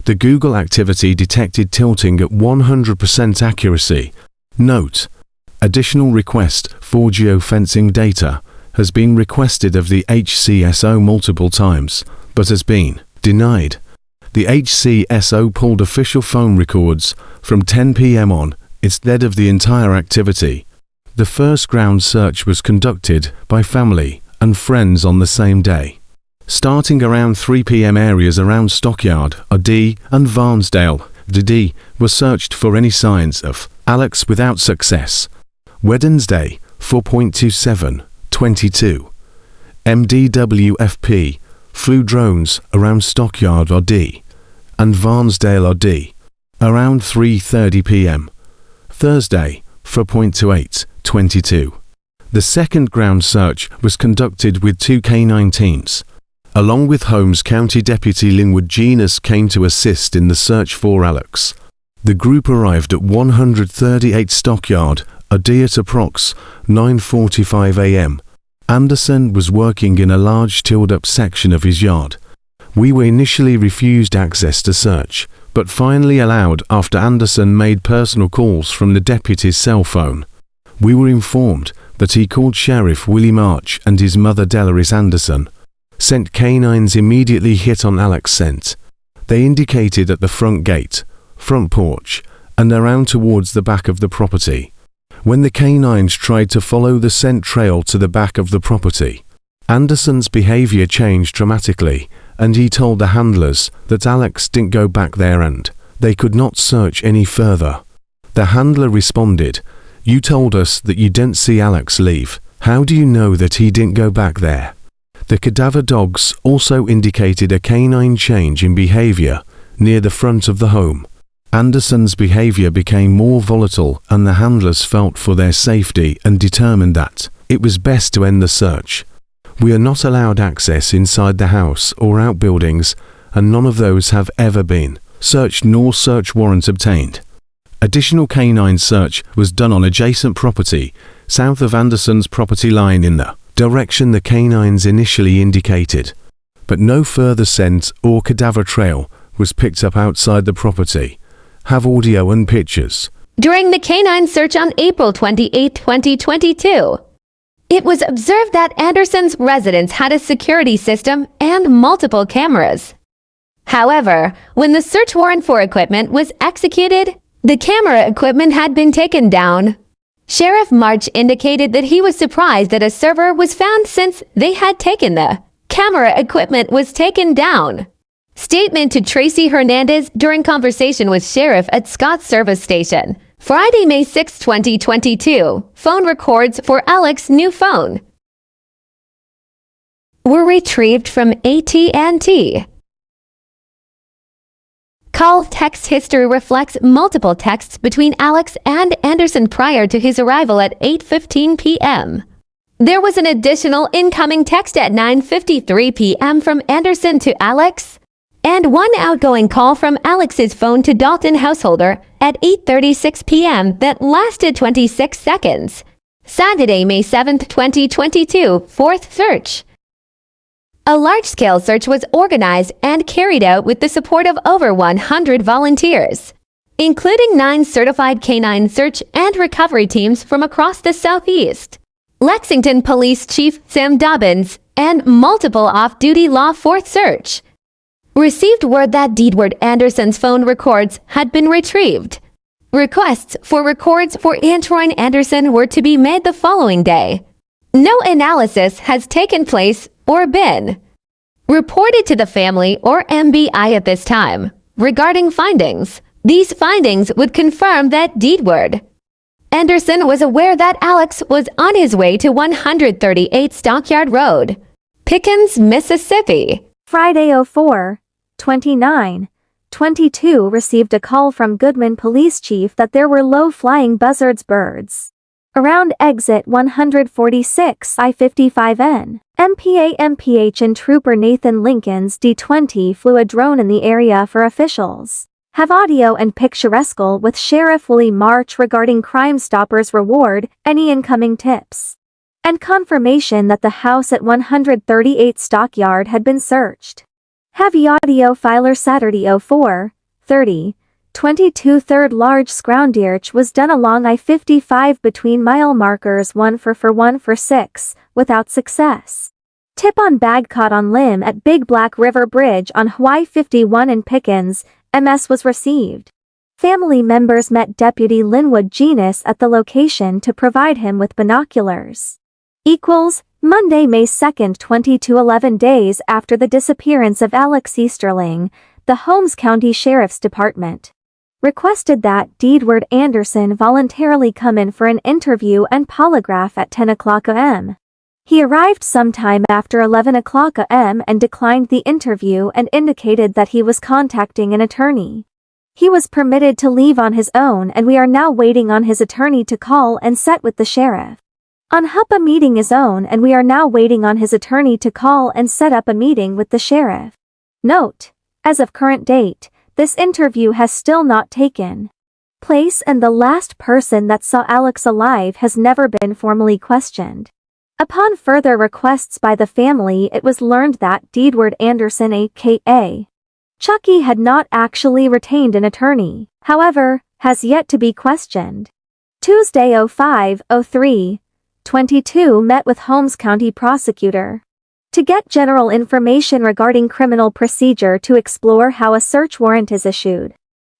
the Google activity detected tilting at 100% accuracy. Note: additional request for geofencing data has been requested of the HCSO multiple times, but has been denied. The HCSO pulled official phone records from 10 p.m. on instead of the entire activity. The first ground search was conducted by family and friends on the same day. Starting around 3 p.m. areas around Stockyard, OD, and Varnsdale, DD, were searched for any signs of Alex without success. Wednesday, 4.27/22. MDWFP flew drones around Stockyard, OD, and Varnsdale, OD, around 3:30 p.m. Thursday, 4.28/22. The second ground search was conducted with 2 K9 teams. Along with Holmes County Deputy Linwood Genus came to assist in the search for Alex. The group arrived at 138 Stockyard, OD at approx. 9:45 a.m. Anderson was working in a large tilled-up section of his yard. We were initially refused access to search, but finally allowed after Anderson made personal calls from the deputy's cell phone. We were informed that he called Sheriff Willie March and his mother Delaris Anderson. Sent canines immediately hit on Alex scent. They indicated at the front gate, front porch, and around towards the back of the property. When the canines tried to follow the scent trail to the back of the property, Anderson's behavior changed dramatically, and he told the handlers that Alex didn't go back there and they could not search any further. The handler responded, "You told us that you didn't see Alex leave. How do you know that he didn't go back there?" The cadaver dogs also indicated a canine change in behavior near the front of the home. Anderson's behavior became more volatile and the handlers felt for their safety and determined that it was best to end the search. We are not allowed access inside the house or outbuildings, and none of those have ever been searched nor search warrant obtained. Additional canine search was done on adjacent property south of Anderson's property line in the direction the canines initially indicated, but no further scent or cadaver trail was picked up outside the property. Have audio and pictures. During the canine search on April 28, 2022, it was observed that Anderson's residence had a security system and multiple cameras. However, when the search warrant for equipment was executed, the camera equipment had been taken down. Sheriff March indicated that he was surprised that a server was found since they had taken the camera equipment was taken down. Statement to Tracy Hernandez during conversation with Sheriff at Scott Service Station. Friday, May 6, 2022. Phone records for Alex's new phone were retrieved from AT&T. Call text history reflects multiple texts between Alex and Anderson prior to his arrival at 8:15 p.m. There was an additional incoming text at 9:53 p.m. from Anderson to Alex, and one outgoing call from Alex's phone to Dalton Householder at 8:36 p.m. that lasted 26 seconds. Saturday, May 7, 2022, fourth search. A large-scale search was organized and carried out with the support of over 100 volunteers, including 9 certified canine search and recovery teams from across the Southeast. Lexington Police Chief Sam Dobbins and multiple off-duty law enforcement search received word that Deedward Anderson's phone records had been retrieved. Requests for records for Antoine Anderson were to be made the following day. No analysis has taken place or been reported to the family or MBI at this time regarding findings. These findings would confirm that Deedward Anderson was aware that Alex was on his way to 138 Stockyard Road, Pickens, Mississippi. Friday 04/29/22 received a call from Goodman Police Chief that there were low-flying buzzards birds around exit 146 I-55N. MPH and Trooper Nathan Lincoln's D-20 flew a drone in the area for officials. Have audio and picturesque with Sheriff Willie March regarding Crime Stoppers reward, any incoming tips, and confirmation that the house at 138 Stockyard had been searched. Heavy audio filer Saturday 04/30/22 third large Scroundirch was done along I-55 between mile markers 1 for 6, without success. Tip on bag caught on limb at Big Black River Bridge on Hawaii 51 in Pickens, MS was received. Family members met Deputy Linwood Genus at the location to provide him with binoculars. Monday, May 2, 11 days after the disappearance of Alex Easterling, the Holmes County Sheriff's Department requested that Deedward Anderson voluntarily come in for an interview and polygraph at 10 o'clock a.m. He arrived sometime after 11 o'clock a.m. and declined the interview and indicated that he was contacting an attorney. He was permitted to leave on his own, and we are now waiting on his attorney to call and set with the sheriff. On up a meeting his own, and we are now waiting on his attorney to call and set up a meeting with the sheriff. Note: as of current date, this interview has still not taken place, and the last person that saw Alex alive has never been formally questioned. Upon further requests by the family, it was learned that Deedward Anderson aka Chucky had not actually retained an attorney, however, has yet to be questioned. Tuesday 05/03/22 met with Holmes County prosecutor to get general information regarding criminal procedure to explore how a search warrant is issued.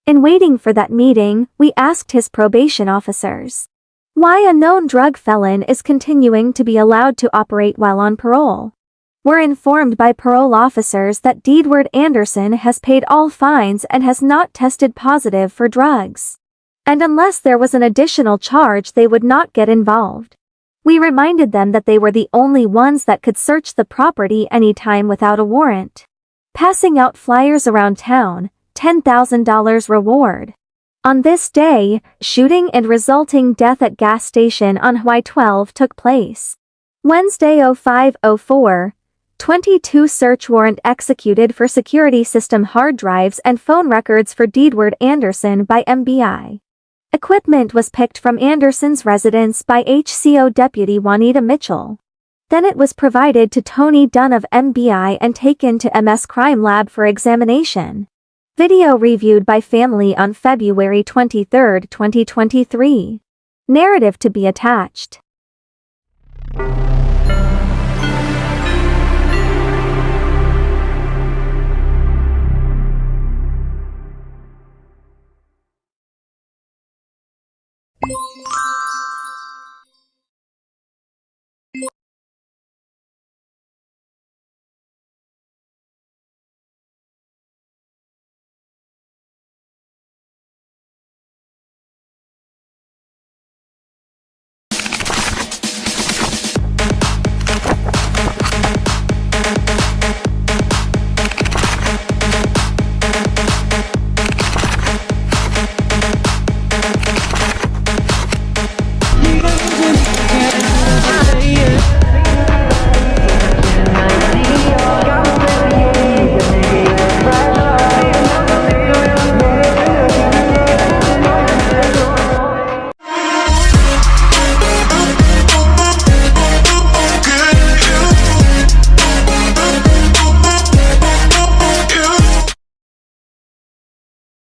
In waiting for that meeting, we asked his probation officers why a known drug felon is continuing to be allowed to operate while on parole. We're informed by parole officers that Deedward Anderson has paid all fines and has not tested positive for drugs, and unless there was an additional charge they would not get involved. We reminded them that they were the only ones that could search the property anytime without a warrant. Passing out flyers around town, $10,000 reward. On this day, shooting and resulting death at gas station on Hawaii 12 took place. Wednesday 05/04/22 search warrant executed for security system hard drives and phone records for Deedward Anderson by MBI. Equipment was picked from Anderson's residence by HCO Deputy Juanita Mitchell. Then it was provided to Tony Dunn of MBI and taken to MS Crime Lab for examination. Video reviewed by family on February 23, 2023. Narrative to be attached.